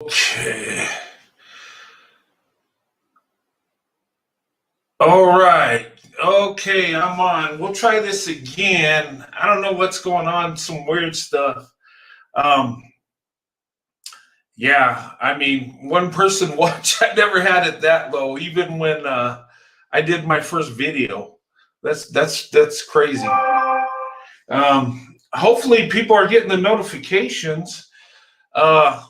Okay. All right. Okay, I'm on. We'll try this again. I don't know what's going on, some weird stuff. Um, yeah, I mean, one person watch, I never had it that low, even when I did my first video. That's crazy. Hopefully people are getting the notifications. Uh,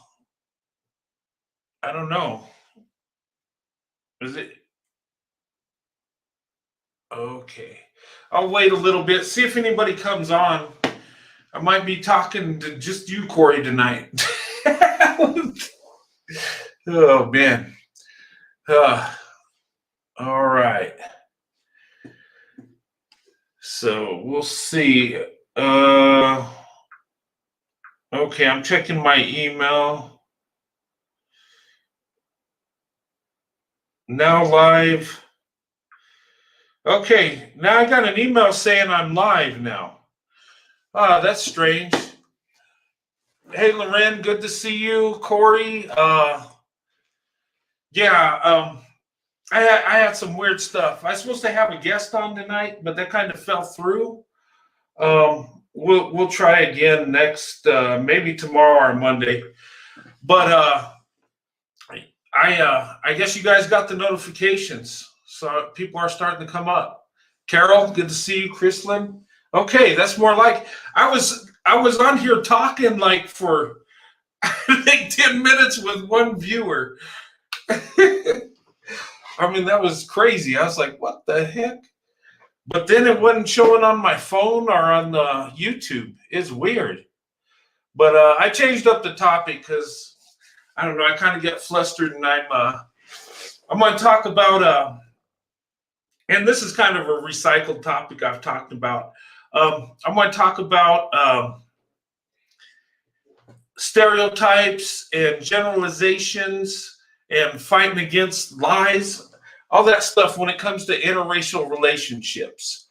I don't know. Is it okay? I'll wait a little bit, see if anybody comes on. I might be talking to just you, Corey, tonight. Oh man. Uh, all right. So we'll see. Okay, I'm checking my email. Now live. Okay, now I got an email saying I'm live now. That's strange. Hey, Loren, good to see you. Corey. Yeah, I had some weird stuff. I was supposed to have a guest on tonight, but that kind of fell through. We'll try again next, maybe tomorrow or Monday. But I guess you guys got the notifications, so people are starting to come up. Carol, good to see you. Chrislyn, okay, that's more like I was on here talking like for I think 10 minutes with one viewer. I mean, that was crazy. I was like, what the heck? But then it wasn't showing on my phone or on the YouTube. It's weird. But I changed up the topic because I don't know. I kind of get flustered, and I'm going to talk about and this is kind of a recycled topic I've talked about. I'm going to talk about stereotypes and generalizations and fighting against lies, all that stuff when it comes to interracial relationships.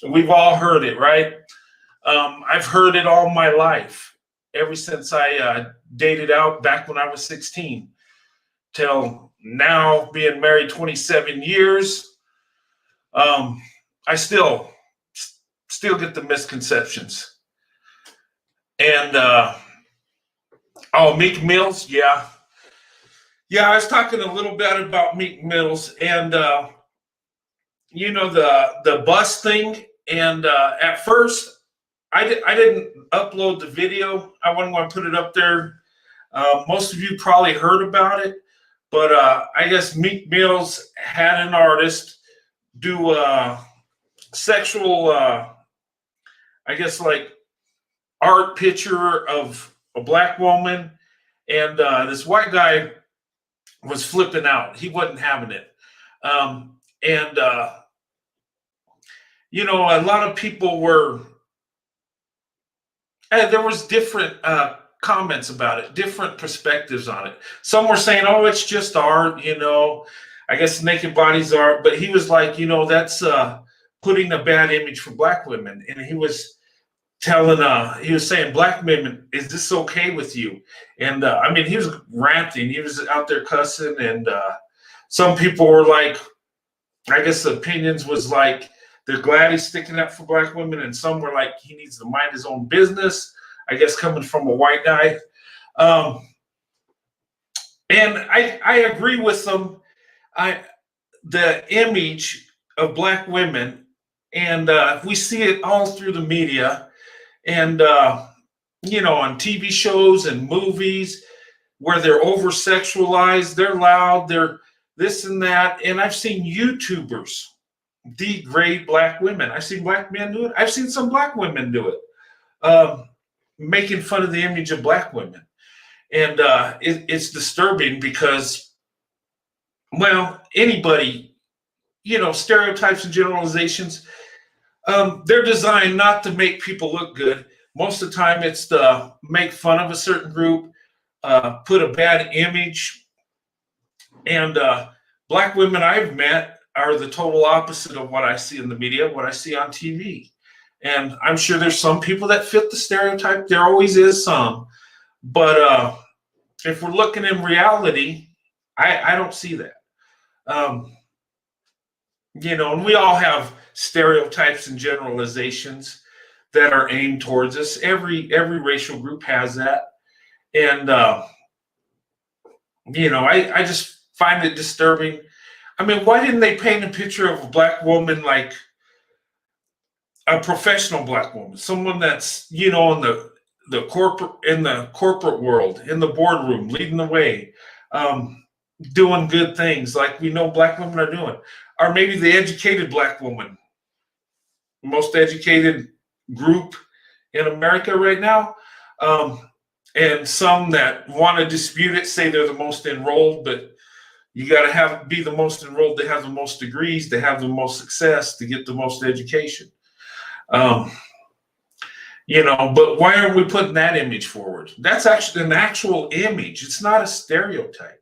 We've all heard it, right? I've heard it all my life, ever since I dated out back when I was 16 till now, being married 27 years. I still get the misconceptions. And Meek Mills, yeah. I was talking a little bit about Meek Mills and the bus thing. And at first, I didn't upload the video. I wasn't going to put it up there. Most of you probably heard about it, but I guess Meek Mills had an artist do sexual, I guess, like art picture of a black woman, and this white guy was flipping out. He wasn't having it. And a lot of people were, there was different comments about it, different perspectives on it. Some were saying, oh, it's just art, I guess naked bodies are, but he was like, that's putting a bad image for black women. And he was saying, black women, is this okay with you? And I mean, he was ranting, he was out there cussing. And some people were like, I guess the opinions was like, they're glad he's sticking up for black women. And some were like, he needs to mind his own business, I guess, coming from a white guy. And I agree with them. The image of black women, and we see it all through the media and, on TV shows and movies where they're over-sexualized, they're loud, they're this and that. And I've seen YouTubers degrade black women. I've seen black men do it. I've seen some black women do it, making fun of the image of black women. And it's disturbing because, well, anybody, stereotypes and generalizations, they're designed not to make people look good. Most of the time it's to make fun of a certain group, put a bad image. And black women I've met are the total opposite of what I see in the media, what I see on TV. And I'm sure there's some people that fit the stereotype. There always is some. But if we're looking in reality, I don't see that. And we all have stereotypes and generalizations that are aimed towards us. Every racial group has that. And I just find it disturbing. I mean, why didn't they paint a picture of a black woman like a professional black woman, someone that's in the corporate world, in the boardroom, leading the way, doing good things like we know black women are doing, or maybe the educated black woman, most educated group in America right now. And some that want to dispute it, say they're the most enrolled, but you got to be the most enrolled to have the most degrees, to have the most success, to get the most education. But why aren't we putting that image forward? That's actually an actual image. It's not a stereotype.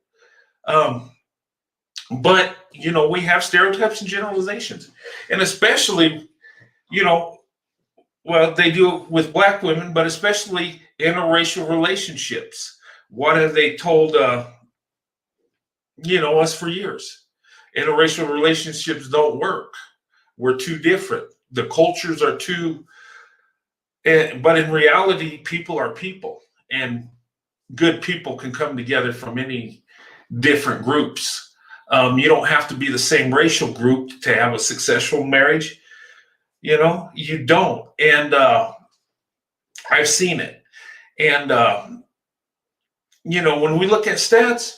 But we have stereotypes and generalizations, and especially, well, they do it with black women, but especially interracial relationships. What have they told us for years? Interracial relationships don't work. We're too different. The cultures are too. But in reality, people are people, and good people can come together from any different groups. You don't have to be the same racial group to have a successful marriage. You don't. And I've seen it. And, when we look at stats,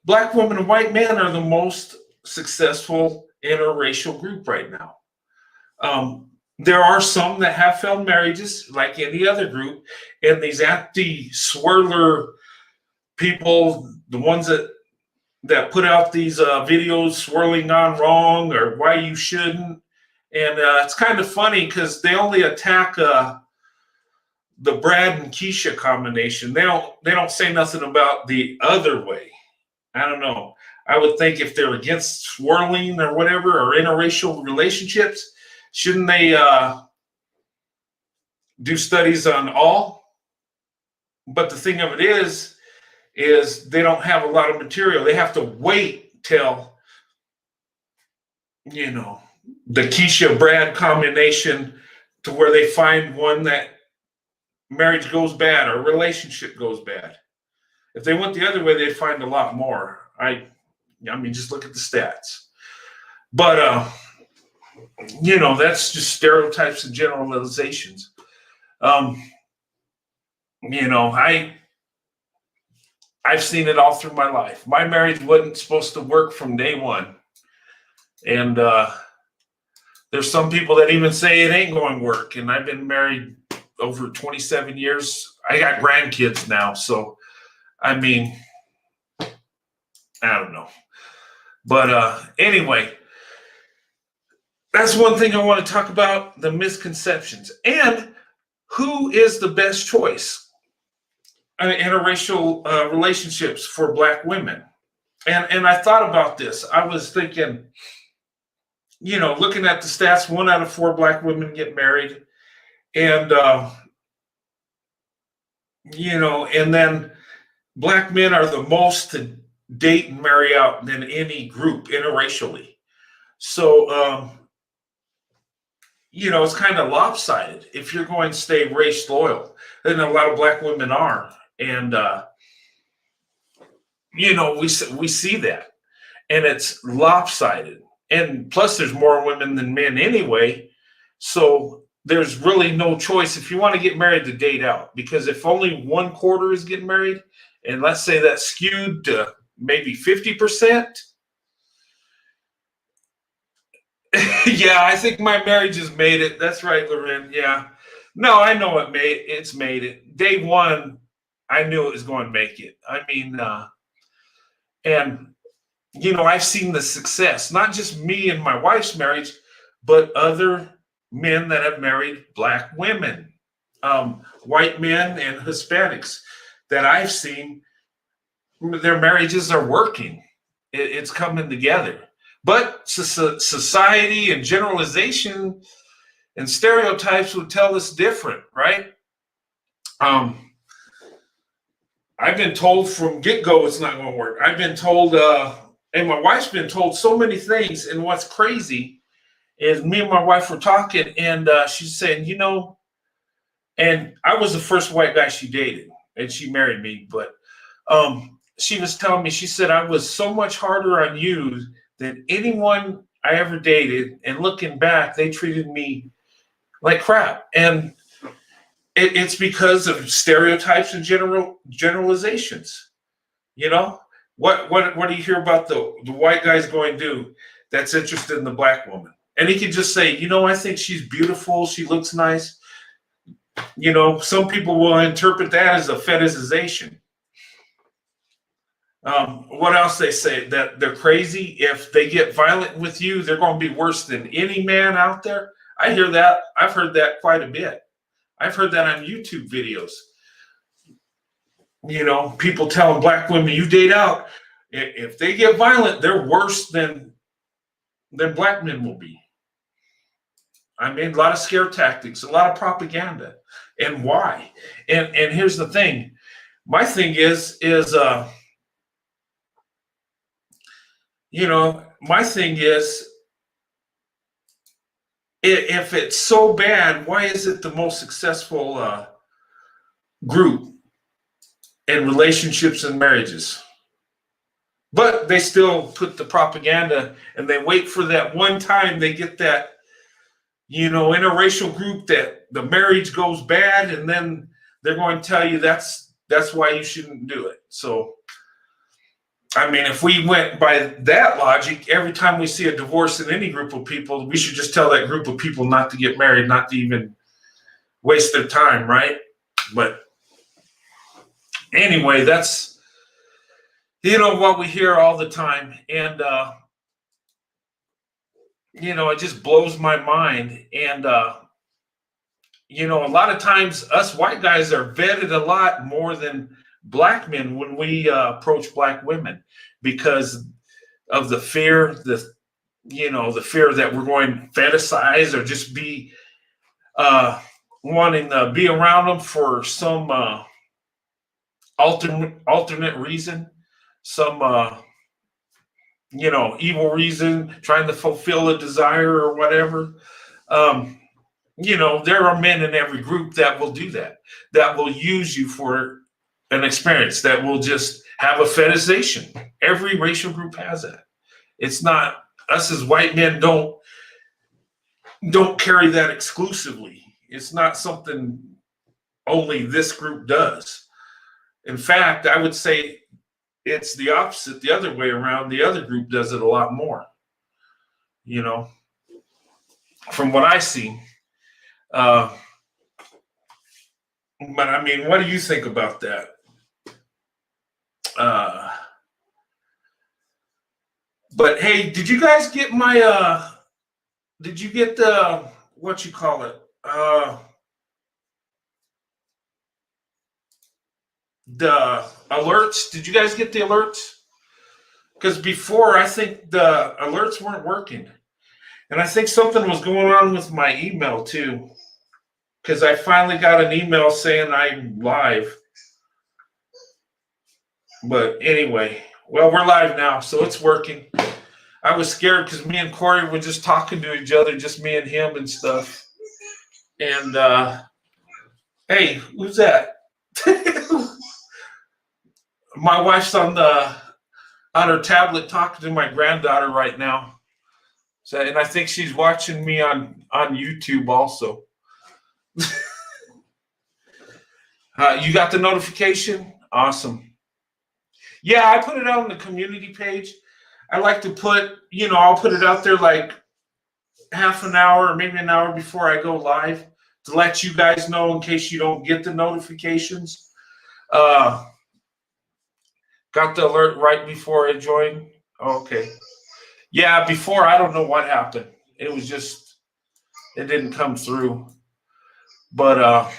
black women and white men are the most successful interracial group right now. There are some that have failed marriages, like any other group, and these anti-swirler people, the ones that put out these videos swirling on wrong or why you shouldn't, and it's kind of funny because they only attack the Brad and Keisha combination. They don't say nothing about the other way. I don't know. I would think if they're against swirling or whatever, or interracial relationships, shouldn't they do studies on all? But the thing of it is they don't have a lot of material. They have to wait till, the Keisha Brad combination to where they find one that marriage goes bad or relationship goes bad. If they went the other way, they'd find a lot more. I mean, just look at the stats. But that's just stereotypes and generalizations. I've seen it all through my life. My marriage wasn't supposed to work from day one. And there's some people that even say it ain't going to work. And I've been married over 27 years. I got grandkids now. So, I mean, I don't know. But anyway, that's one thing I want to talk about, the misconceptions. And who is the best choice in interracial relationships for black women? And I thought about this. I was thinking, looking at the stats, 1 out of 4 black women get married. And, and then black men are the most to date and marry out than any group interracially. So, it's kind of lopsided if you're going to stay race loyal. And a lot of black women are. And, we see that. And it's lopsided. And plus, there's more women than men anyway. So there's really no choice if you want to get married to date out. Because if only 1/4 is getting married, and let's say that's skewed to maybe 50%. Yeah, I think my marriage has made it. That's right, Loren. Yeah. No, I know it's made it. Day one, I knew it was going to make it. I mean, and I've seen the success, not just me and my wife's marriage, but other men that have married black women, white men and Hispanics that I've seen. Their marriages are working. It's coming together. But society and generalization and stereotypes would tell us different, right? I've been told from get-go it's not going to work. I've been told, and my wife's been told so many things. And what's crazy is me and my wife were talking, and she's saying, and I was the first white guy she dated, and she married me. But she was telling me, she said, I was so much harder on you than anyone I ever dated. And looking back, they treated me like crap. And it's because of stereotypes and generalizations. You know, what do you hear about the white guys going to do that's interested in the black woman? And he could just say, I think she's beautiful. She looks nice. Some people will interpret that as a fetishization. What else they say? That they're crazy. If they get violent with you, they're going to be worse than any man out there. I hear that. I've heard that quite a bit. I've heard that on YouTube videos. People telling black women, you date out. If they get violent, they're worse than black men will be. I mean, a lot of scare tactics, a lot of propaganda. And why? And here's the thing. My thing is my thing is, if it's so bad, why is it the most successful group in relationships and marriages? But they still put the propaganda, and they wait for that one time they get that, interracial group that the marriage goes bad, and then they're going to tell you that's why you shouldn't do it. So, I mean, if we went by that logic, every time we see a divorce in any group of people, we should just tell that group of people not to get married, not to even waste their time, right? But anyway, that's what we hear all the time. And it just blows my mind. And a lot of times us white guys are vetted a lot more than black men when we approach black women, because of the fear, the fear that we're going to fetishize or just be wanting to be around them for some alternate reason, some evil reason, trying to fulfill a desire or whatever. There are men in every group that will do that will use you for an experience, that will just have a fetishization. Every racial group has that. It's not us as white men don't carry that exclusively. It's not something only this group does. In fact, I would say it's the opposite, the other way around. The other group does it a lot more, from what I see. But I mean, what do you think about that? But hey, did you guys get my did you get the, what you call it? The alerts? Did you guys get the alerts? Because before, I think the alerts weren't working. And I think something was going on with my email too. Because I finally got an email saying I'm live. But anyway, well, we're live now, so it's working. I was scared because me and Corey were just talking to each other, just me and him and stuff. And hey, who's that? My wife's on her tablet talking to my granddaughter right now. So, and I think she's watching me on YouTube also. You got the notification? Awesome. Yeah, I put it out on the community page. I like to put, I'll put it out there like half an hour or maybe an hour before I go live, to let you guys know in case you don't get the notifications. Got the alert right before I joined. Okay. Yeah, before, I don't know what happened. It was just, it didn't come through. But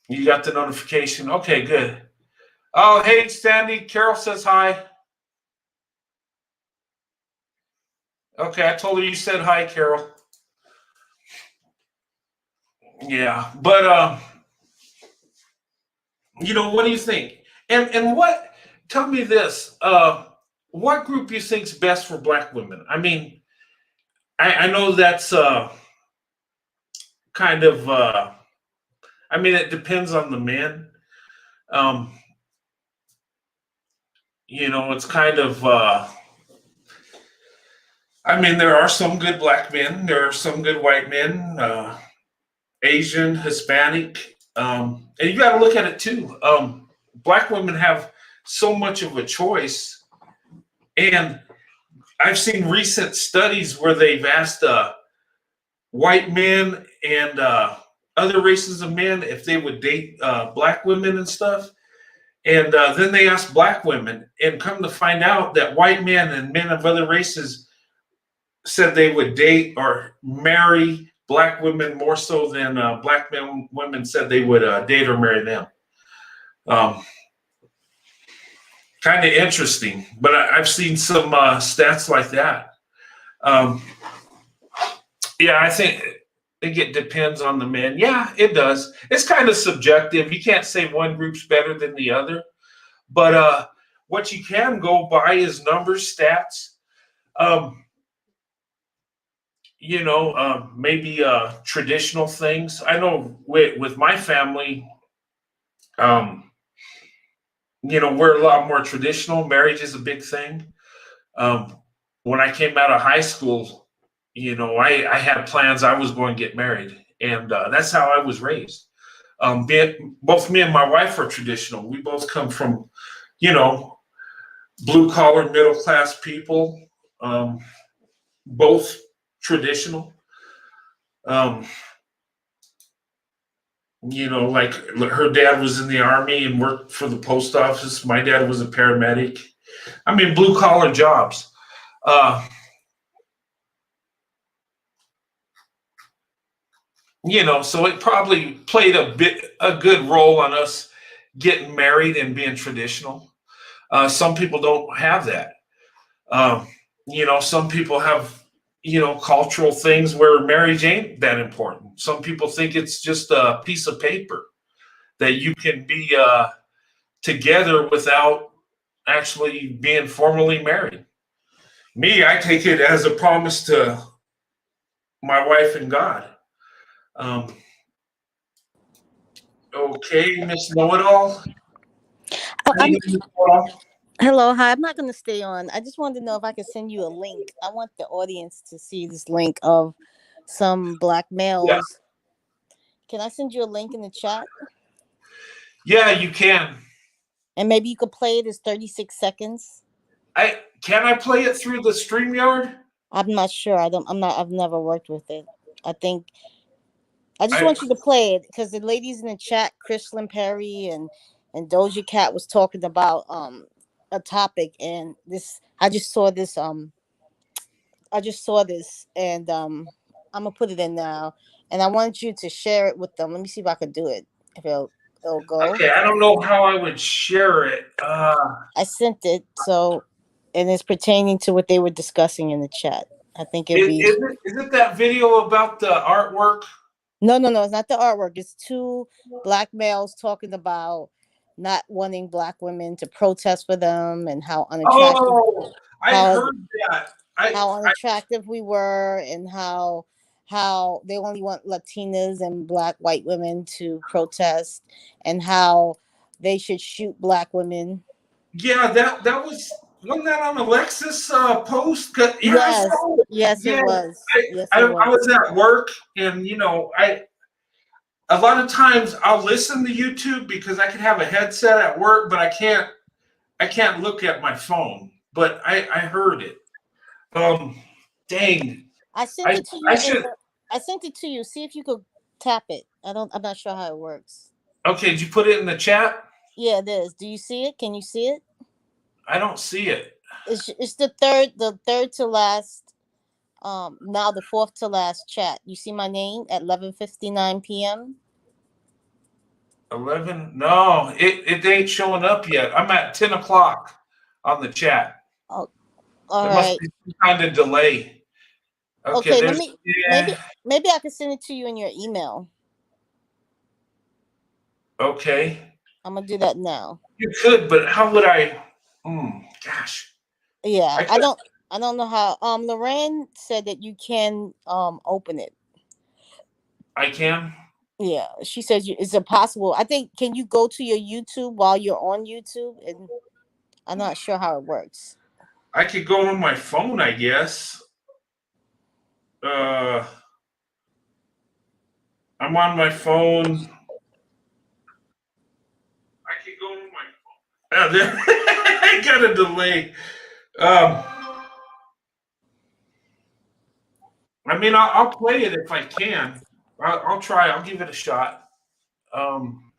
you got the notification. Okay, good. Oh, hey, Sandy. Carol says hi. Okay, I told her you said hi, Carol. Yeah, but What do you think? And what? Tell me this. What group do you think's best for Black women? I mean, I know that's kind of. I mean, it depends on the men. Um, it's kind of. I mean, there are some good Black men. There are some good white men. Asian, Hispanic, and you got to look at it too. Black women have so much of a choice, and I've seen recent studies where they've asked white men and other races of men if they would date Black women and stuff, and then they asked Black women, and come to find out that white men and men of other races said they would date or marry Black women more so than Black women said they would date or marry them. Um, Kind of interesting, but I've seen some stats like that. Um, yeah, I think it depends on the men. Yeah, it does. It's kind of subjective. You can't say one group's better than the other, but what you can go by is numbers, stats. Um, maybe traditional things. I know with my family, um, we're a lot more traditional. Marriage is a big thing. Um, when I came out of high school, I had plans I was going to get married, and that's how I was raised. Both me and my wife are traditional. We both come from, you know, blue collar, middle class people, um, both traditional. Um, like her dad was in the army and worked for the post office. My dad was a paramedic. I mean, blue collar jobs. Uh, so it probably played a good role on us getting married and being traditional. Some people don't have that. Um, some people have, cultural things where marriage ain't that important. Some people think it's just a piece of paper that you can be together without actually being formally married. Me, I take it as a promise to my wife and God. Um, okay, Miss Know It All. I'm hello, hi. I'm not going to stay on. I just wanted to know if I could send you a link. I want the audience to see this link of some black Yeah, males. Can I send you a link in the chat? yeah, you can. And maybe you could play it as 36 seconds. I play it through the StreamYard? I'm not sure. I've never worked with it. I think I just I want you to play it because the ladies in the chat, Chrislyn Perry and Doja Cat was talking about a topic, and this I just saw this, and I'm gonna put it in now, and I want you to share it with them. Let me see if I can do it. If it'll go. Okay, I don't know how I would share it. I sent it, so and it's pertaining to what they were discussing in the chat. I think it'd be Is it that video about the artwork? no, it's not the artwork. It's two black males talking about not wanting black women to protest for them and Oh, I how heard that. how I unattractive we were, and how they only want Latinas and black white women to protest, and how they should shoot black women. Yeah, that wasn't that on Alexis post? Yeah, I Yes, saw it. yes, it Yeah, was. I, Yes, I it I was. was at work, and I a lot of times I'll listen to YouTube because I can have a headset at work, but I can't look at my phone. But I heard it. Um, dang, I sent I it to I you in should. the, I sent it to you. See if you could tap it. I'm not sure how it works. Okay, did you put it in the chat? Yeah, it is. Do you see it? Can you see it? I don't see it. It's the third to last, now the fourth to last chat. You see my name at 11:59 p.m. 11? No, it ain't showing up yet. I'm at 10 o'clock on the chat. Oh, all There must right. be some kind of delay. Okay, Okay, let there's, me yeah, maybe I can send it to you in your email. okay. I'm gonna do that now. You could, but how would I? Gosh, Yeah, I could, I don't know how. Lorraine said that you can open it. I can. Yeah, she says it's impossible. I think can you go to your YouTube while you're on YouTube? And I'm not sure how it works. I could go on my phone, I guess. Uh, I'm on my phone. I could go on my phone. I got a delay. Um, I mean, I'll play it if I can. I'll try. I'll give it a shot. Um,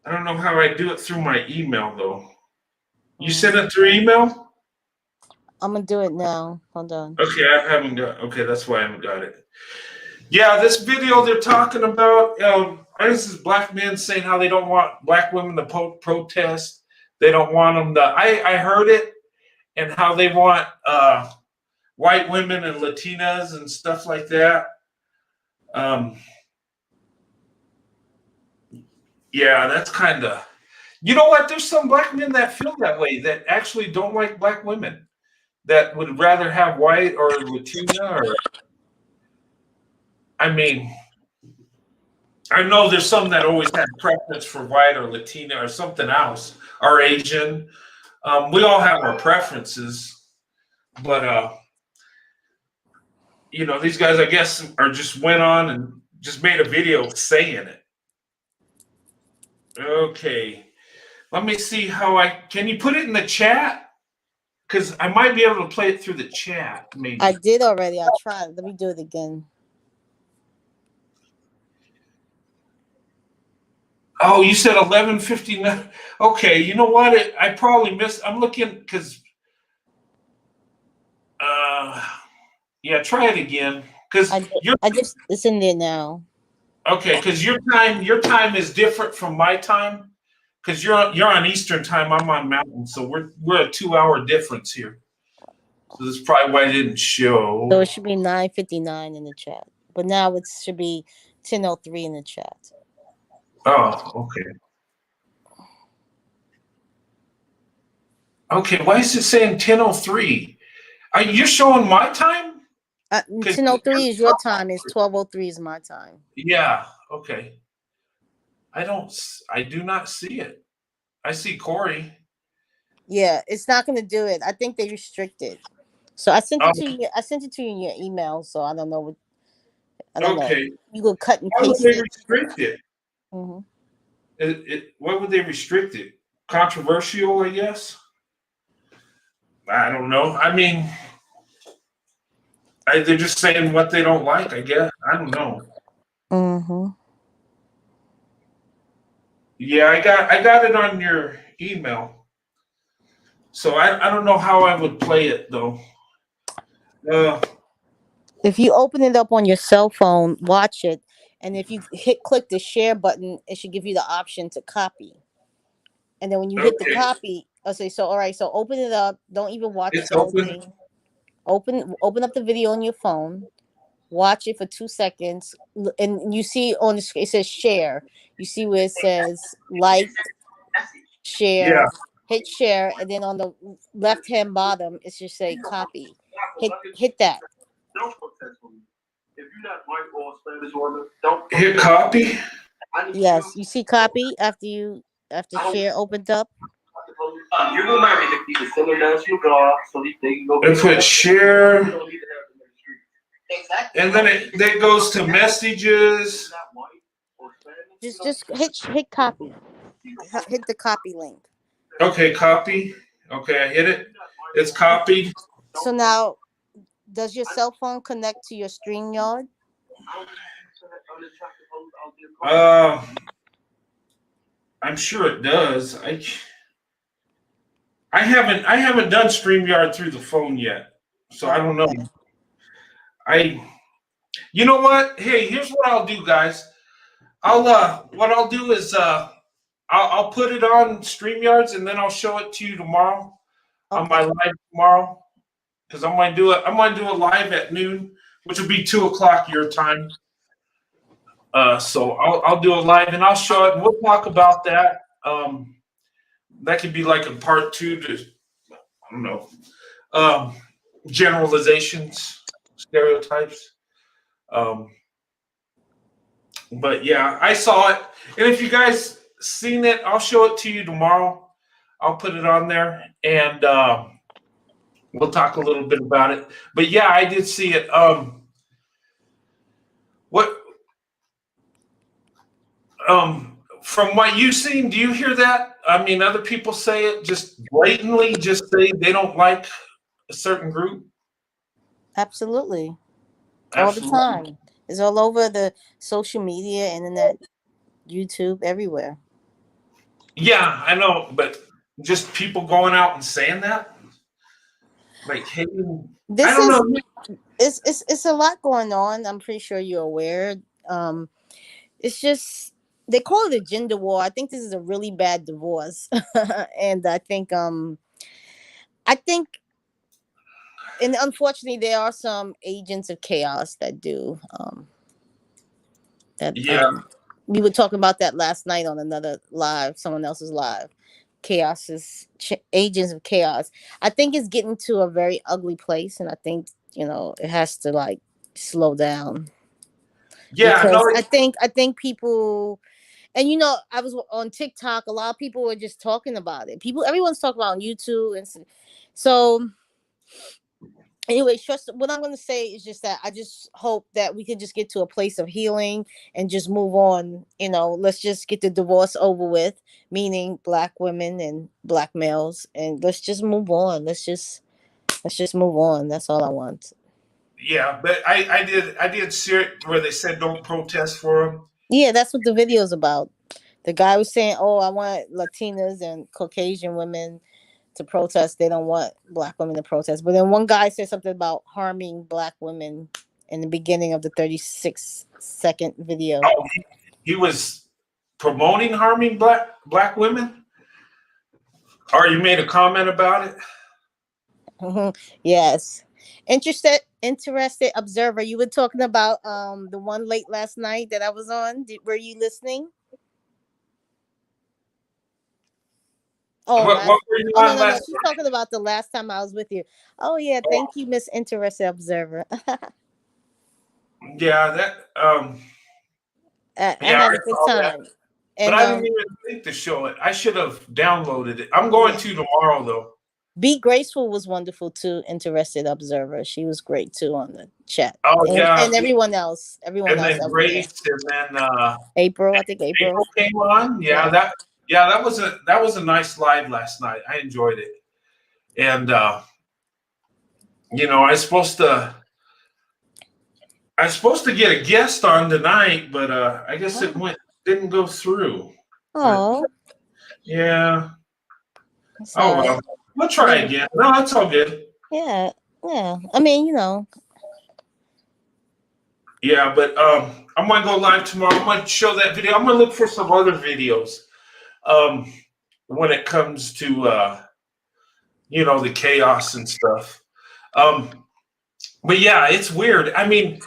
I don't know how I do it through my email though. You send it through email? I'm gonna do it now. Hold on. Okay, I haven't got. Okay, that's why I haven't got it. Yeah, this video they're talking about. This is black men saying how they don't want black women to protest. They don't want them to. I heard it, and how they want white women and Latinas and stuff like that. Yeah, that's kind of. You know what? There's some black men that feel that way, that actually don't like black women, that would rather have white or Latina. Or, I mean, I know there's some that always had preference for white or Latina or something else, or Asian. We all have our preferences, but these guys, I guess, are just went on and just made a video saying it. Okay. Let me see how can you put it in the chat? Because I might be able to play it through the chat, maybe. I did already. I tried. Let me do it again. Oh, you said 11:59. Okay, you know what? I probably missed. I'm looking because, yeah, try it again. Because it's in there now. Okay, because your time is different from my time. Because you're on Eastern time, I'm on Mountain, so we're a 2-hour difference here. So that's probably why it didn't show. So it should be 9:59 in the chat, but now it should be 10:03 in the chat. Oh, okay. Okay, why is it saying 10:03? You're showing my time? 10:03 is your time. It's 12:03 is my time. Yeah. Okay. I do not see it. I see Corey. Yeah, it's not going to do it. I think they restricted. So I sent it to you. I sent it to you in your email. So I don't know what. I don't know. You go cut and paste. Why would they restrict it? Mm-hmm. Why would they restrict it? Controversial, I guess. I don't know. I mean, they're just saying what they don't like, I guess. I don't know. Mm-hmm. Yeah, I got it on your email. So I don't know how I would play it though. If you open it up on your cell phone, watch it, and if you click the share button, it should give you the option to copy. And then when you hit the copy, all right, so open it up. Don't even watch the whole thing. Open up the video on your phone. Watch it for 2 seconds, and you see on the screen it says share. You see where it says like, share, hit share, and then on the left hand bottom it should say copy. Hit that. If you're not white or Spanish woman, don't hit copy. Yes, you see copy after share opened up. You will marry the people send them down to your car so they can go. And put share. And then it goes to messages. Just hit copy. Hit the copy link. Okay, copy. Okay, I hit it. It's copied. So now, does your cell phone connect to your StreamYard? I'm sure it does. I haven't done StreamYard through the phone yet, so I don't know. You know what? Hey, here's what I'll do, guys. What I'll do is I'll put it on StreamYards and then I'll show it to you tomorrow on my live tomorrow, because I'm gonna do it live at noon, which will be 2:00 your time. So I'll do a live and I'll show it and we'll talk about that. That could be like a part 2 to, I don't know, generalizations, stereotypes. But yeah, I saw it. And if you guys seen it, I'll show it to you tomorrow. I'll put it on there and we'll talk a little bit about it. But yeah, I did see it. What from what you've seen, do you hear that? I mean, other people say it just blatantly, just say they don't like a certain group. Absolutely. All the Absolutely. time. It's all over the social media, internet, YouTube, everywhere. Yeah, I know, but just people going out and saying that, like, hey, I This don't is know. it's a lot going on. I'm pretty sure you're aware. It's just they call it a gender war. I think this is a really bad divorce. And I think and unfortunately there are some agents of chaos that do that Yeah, we were talking about that last night on another live, someone else's live. Chaos is agents of chaos. I think it's getting to a very ugly place, and I think it has to like slow down yeah, because no, I think people, and I was on TikTok. A lot of people were just talking about it. Everyone's talking about it on YouTube, and so anyway, just what I'm going to say is just that I just hope that we can just get to a place of healing and just move on. Let's just get the divorce over with, meaning black women and black males, and let's just move on. Let's just move on. That's all I want. yeah, but I did see it where they said don't protest for them. Yeah, that's what the video's about. The guy was saying, "Oh, I want Latinas and Caucasian women to protest. They don't want black women to protest." But then one guy said something about harming black women in the beginning of the 36-second video. Oh, he was promoting harming black women, or you made a comment about it. Yes. Interested observer. You were talking about the one late last night that I was on. Were you listening? Oh, What were you oh, no, on no, no. last She's night? talking about the last time I was with you. Oh yeah, Oh, thank you, Miss Interested Observer. yeah, that I yeah, had I a good saw that. time. But And I didn't even think to show it. I should have downloaded it. I'm going yeah. to tomorrow though. Be Graceful was wonderful too. Interested Observer. She was great too on the chat. Oh yeah, And everyone and else then that was there. Grace, and then April, I think April. April came on. Yeah, Yeah. that was a nice live last night. I enjoyed it, and I was supposed to get a guest on tonight, but I guess it didn't go through. But Oh, yeah, oh sorry. well, we'll try again. No, it's all good. Yeah, yeah. I mean, Yeah, but I'm gonna go live tomorrow. I'm gonna show that video. I'm gonna look for some other videos when it comes to the chaos and stuff. But yeah, it's weird. I mean,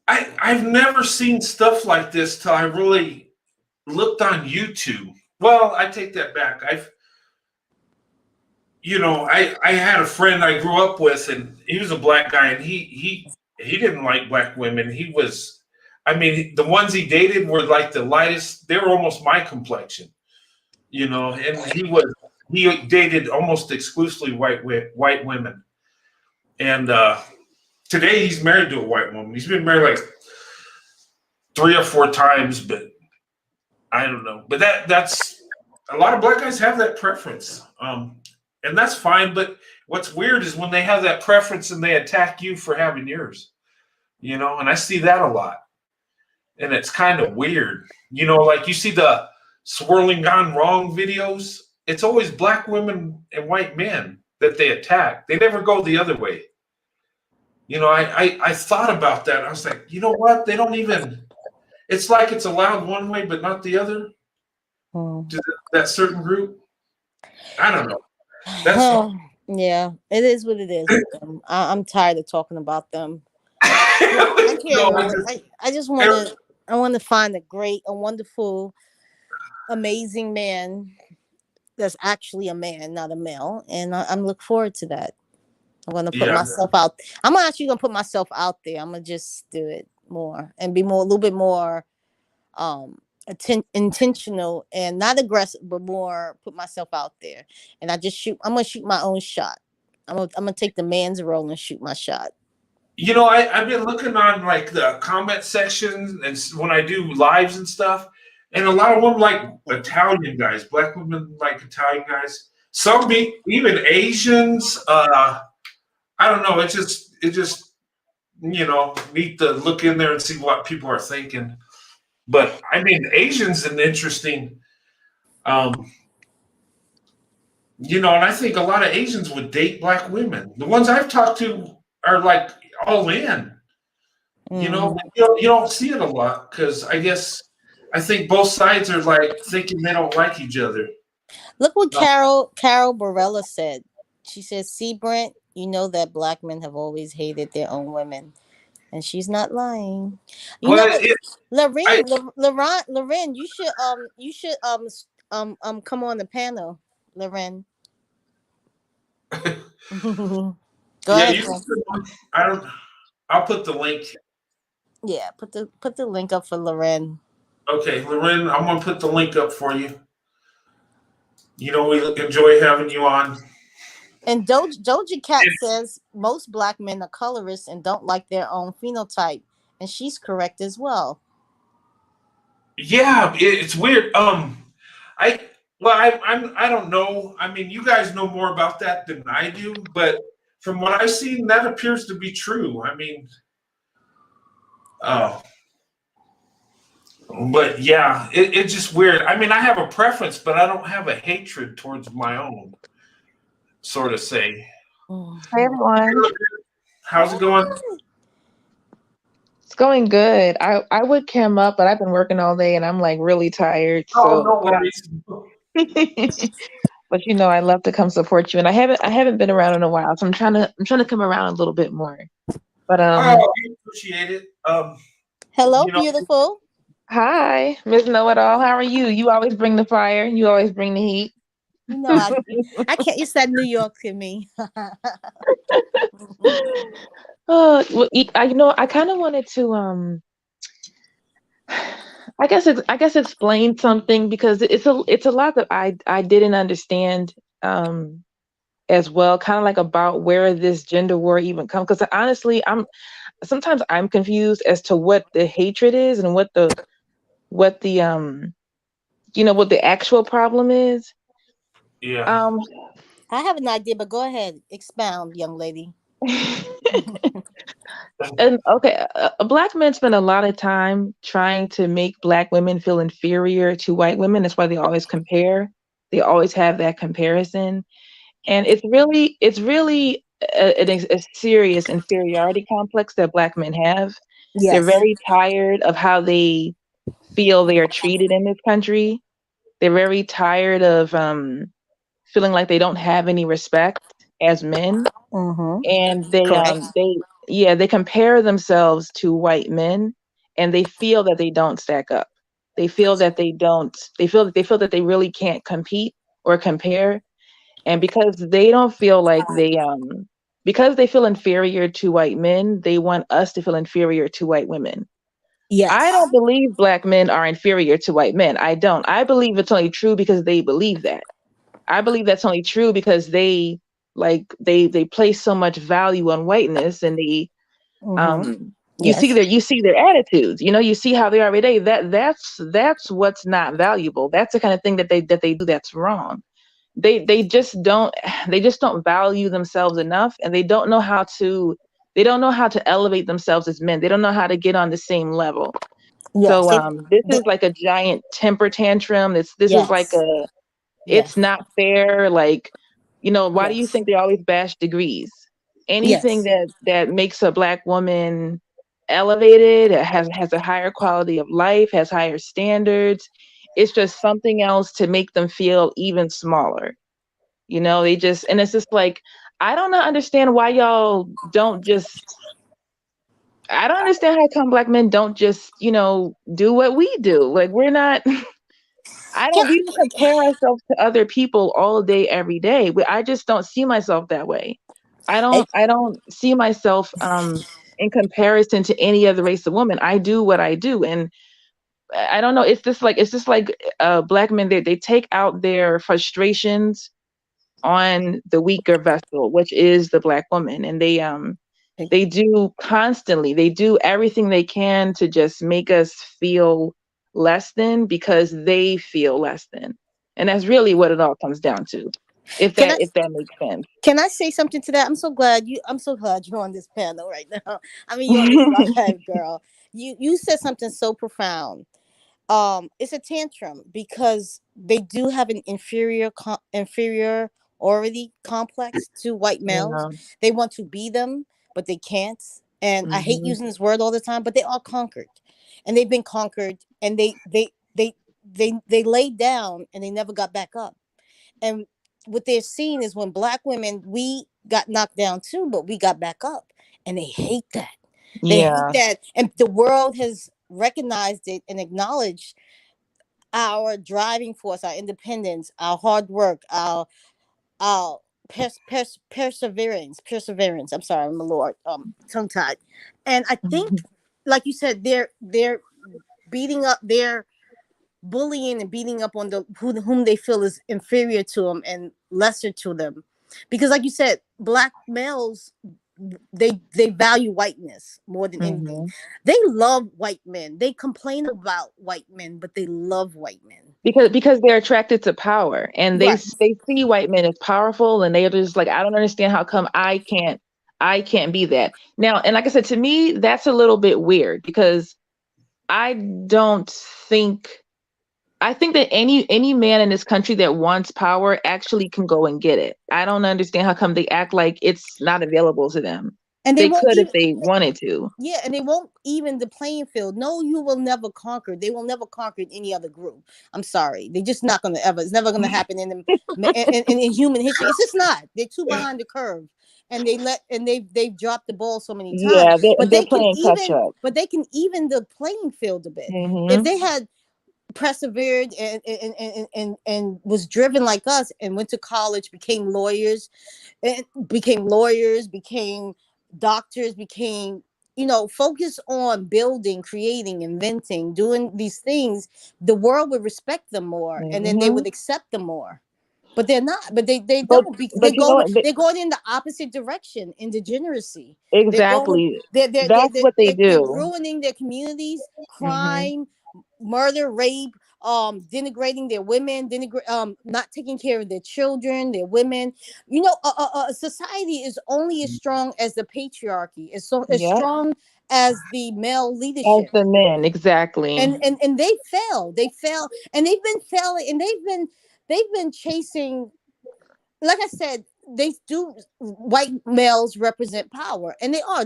I've never seen stuff like this till I really looked on YouTube. Well, I take that back. I had a friend I grew up with, and he was a black guy, and he didn't like black women. I mean, the ones he dated were like the lightest. They were almost my complexion, and he dated almost exclusively white women. And today he's married to a white woman. He's been married like 3 or 4 times, but I don't know. But that's a lot of black guys have that preference. And that's fine. But what's weird is when they have that preference and they attack you for having yours, and I see that a lot. And it's kind of weird. Like you see the swirling gone wrong videos. It's always black women and white men that they attack. They never go the other way. I thought about that. I was like, you know what? They don't even, it's like it's allowed one way, but not the other. To that certain group. I don't know. Yeah, it is what it is. I'm tired of talking about them. I can't. I just want to I want to find a wonderful, amazing man that's actually a man, not a male, and I'm look forward to that. I'm gonna put Yeah. myself out. I'm actually gonna put myself out there. I'm gonna just do it more and be more, a little bit more, intentional and not aggressive, but more put myself out there. And I just shoot. I'm gonna shoot my own shot. I'm gonna take the man's role and shoot my shot. You know, I've been looking on like the comment section and when I do lives and stuff, and a lot of them like Italian guys, black women like Italian guys. Some be even Asians. I don't know. It just neat to look in there and see what people are thinking. But I mean, Asians an interesting. Um, and I think a lot of Asians would date black women. The ones I've talked to are like all in. Mm. You don't see it a lot because I think both sides are like thinking they don't like each other. Look what No. Carol Barella said. She says, "See, Brent, you know that black men have always hated their own women." And she's not lying. You know Well, what, I Loren, you should come on the panel, Loren. Go yeah, ahead, you. Jen. I don't. I'll put the link. Yeah, put the link up for Loren. Okay, Loren, I'm gonna put the link up for you. We enjoy having you on. And Doja Cat says most black men are colorists and don't like their own phenotype, and she's correct as well. Yeah, it's weird. I I don't know. I mean, you guys know more about that than I do, but from what I've seen, that appears to be true. I mean, uh, but yeah, it's just weird. I mean, I have a preference, but I don't have a hatred towards my own. Sort of say. Hi everyone. How's it going? It's going good. I would come up, but I've been working all day and I'm like really tired. Oh, So, no worries. but I love to come support you. And I haven't been around in a while, so I'm trying to come around a little bit more. But Oh, we appreciate it. Hello, You know, beautiful. Hi, Miss Know It All. How are you? You always bring the fire. You always bring the heat. You know I can't. It's that New York in me. Well, I kind of wanted to I guess explain something because it's a lot that I didn't understand as well, kind of like about where this gender war even comes. Because honestly, I'm confused as to what the hatred is and what the actual problem is. yeah. Um, I have an idea, but go ahead, expound, young lady. and okay, black men spend a lot of time trying to make black women feel inferior to white women. That's why they always compare. They always have that comparison, and it's really a serious inferiority complex that black men have. They're Yes. very tired of how they feel they are treated in this country. They're very tired of feeling like they don't have any respect as men, Mm-hmm. and they Correct. they compare themselves to white men, and they feel that they don't stack up. They feel that they don't. They feel that they really can't compete or compare, and because they feel inferior to white men, they want us to feel inferior to white women. I Yes. don't believe black men are inferior to white men. I don't. I believe it's only true because they believe that. I believe that's only true because they place so much value on whiteness, and they Mm-hmm. um Yes. you see their attitudes. You see how they are every day. That's what's not valuable. That's the kind of thing that they do that's wrong. They just don't value themselves enough, and they don't know how to elevate themselves as men. They don't know how to get on the same level. Yes. So this They is like a giant temper tantrum. This is like yes. a it's Yes. not fair. Like, why do you Yes. think they always bash degrees? Anything Yes. that makes a black woman elevated, has a higher quality of life, has higher standards. It's just something else to make them feel even smaller. And it's just like, I don't understand why y'all don't just, I don't understand how come black men don't just, do what we do. Like we're not Can we don't compare ourselves to other people all day, every day. I just don't see myself that way. I, I don't see myself in comparison to any other race of woman. I do what I do. And I don't know, it's just like black men, they take out their frustrations on the weaker vessel, which is the black woman. And they do everything they can to just make us feel less than because they feel less than. And that's really what it all comes down to. If can I that makes sense. can I say something to that? I'm so glad you're on this panel right now. I mean, you're on this live, girl. You said something so profound. It's a tantrum because they do have an inferiority complex to white males. Yeah. They want to be them, but they can't. And I hate Hmm. using this word all the time, but they are conquered, and they've been conquered, and they laid down and they never got back up. And what they're seeing is when black women, we got knocked down too, but we got back up, and they hate that. They hate Yeah. that, and the world has recognized it and acknowledged our driving force, our independence, our hard work, our perseverance. I'm sorry, I'm a Lord, tongue tied. And I think, like you said, they're beating up, they're bullying and beating up on whom they feel is inferior to them and lesser to them, because, like you said, black males, they value whiteness more than anything. Hmm. They love white men. They complain about white men, but they love white men. Because they're attracted to power, and Right. they see white men as powerful, and they're just like, I don't understand how come I can't be that. Now, and like I said, to me that's a little bit weird because I don't think I think that any man in this country that wants power actually can go and get it. I don't understand how come they act like it's not available to them. And they They won't could if even, they wanted to. yeah, and they won't even the playing field. No, you will never conquer. They will never conquer any other group. I'm sorry. They're just not going to ever. It's never going to happen in human history. It's just not. They're too behind the curve. And they've dropped the ball so many times. Yeah, But they're playing catch up. they can even the playing field a bit. If Hmm. they had persevered and was driven like us and went to college, became lawyers, became doctors, became, focus on building, creating, inventing, doing these things, the world would respect them more, and then they Hmm. would accept them more. But they're not. But they But don't. but you know what? They're going in the opposite direction, in degeneracy. They're going. Exactly. That's what they They're do. ruining their communities. Hmm. Crime, murder, rape, denigrating their women, not taking care of their children, their women. Society is only as strong as the patriarchy. It's so as Yep. strong as the male As leadership. the men, exactly. And they fail, and they've been failing, and they've been chasing, like I said, they do. White males represent power, and they are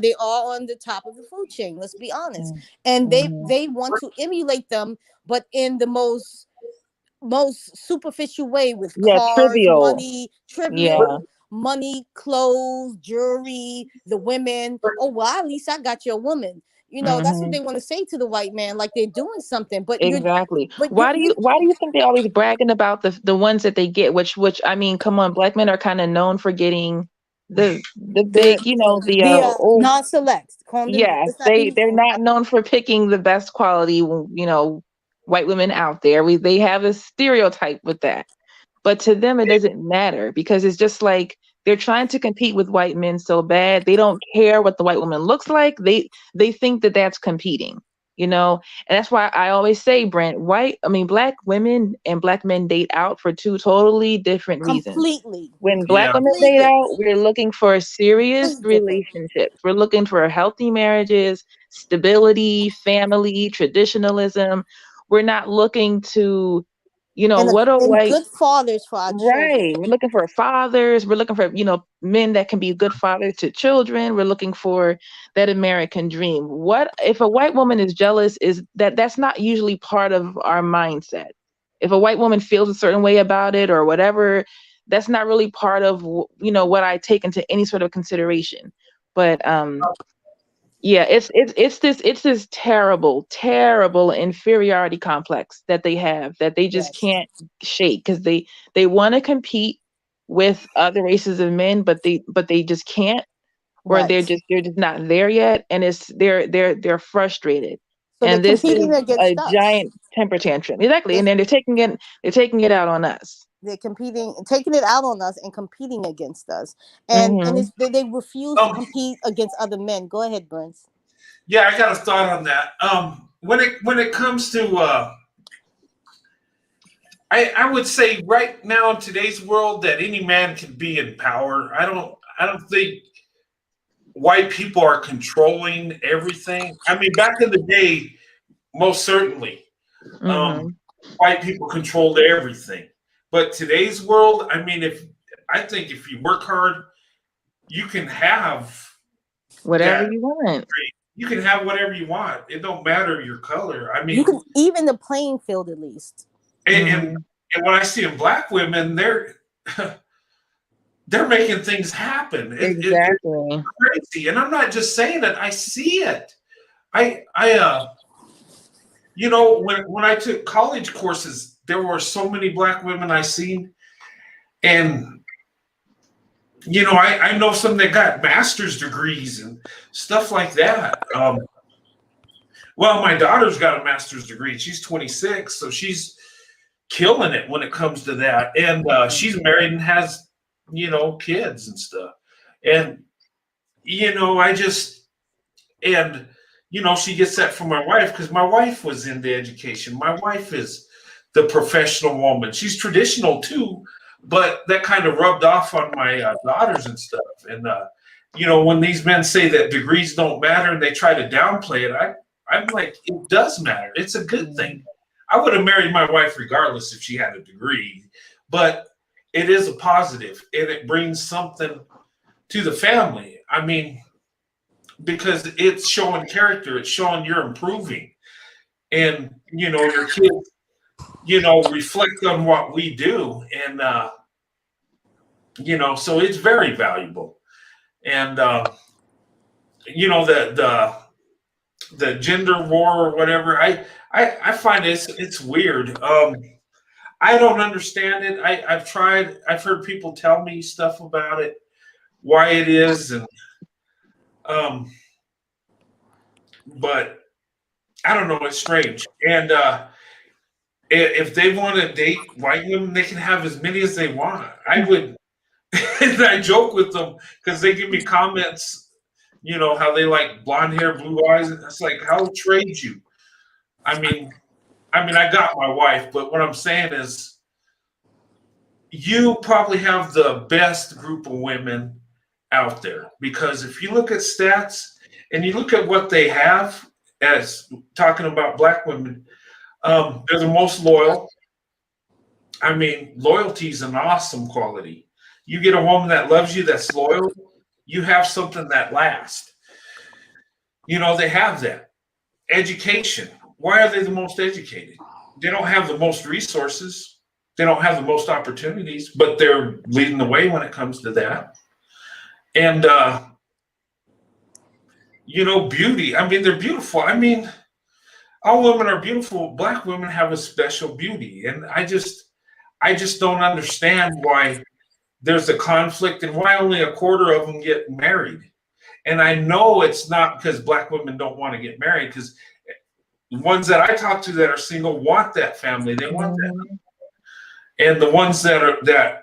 on the top of the food chain, let's be honest. And they Mm-hmm. they want to emulate them, but in the most superficial way, with Yeah, cars, trivial. money, Yeah. trivial money, clothes, jewelry, the women. Oh, well, at least I got your woman. That's what Hmm. they want to say to the white man, like they're doing something. But Exactly. you Why do you think they always bragging about the ones that they get? Which I mean, come on, black men are kind of known for getting the the big, the oh non-select. Call them the, yes, let's not be they're not known for picking the best quality, white women out there. They have a stereotype with that. But to them, it doesn't matter because it's just like they're trying to compete with white men so bad. They don't care what the white woman looks like. They think that that's competing, and that's why I always say, Brent, black women and black men date out for two totally different reasons. completely, When black Yeah. women date completely out, we're looking for serious different. relationships. We're looking for healthy marriages, stability, family, traditionalism. We're not looking to, and what a and white good fathers for our children. right. We're looking for fathers. We're looking for, men that can be good fathers to children. We're looking for that American dream. What if a white woman is jealous is that's not usually part of our mindset. If a white woman feels a certain way about it or whatever, that's not really part of what I take into any sort of consideration. But Yeah, it's this terrible inferiority complex that they have, that they just Yes. can't shake, because they want to compete with other races of men, but they just can't, or Right. they're just not there yet, and it's they're frustrated, So they're and this is competing a against us. giant temper tantrum, exactly, They, and then they're taking it out on us. they're competing, taking it out on us and competing against us. And Hmm. it's they refuse to Um, compete against other men. Go ahead, Brent. yeah, I got a thought on that. When it comes to, I would say right now in today's world that any man can be in power. I don't think white people are controlling everything. I mean, back in the day, most certainly, um, Hmm. white people controlled everything. But today's world, I mean, I think if you work hard, you can have Whatever that. you want. You can have whatever you want. It don't matter your color. I You mean, can even the playing field at least. and and when I see in black women, they're making things happen. It's Exactly. crazy, and I'm not just saying it. I see it. I when I took college courses, there were so many black women I seen, and I know some that got master's degrees and stuff like that. Well, my daughter's got a master's degree. She's 26, so she's killing it when it comes to that. And she's married and has, kids and stuff. And, I just, and, she gets that from my wife because my wife was into education. My wife is the professional woman. She's traditional too, but that kind of rubbed off on my daughters and stuff. And, when these men say that degrees don't matter and they try to downplay it, I'm like, it does matter. It's a good thing. I would have married my wife regardless if she had a degree, but it is a positive and it brings something to the family. I mean, because it's showing character, it's showing you're improving, and your kids, reflect on what we do, and so it's very valuable. And the gender war or whatever, I find it's weird. I don't understand it. I've tried. I've heard people tell me stuff about it, why it is, and um, but I don't know. It's strange. And if they want to date white women, they can have as many as they want. I would. And I joke with them because they give me comments. How they like blonde hair, blue eyes. And it's like, how trade you? I mean, I got my wife, but what I'm saying is, you probably have the best group of women out there because if you look at stats and you look at what they have, as talking about black women, they're the most loyal. I mean, loyalty is an awesome quality. You get a woman that loves you, that's loyal, you have something that lasts. They have that. Education. Why are they the most educated? They don't have the most resources. They don't have the most opportunities, but they're leading the way when it comes to that. And, beauty. I mean, they're beautiful. I mean, all women are beautiful. Black women have a special beauty. And I just don't understand why there's a conflict and why only a quarter of them get married. And I know it's not because black women don't want to get married, because the ones that I talk to that are single want that family. They want that. And the ones that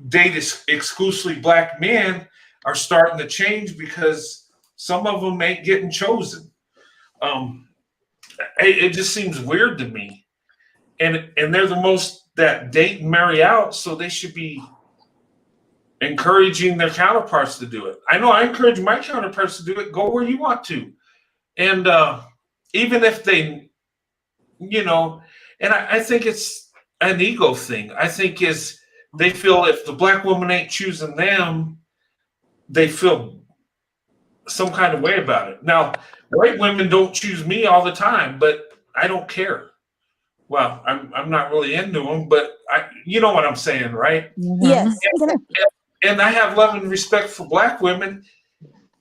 date exclusively black men are starting to change because some of them ain't getting chosen. It just seems weird to me. And they're the most that date and marry out, so they should be encouraging their counterparts to do it. I know I encourage my counterparts to do it. Go where you want to. And even if they, and I think it's an ego thing. I think is they feel if the black woman ain't choosing them, they feel some kind of way about it. Now, white women don't choose me all the time, but I don't care. Well, I'm not really into them, but you know what I'm saying, right? Yes. And I have love and respect for black women.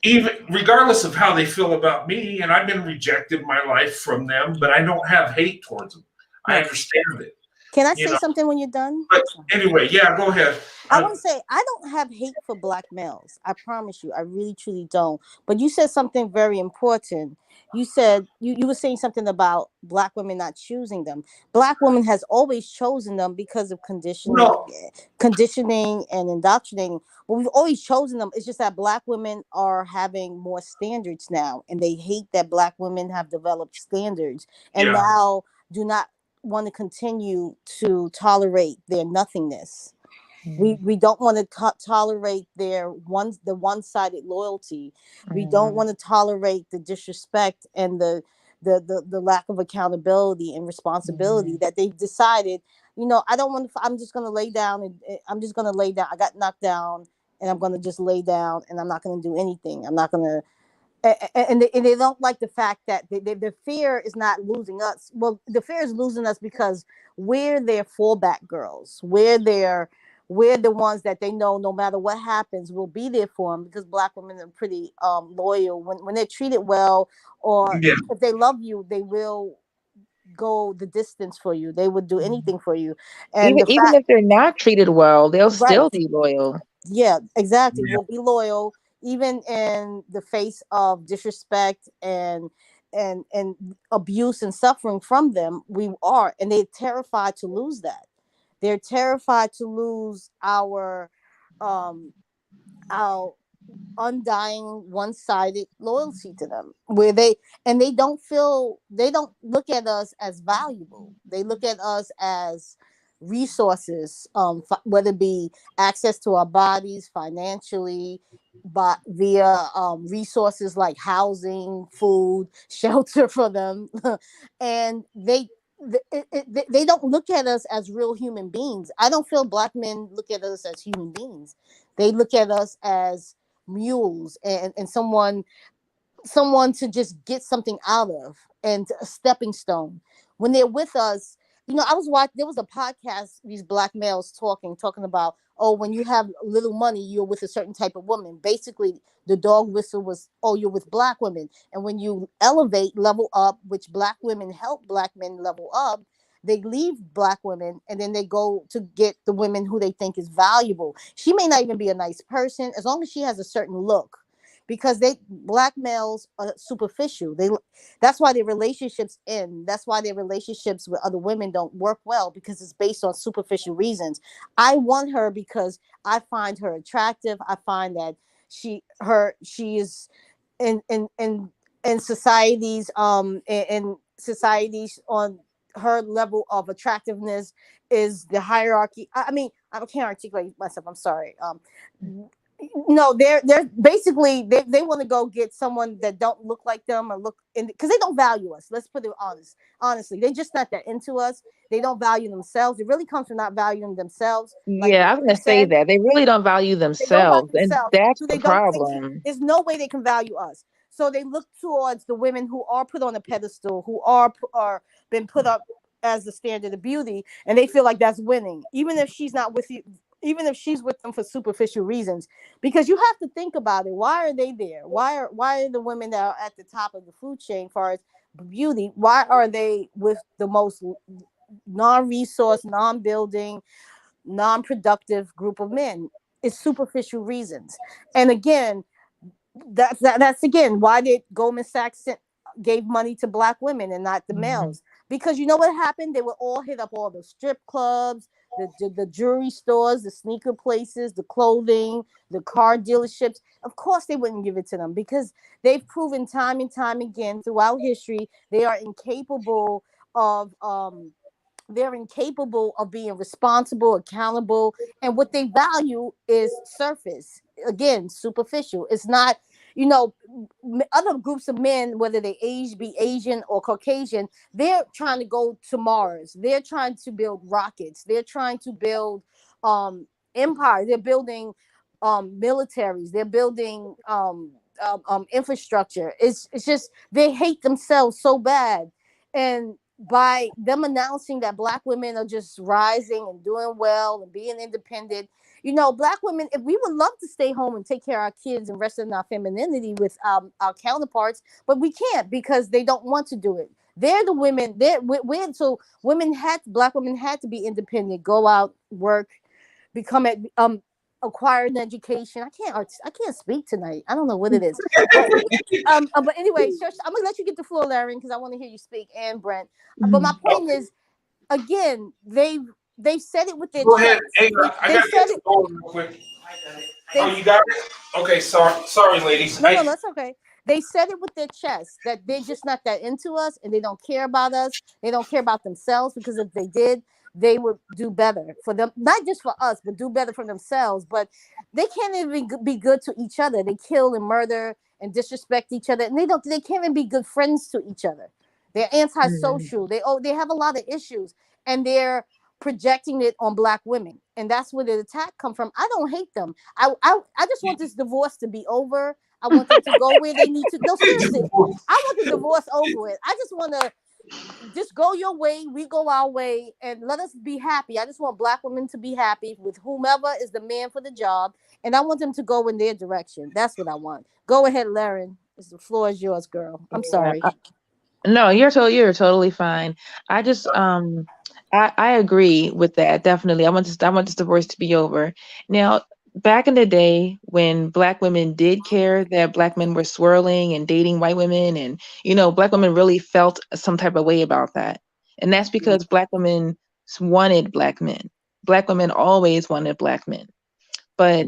even regardless of how they feel about me, and I've been rejected in my life from them, but I don't have hate towards them. I Right. understand it. Can I You say know. something when you're done? But anyway, yeah, go ahead. I want to say I don't have hate for black males. I promise you, I really truly don't. But you said something very important. You said you were saying something about black women not choosing them. Black women has always chosen them because of No, conditioning and indoctrinating. But we've always chosen them. It's just that black women are having more standards now, and they hate that black women have developed standards, and yeah, now do not want to continue to tolerate their nothingness. We don't want to tolerate the one-sided loyalty. We don't want to tolerate the disrespect and the lack of accountability and responsibility that they've decided. I don't want to. I'm just going to lay down and I'm just going to lay down. I got knocked down and I'm going to just lay down and I'm not going to do anything. I'm not going to. And they don't like the fact that the fear is not losing us. Well, the fear is losing us because we're their fallback girls. We're the ones that they know no matter what happens, we'll be there for them, because black women are pretty loyal. When they're treated well, or yeah, if they love you, they will go the distance for you. They would do anything for you. And Even the even fact, if they're not treated well, they'll right. still be loyal. Yeah, exactly. yeah, We'll be loyal even in the face of disrespect and abuse and suffering from them. We are, and they're terrified to lose that. They're terrified to lose um our undying one-sided loyalty to them, where they don't look at us as valuable. They look at us as resources, whether it be access to our bodies financially, but via resources like housing, food, shelter for them. And they don't look at us as real human beings. I don't feel black men look at us as human beings. They look at us as mules, and someone to just get something out of, and a stepping stone. When they're with us, I was watching, there was a podcast, these black males talking about, oh, when you have little money, you're with a certain type of woman. Basically, the dog whistle was, oh, you're with black women. And when you elevate, level up, which black women help black men level up, they leave black women and then they go to get the women who they think is valuable. She may not even be a nice person, as long as she has a certain look, because they black males are superficial. That's why their relationships end. That's why their relationships with other women don't work well, because it's based on superficial reasons. I want her because I find her attractive. I find that she is in societies, in societies, on her level of attractiveness is the hierarchy. I mean, I can't articulate myself, I'm sorry. No, they're basically, they want to go get someone that don't look like them, or look in, because they don't value us. Let's put it honestly, they're just not that into us. They don't value themselves. It really comes from not valuing themselves, like Yeah, what I was you gonna say said. that. They really don't value They don't value themselves, and themselves, that's so the they don't think problem. there's no way they can value us. So they look towards the women who are put on a pedestal, who are been put up as the standard of beauty, and they feel like that's winning, even if she's not with you, even if she's with them for superficial reasons. Because you have to think about it. Why are they there? Why are the women that are at the top of the food chain, far as beauty? Why are they with the most non-resource, non-building, non-productive group of men? It's superficial reasons. And again, that's again why did Goldman Sachs gave money to black women and not the Mhm. males? Because you know what happened? They would all hit up all the strip clubs, the jewelry stores, the sneaker places, the clothing, the car dealerships. Of course, they wouldn't give it to them, because they've proven time and time again throughout history they are incapable of they're incapable of being responsible, accountable, and what they value is surface. Again, superficial. It's not, other groups of men, whether they be Asian or Caucasian, they're trying to go to Mars. They're trying to build rockets. They're trying to build empire. They're building militaries. They're building infrastructure. It's just they hate themselves so bad, and by them announcing that black women are just rising and doing well and being independent, You know, Black women, if we would love to stay home and take care of our kids and rest in our femininity with our counterparts, but we can't because they don't want to do it. They're the women. So Black women had to be independent, go out, work, become acquire an education. I can't speak tonight. I don't know what it is. But anyway, Church, I'm gonna let you get the floor, Larry, because I want to hear you speak, and Brent. But my point is, again, they said it with their Go ahead. chest. Hey, I got to get the phone real quick. Oh, you got it? Okay, sorry, ladies. No, that's okay. They said it with their chest that they're just not that into us and they don't care about us. They don't care about themselves, because if they did, they would do better for them, not just for us, but do better for themselves. But they can't even be good to each other. They kill and murder and disrespect each other, and they can't even be good friends to each other. They're antisocial. They have a lot of issues, and they're projecting it on Black women, and that's where the attack come from. I don't hate them. I just want this divorce to be over. I want them to go where they need to. No, seriously, I want the divorce over with. I just want to just go your way, we go our way, and let us be happy. I just want Black women to be happy with whomever is the man for the job, and I want them to go in their direction. That's what I want. Go ahead, Laren. The floor is yours, girl. I'm sorry. No, you're totally fine. I just I agree with that. Definitely. I want this divorce to be over. Now, back in the day when Black women did care that Black men were swirling and dating white women, and Black women really felt some type of way about that. And that's because Black women wanted Black men. Black women always wanted Black men. But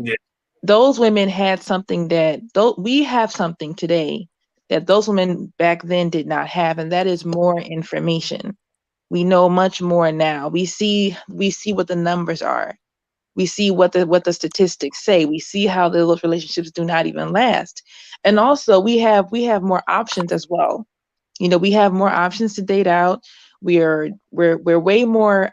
those women had something that we have something today that those women back then did not have, and that is more information. We know much more now. We see what the numbers are. We see what the statistics say. We see how those relationships do not even last. And also we have more options as well. We have more options to date out. We're way more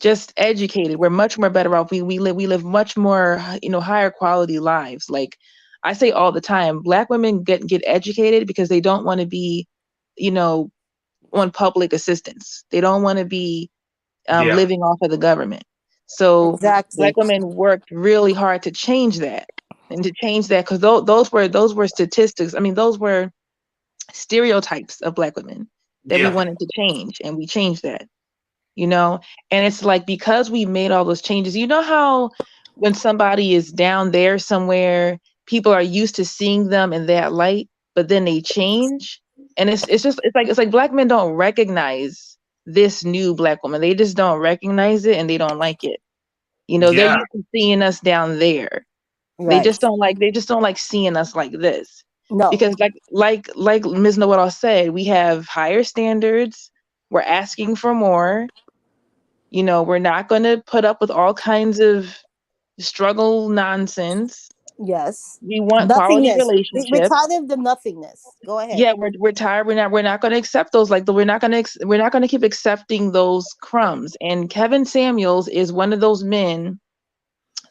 just educated. We're much more better off. We live much more, higher quality lives. Like I say all the time, Black women get educated because they don't want to be, on public assistance. They don't want to be living off of the government. So Exactly. Black women worked really hard to change that, because those were statistics. I mean, those were stereotypes of Black women that we wanted to change, and we changed that. And it's like, because we made all those changes, how when somebody is down there somewhere, people are used to seeing them in that light, but then they change. And it's like Black men don't recognize this new Black woman. They just don't recognize it, and they don't like it. They're used to seeing us down there. Right. They just don't like seeing us like this. No. Because like Ms. Noel said, we have higher standards. We're asking for more. We're not going to put up with all kinds of struggle nonsense. Yes. We want quality relationships. We're tired of the nothingness. Go ahead. Yeah, we're tired. We're not going to accept those. We're not going to keep accepting those crumbs. And Kevin Samuels is one of those men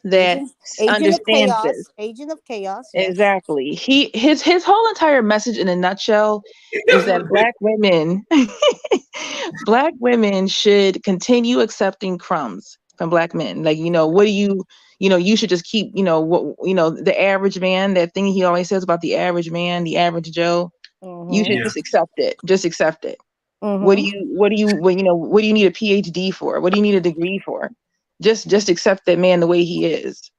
that understands this. Agent of chaos. Yes. Exactly. His whole entire message in a nutshell is that Black women should continue accepting crumbs from Black men. Like, what do you should just keep, the average man, that thing he always says about the average man, the average Joe, you should just accept it. Just accept it. Mm-hmm. What do you need a PhD for? What do you need a degree for? Just accept that man the way he is.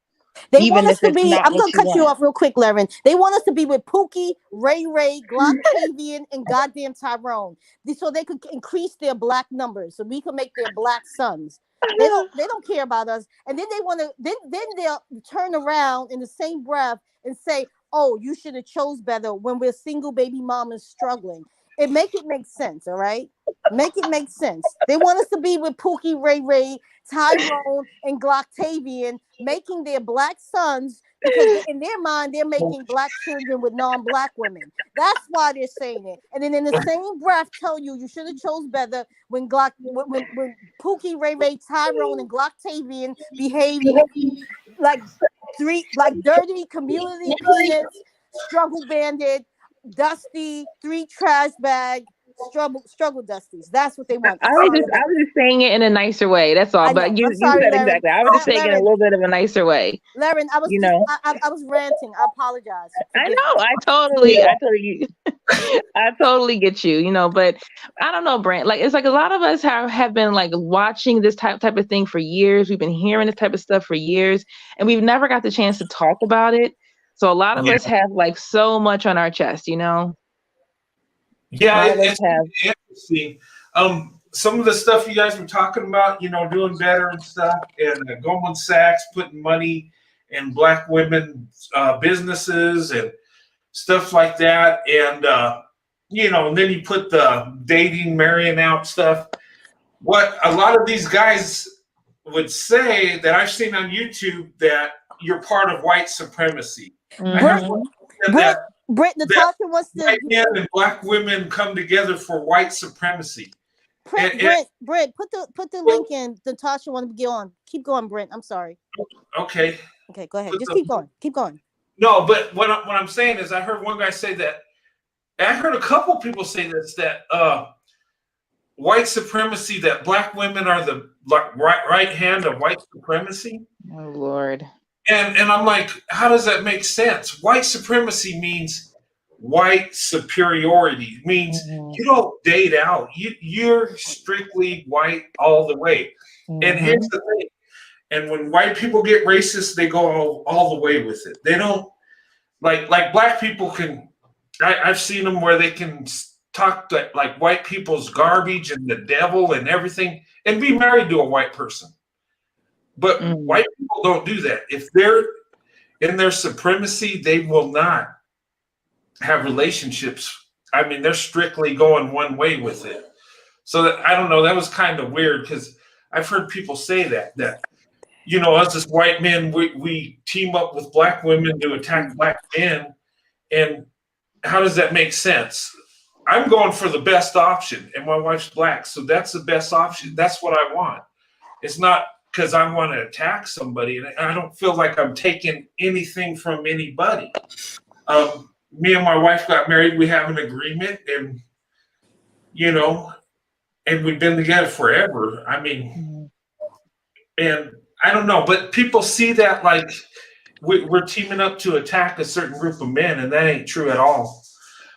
They want us to be, I'm going to cut you off real quick, Laren. They want us to be with Pookie, Ray Ray, Glocktavian, and goddamn Tyrone. So they could increase their Black numbers, so we can make their Black sons. They don't care about us. And then then they'll turn around in the same breath and say, oh, you should have chose better when we're single baby mamas struggling. Make it make sense, all right? Make it make sense. They want us to be with Pookie, Ray Ray, Tyrone, and Glocktavian, making their Black sons, because in their mind, they're making Black children with non-Black women. That's why they're saying it. And then in the same breath, tell you should have chose better when Pookie, Ray Ray, Tyrone, and Glocktavian behave like dirty community peanuts, struggle bandit, dusty, 3 trash bag, struggle dusties. That's what they want. I was just saying it in a nicer way. That's all. I know. But you I'm sorry, said Larry. exactly. I was just saying it in a Larry, little bit of a nicer way. Larry, I was You just, know, I was ranting. I apologize. I Forgive know. me. I totally get you. You know, but I don't know, Brent. Like it's like a lot of us have been like watching this type of thing for years. We've been hearing this type of stuff for years, and we've never got the chance to talk about it. So a lot of us have like so much on our chest. You know. Yeah, It's it's interesting. Some of the stuff you guys were talking about, doing better and stuff, and Goldman Sachs putting money in Black women businesses and stuff like that, and and then you put the dating, marrying out stuff. What a lot of these guys would say that I've seen on YouTube that you're part of white supremacy. I heard Brent, Natasha wants to. White men and Black women come together for white supremacy. Brent, put the link in. Natasha want to get on. Keep going, Brent. I'm sorry. Okay. Okay, go ahead. Just keep going. Keep going. No, but what I'm saying is, I heard one guy say that. I heard a couple people say this, that white supremacy, that Black women are the right hand of white supremacy. Oh Lord. And I'm like, how does that make sense? White supremacy means white superiority. It means you don't date out. You're strictly white all the way. And here's the thing. And when white people get racist, they go all the way with it. They don't like Black people can. I've seen them where they can talk like white people's garbage and the devil and everything, and be married to a white person. But white people don't do that. If they're in their supremacy, they will not have relationships. I mean, they're strictly going one way with it. So I don't know. That was kind of weird because I've heard people say that us as white men, we team up with Black women to attack Black men. And how does that make sense? I'm going for the best option, and my wife's Black, so that's the best option. That's what I want. It's not because I want to attack somebody, and I don't feel like I'm taking anything from anybody. Me and my wife got married. We have an agreement, and and we've been together forever. I mean, and I don't know, but people see that like we're teaming up to attack a certain group of men, and that ain't true at all.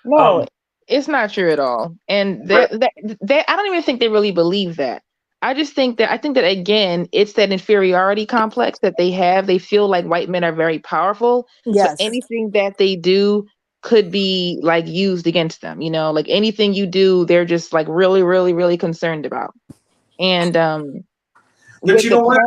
No, it's not true at all. And that I don't even think they really believe that. I think that again, it's that inferiority complex that they have. They feel like white men are very powerful. Yes. So anything that they do could be like used against them, like anything you do, they're just like really, really, really concerned about. And but you know what?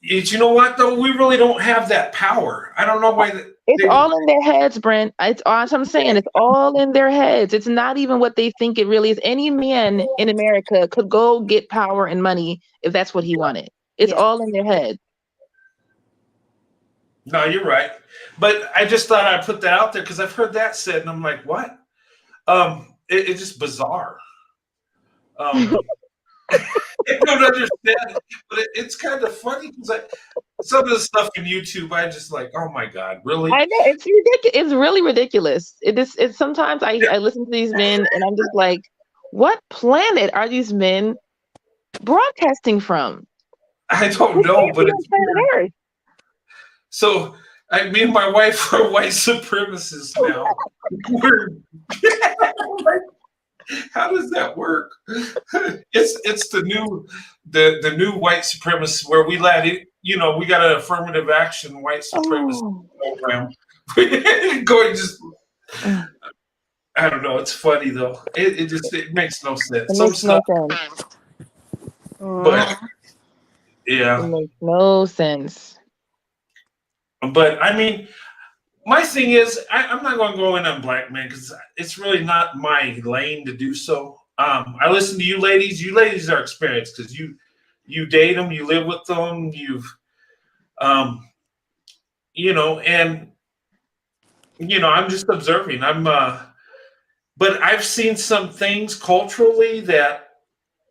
You know what though? We really don't have that power. I don't know why it's all in their heads, Brent. It's all I'm saying. It's all in their heads. It's not even what they think it really is. Any man in America could go get power and money if that's what he wanted. It's all in their head. No, you're right. But I just thought I'd put that out there because I've heard that said, and I'm like, what? It's just bizarre. I don't understand, but it's kind of funny because some of the stuff in YouTube, I just like, oh my God, really? I know it's ridiculous. It's really ridiculous. It's sometimes I listen to these men and I'm just like, what planet are these men broadcasting from? I don't know, but it's planet Earth. So me and my wife are white supremacists now. How does that work? It's the new white supremacy where we let it. We got an affirmative action white supremacy program. Going just. I don't know. It's funny though. It makes no sense. It makes no sense. But yeah, it makes no sense. But I mean, my thing is, I'm not going to go in on Black men because it's really not my lane to do so. I listen to you ladies. You ladies are experienced because you date them, you live with them, you've, and I'm just observing. But I've seen some things culturally that,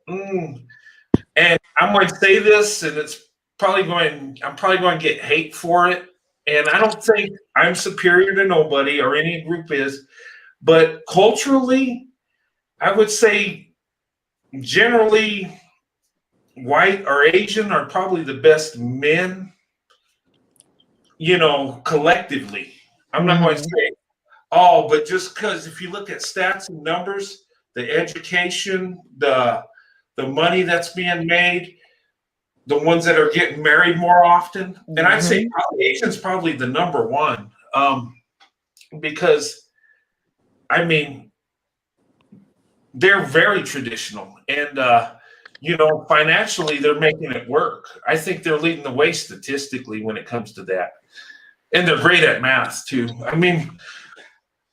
and I'm going to say this, and I'm probably going to get hate for it. And I don't think I'm superior to nobody or any group is, but culturally, I would say generally white or Asian are probably the best men, collectively. I'm not going to say all, but just because if you look at stats and numbers, the education, the money that's being made, the ones that are getting married more often, and I'd say probably Asian's probably the number one, because I mean they're very traditional, and financially they're making it work. I think they're leading the way statistically when it comes to that, and they're great at math too. I mean,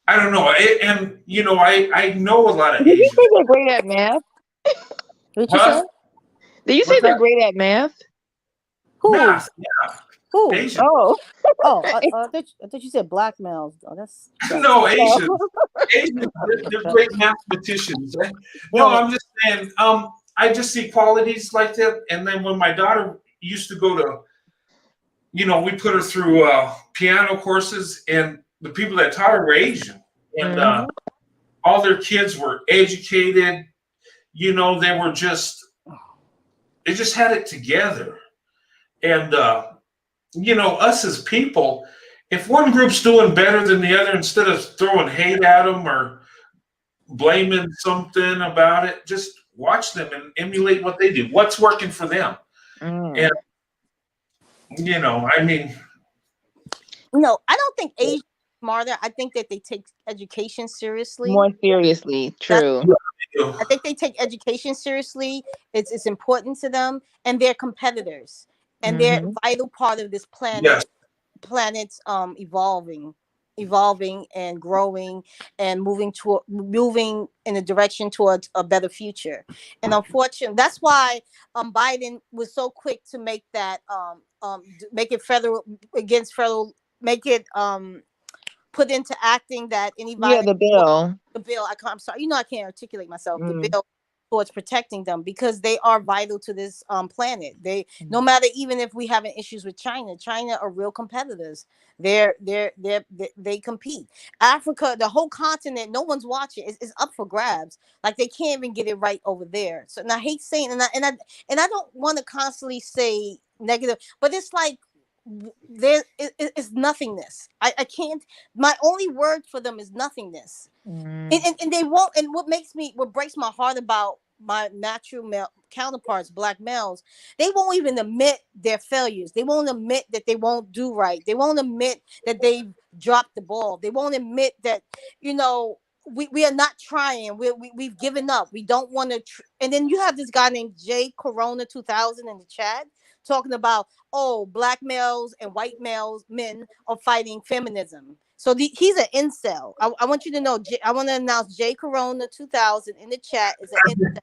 I don't know, I know a lot of Did you Asians. say they're great at math? What you say? Huh? Did you say What's they're that? great at math? Who? Math, yeah, Who? Asian. Oh, Oh, I thought you said black males. Oh, that's No, no. Asians. Asians, they're great mathematicians. No, I'm just saying, I just see qualities like that. And then when my daughter used to go to, we put her through piano courses, and the people that taught her were Asian. And all their kids were educated. They just had it together. And, us as people, if one group's doing better than the other, instead of throwing hate at them or blaming something about it, just watch them and emulate what they do. What's working for them? And, I mean. No, I don't think Asians are smarter. I think that they take education seriously. More seriously, true. I think they take education seriously. It's important to them, and they're competitors, and they're a vital part of this planet. Yes. Planet's evolving and growing and moving in a direction towards a better future. And unfortunately, that's why Biden was so quick to make that make it federal against federal, make it put into acting that anybody the bill. I'm sorry, I can't articulate myself. The bill towards protecting them, because they are vital to this planet. They, no matter, even if we having issues with China are real competitors. They compete. Africa, the whole continent, no one's watching. It's up for grabs. Like, they can't even get it right over there. So, and I hate saying, and I don't want to constantly say negative, but it's like it's nothingness. I can't. My only word for them is nothingness. And they won't. And what breaks my heart about my natural male counterparts, black males, they won't even admit their failures. They won't admit that they won't do right. They won't admit that they've dropped the ball. They won't admit that, we are not trying. We've given up. We don't want to. And then you have this guy named J Corona 2000 in the chat talking about, black males and white men are fighting feminism. So he's an incel. I want you to know. I want to announce J Corona 2000 in the chat is an incel,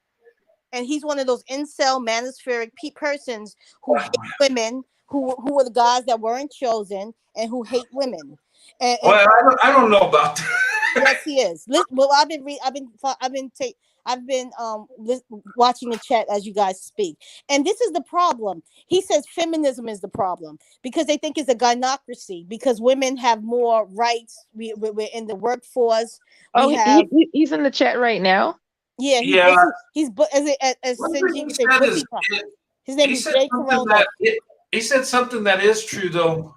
and he's one of those incel manospheric persons who hate women, who are the guys that weren't chosen, and who hate women. Well, I don't know about that. Yes, he is. Well, I've been watching the chat as you guys speak, and this is the problem. He says feminism is the problem because they think it's a gynocracy, because women have more rights. We're in the workforce. He's in the chat right now. Yeah, he's his name is Jay Corona. He said something that is true, though.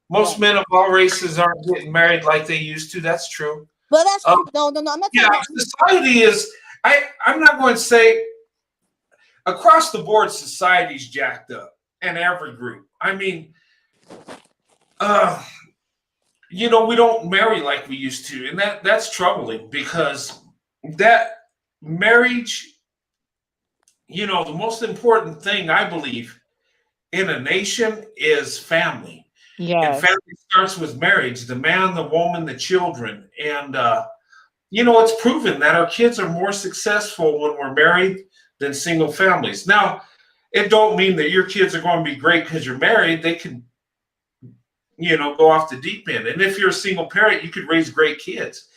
Most men of all races aren't getting married like they used to. That's true. Well, that's true. No, I'm not talking about. Society is. I'm not going to say across the board, society's jacked up in every group. I mean, we don't marry like we used to, and that's troubling, because that marriage, the most important thing, I believe, in a nation is family. Yeah. And family starts with marriage, the man, the woman, the children. And, it's proven that our kids are more successful when we're married than single families. Now, it don't mean that your kids are going to be great because you're married. They can, go off the deep end. And if you're a single parent, you could raise great kids.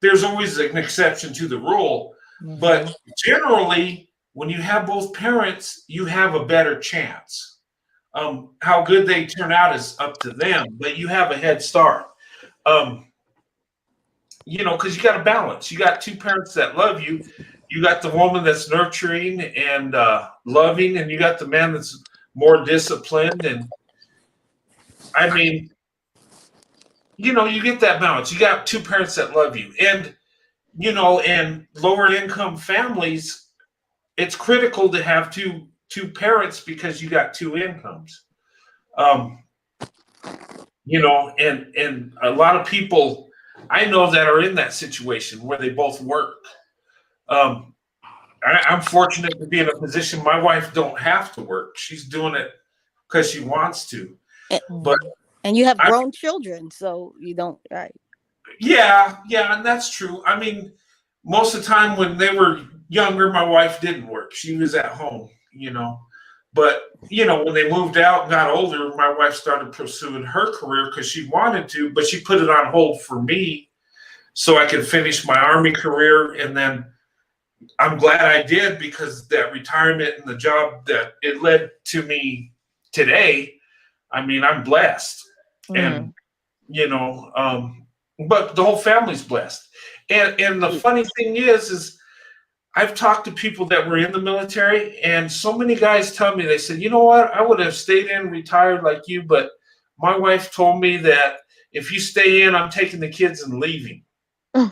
There's always an exception to the rule. But generally, when you have both parents, you have a better chance. How good they turn out is up to them, but you have a head start. because you got a balance. You got two parents that love you. You got the woman that's nurturing and loving, and you got the man that's more disciplined. And I mean, you get that balance. You got two parents that love you. And, and lower income families, it's critical to have two parents because you got two incomes. And a lot of people I know that are in that situation where they both work. I'm fortunate to be in a position my wife don't have to work. She's doing it because she wants to. But and you have grown children, so you don't, right? Yeah, and that's true. I mean, most of the time when they were younger, my wife didn't work. She was at home, But, when they moved out and got older, my wife started pursuing her career because she wanted to, but she put it on hold for me so I could finish my Army career. And then I'm glad I did, because that retirement and the job that it led to me today, I mean, I'm blessed. And, but the whole family's blessed. And the funny thing is I've talked to people that were in the military, and so many guys tell me, they said, you know what, I would have stayed in, retired like you, but my wife told me that if you stay in, I'm taking the kids and leaving. No,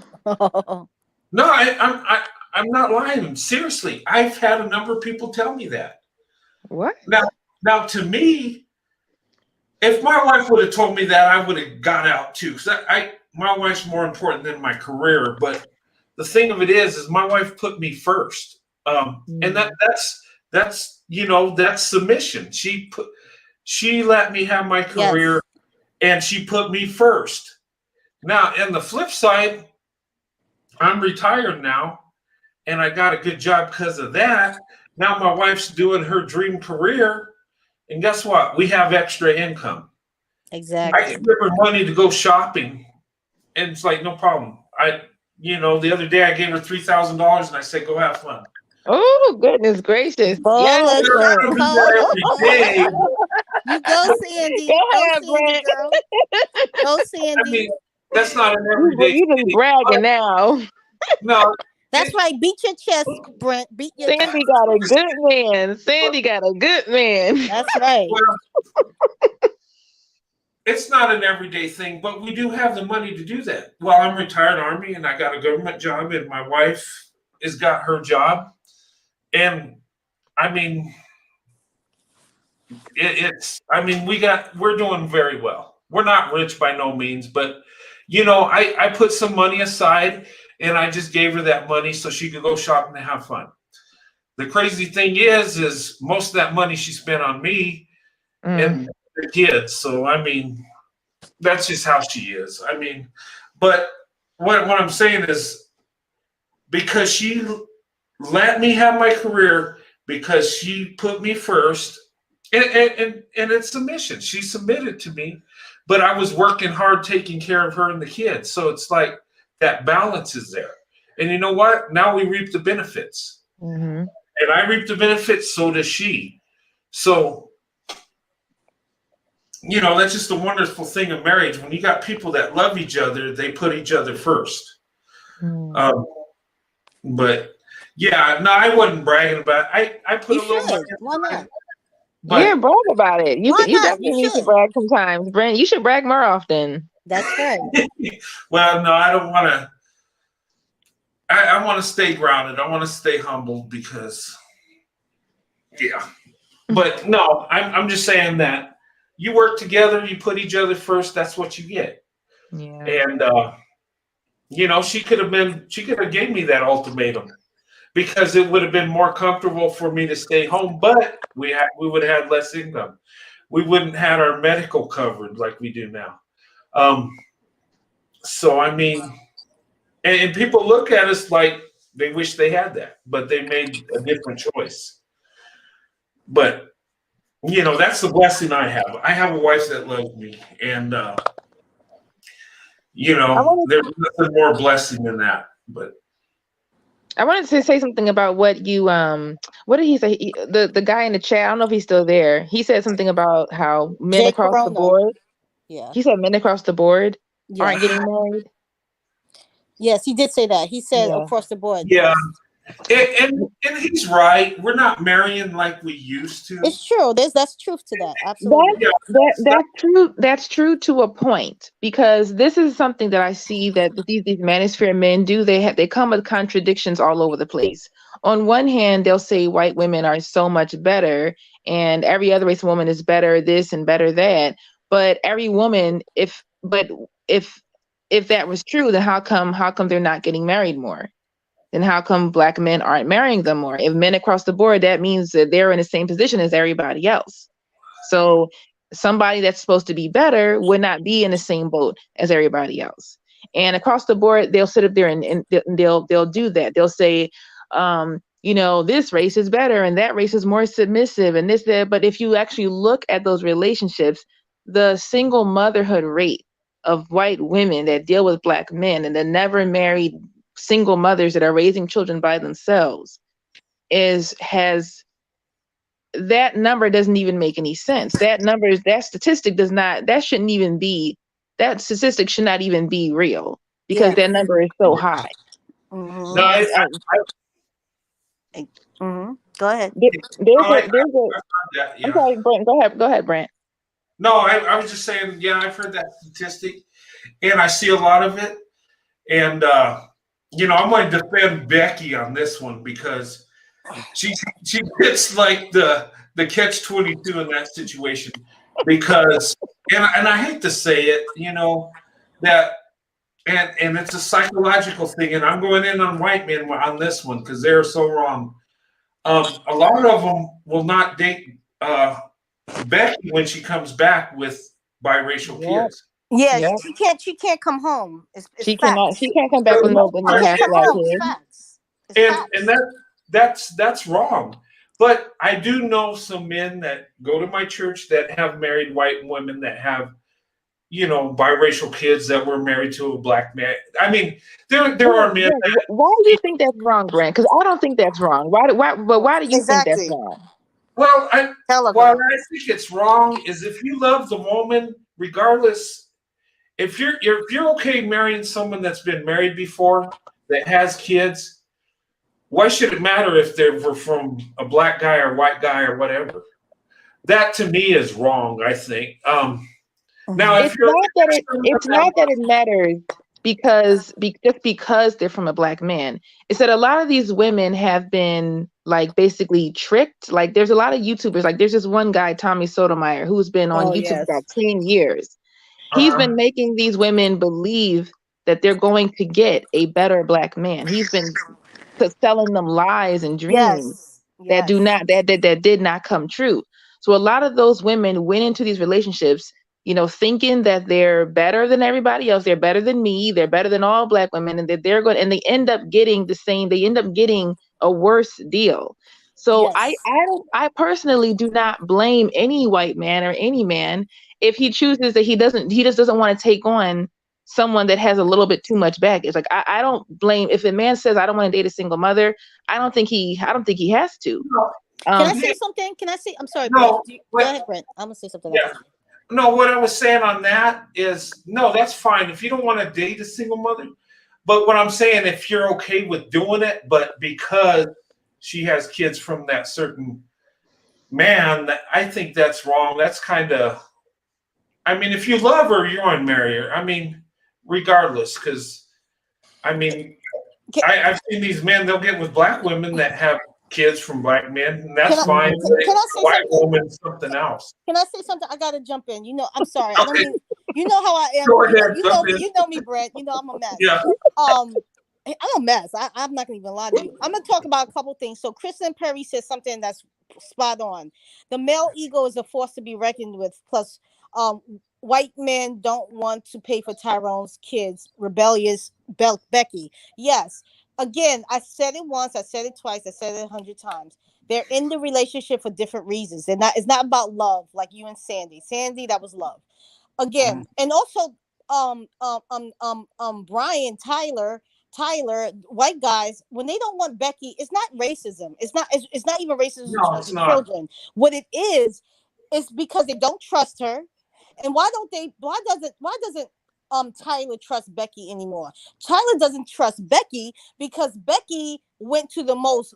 I'm not lying. Seriously, I've had a number of people tell me that. What? Now to me, if my wife would have told me that, I would have got out too. Because my wife's more important than my career. But the thing of it is my wife put me first, and that's submission. She let me have my career, and she put me first. Now, on the flip side, I'm retired now, and I got a good job because of that. Now my wife's doing her dream career, and guess what? We have extra income. Exactly. I can give her money to go shopping, and it's like, no problem. The other day I gave her $3,000, and I said, go have fun. Oh, goodness gracious. Yes. Day. You go, Sandy. Go, Sandy, girl. Go, Sandy. I mean, that's not an everyday You just bragging now. No. That's right. Beat your chest, Brent. Beat your chest. Sandy got a good man. Sandy got a good man. That's right. Well, it's not an everyday thing, but we do have the money to do that. Well, I'm retired Army, and I got a government job, and my wife has got her job. And I mean, we're doing very well. We're not rich by no means, but I put some money aside, and I just gave her that money so she could go shopping and have fun. The crazy thing is most of that money she spent on me and the kids. So I mean, that's just how she is. I mean, but what I'm saying is, because she let me have my career, because she put me first, and it's submission. She submitted to me, but I was working hard taking care of her and the kids. So it's like that balance is there. And you know what? Now we reap the benefits. Mm-hmm. And I reap the benefits, so does she. So, that's just a wonderful thing of marriage. When you got people that love each other, they put each other first. But yeah, no, I wasn't bragging about it. I put a little money. Why not? Brag about it. You definitely need to should. brag sometimes, Brent. You should brag more often. That's right. Well, no, I don't want to. I want to stay grounded. I want to stay humble because, yeah. But no, I'm just saying that you work together, you put each other first. That's what you get. Yeah. And she could have gave me that ultimatum, because it would have been more comfortable for me to stay home, but we would have had less income. We wouldn't have our medical covered like we do now. So I mean, and people look at us like they wish they had that, but they made a different choice. But that's the blessing I have. I have a wife that loves me, and there's nothing more blessing than that. But I wanted to say something about what you what did he say? The guy in the chat, I don't know if he's still there. He said something about how men Jay across Corona. the board. Yeah. He said men across the board aren't getting married. Yes, he did say that. He said Yeah. across the board. Yeah, Yes. and he's right. We're not marrying like we used to. It's true. That's truth to that. That Absolutely. Yeah, that's true. That's true to a point, because this is something that I see that these manosphere men do. They come with contradictions all over the place. On one hand, they'll say white women are so much better, and every other race woman is better this and better that. But every woman, if if that was true, then how come they're not getting married more? Then how come black men aren't marrying them more? If men across the board, that means that they're in the same position as everybody else. So somebody that's supposed to be better would not be in the same boat as everybody else. And across the board, they'll sit up there and they'll do that. They'll say, this race is better and that race is more submissive and this, that. But if you actually look at those relationships, the single motherhood rate of white women that deal with black men and the never married single mothers that are raising children by themselves has that number doesn't even make any sense. That statistic that statistic should not even be real, because Yes. that number is so high. no, Mm-hmm. Go ahead. I'm yeah. sorry, Brent. Go ahead, Brent. No, I was just saying, yeah, I've heard that statistic, and I see a lot of it. And I'm going to defend Becky on this one because she gets like the catch-22 in that situation. Because and I hate to say it, that and it's a psychological thing, and I'm going in on white men on this one because they're so wrong. A lot of them will not date Becky when she comes back with biracial kids. Yeah, Yep. she can't come home. It's She facts. can't come back with no She half can't come black home. It's kids. facts. It's And facts. that's wrong. But I do know some men that go to my church that have married white women that have, biracial kids that were married to a black man. I mean, there are men Brent, that, why do you think that's wrong, Brent? Because I don't think that's wrong. Why do you think that's Exactly. wrong? well, I Tell her. what girl. I think it's wrong is if you love the woman, regardless, if you're okay marrying someone that's been married before that has kids, why should it matter if they were from a black guy or white guy or whatever? That to me is wrong, I think. Now, if It's not that it matters just because they're from a black man. It's that a lot of these women have been like basically tricked. Like there's a lot of YouTubers. Like there's this one guy, Tommy Sotomayor, who's been on YouTube about 10 years. He's been making these women believe that they're going to get a better black man. He's been selling them lies and dreams that did not come true. So a lot of those women went into these relationships, thinking that they're better than everybody else, they're better than me, they're better than all black women, and that they're going, and they end up getting a worse deal. So I personally do not blame any white man or any man if he chooses that he just doesn't want to take on someone that has a little bit too much baggage. Like I don't blame if a man says I don't want to date a single mother. I don't think he has to. Can I say something? I'm sorry, No, Brent. Go ahead, Brent. I'm gonna say something. Yeah. No, what I was saying on that is, no, that's fine if you don't want to date a single mother. But what I'm saying, if you're okay with doing it, but because she has kids from that certain man, I think that's wrong. That's kind of, I mean, if you love her, you want to marry her. I mean, regardless, because, I mean, I've seen these men, they'll get with black women that have kids from black men, and that's fine. Can I say white something? woman, something else. Can I say something? I gotta jump in. I'm sorry. I don't Okay. mean, you know how I am. Go ahead, You know me, Brent. I'm a mess. Yeah. I'm a mess. I'm not gonna even lie to you. I'm gonna talk about a couple things. So Kristen Perry says something that's spot on. The male ego is a force to be reckoned with. Plus, white men don't want to pay for Tyrone's kids. Rebellious Becky. Yes. Again, I said it once. I said it twice. I said it 100 times. They're in the relationship for different reasons. It's not about love like you and Sandy. Sandy, that was love. Again, and also Brian, Tyler, white guys, when they don't want Becky, it's not racism. It's not even racism towards the children. What it is because they don't trust her. And why doesn't Tyler trusts Becky anymore. Tyler doesn't trust Becky because Becky went to the males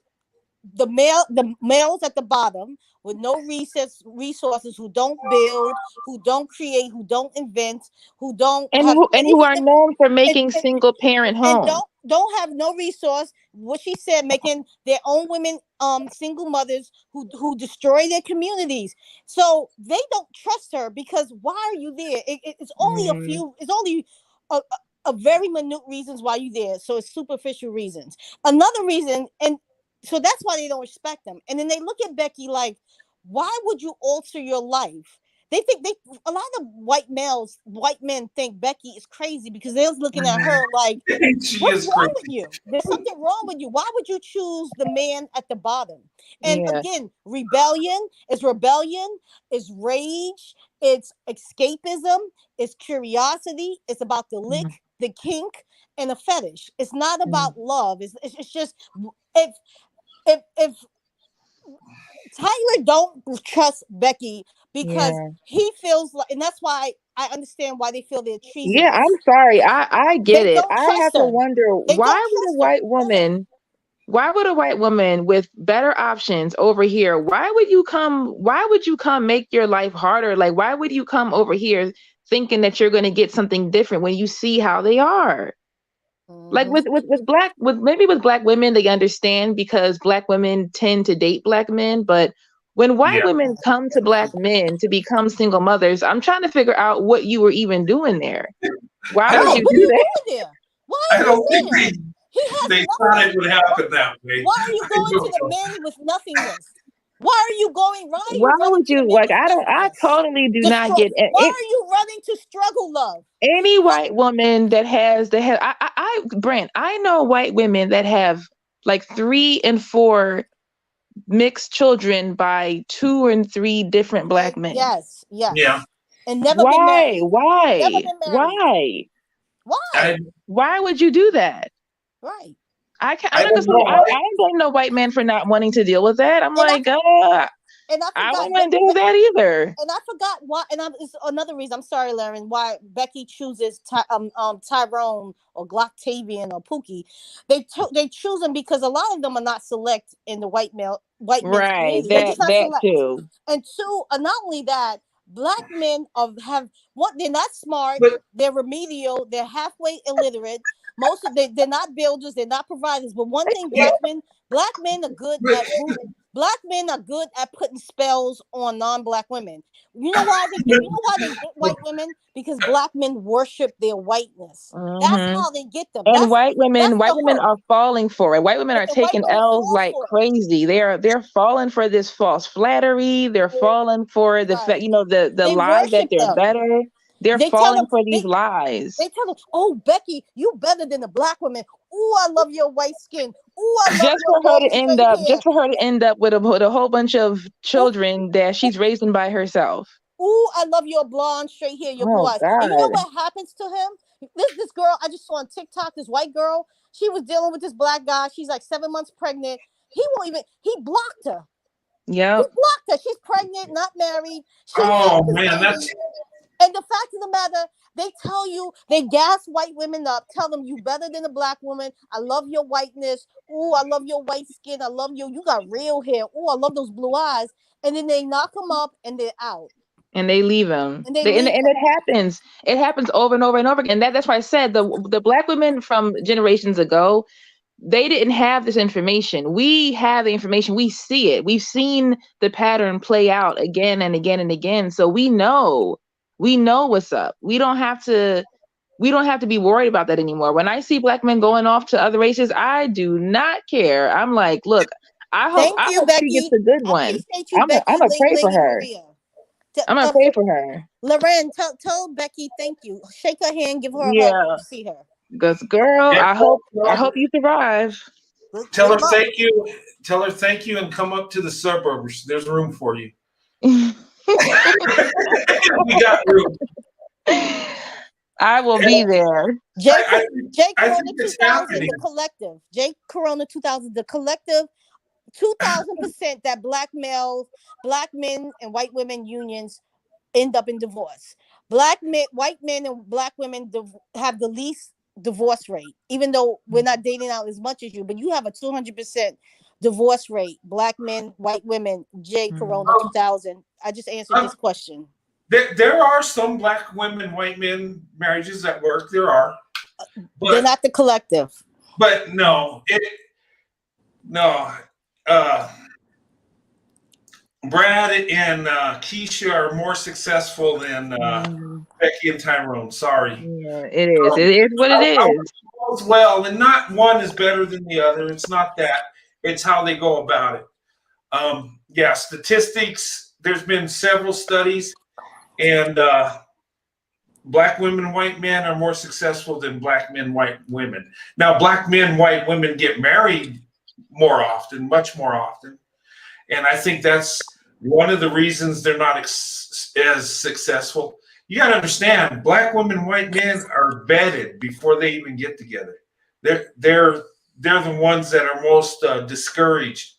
at the bottom with no resources, who don't build, who don't create, who don't invent, who don't And have who are anything, known for and, making and, single parent and homes. don't have no resource. What she said, making their own women single mothers who destroy their communities. So they don't trust her because why are you there? It's only a few. It's only a very minute reasons why you there. So it's superficial reasons. Another reason, and so that's why they don't respect them. And then they look at Becky like, why would you alter your life? They think a lot of white men think Becky is crazy because they're looking at her like, She what's is wrong crazy. with you? There's something wrong with you. Why would you choose the man at the bottom? And Yeah. again, rebellion, is rage, it's escapism, it's curiosity, it's about the lick, the kink, and a fetish. It's not about love. It's just if Tyler don't trust Becky because Yeah. he feels like, and that's why I understand why they feel they're Yeah, treasonous. I'm sorry. I get They it. don't I trust have to her. wonder They don't trust her. why would a white woman with better options over here, why would you come make your life harder? Like, why would you come over here thinking that you're going to get something different when you see how they are? Like with black women, they understand because black women tend to date black men, but when white Yeah. women come to black men to become single mothers, I'm trying to figure out what you were even doing there. Why I would Right. you don't What are do you that? doing there? Why I are don't you think there? He has they thought nothing. it would happen that way. Why are you I going to don't the know. men with nothingness? Why are you Why running would to the you men like? with I nothingness? totally do not get Why are you running to struggle love? any white woman Brent, I know white women that have like 3 and 4 mixed children by 2 and 3 different black men. Yes. Yeah. And never been Why? married. Never Why? been married. Why? Why? I Why would you do that? Right. I'm I not gonna don't say know. I don't blame no white man for not wanting to deal with that. I'm And like, I I forgot wouldn't want to deal with that either. and I forgot why. And it's another reason. I'm sorry, Laren. Why Becky chooses Tyrone or Glocktavian or Pookie? They choose them because a lot of them are not select in the white men's Right. community. They're That just not that select. too. And two, not only that, black men have what they're not smart. But They're remedial. They're halfway illiterate. Most of they're not builders. They're not providers. But one thing, yeah, black men are good but at black men are good at putting spells on non-black women. You know why they get white women? Because black men worship their whiteness. That's Hmm. how they get them. And That's white the women hook. are falling for it. White women are And white taking women L's fall like for crazy. They're falling for this false flattery. They're falling for it. the Right. fact, the They lie that worship they're them. better. They're They tell falling them for these lies. they tell them, oh Becky, you better than the black woman. Ooh, I love your white skin. Ooh, I love Just your for her long to end straight up, hair. with a whole bunch of Ooh, children that she's raising by herself. ooh, I love your blonde straight hair, your blue Oh eyes. And you know God. what happens to him? This girl I just saw on TikTok, this white girl, she was dealing with this black guy. She's like 7 months pregnant. He blocked her. He Yep. blocked her. She's pregnant, not married. She oh hates this man, baby. that's And the fact of the matter, they tell you, they gas white women up, tell them you better than a black woman. I love your whiteness. Ooh, I love your white skin. I love you. You got real hair. Ooh, I love those blue eyes. And then they knock them up and they're out. And they leave him. And they leave And them. it happens. It happens over and over and over again. And that's why I said the black women from generations ago, they didn't have this information. We have the information. We see it. We've seen the pattern play out again and again and again. So we know. We know what's up. We don't have to be worried about that anymore. When I see black men going off to other races, I do not care. I'm like, look, Thank I you, hope she gets Becky. a good I one. appreciate you, I'm Becky. gonna pray for Lady her. Maria. I'm gonna pray for her. Loren, tell Becky thank you. Shake her hand, give her a hug when Yeah, you see her. because girl, yeah. I hope you survive. Tell Good her luck. thank you. Tell her thank you and come up to the suburbs. There's room for you. We got room. I will be there. J I, J I Corona think it's 2000, happening. the collective. J Corona 2000, the collective. 2000% that black men and white women unions end up in divorce. Black men, white men, and black women have the least divorce rate. Even though we're not dating out as much as you, but you have a 200% divorce rate. Black men, white women. J Corona 2000. I just answered his question. There are some black women, white men marriages that work. There are, but they're not the collective. But no, Brad and Keisha are more successful than Becky and Tyrone. Sorry. Yeah, it is. It is what it is. Well, and not one is better than the other. It's not that. It's how they go about it. Yeah, statistics. There's been several studies, and black women and white men are more successful than black men, white women. Now, black men, white women get married more often, much more often. And I think that's one of the reasons they're not as successful. You got to understand, black women, white men are vetted before they even get together. They're the ones that are most discouraged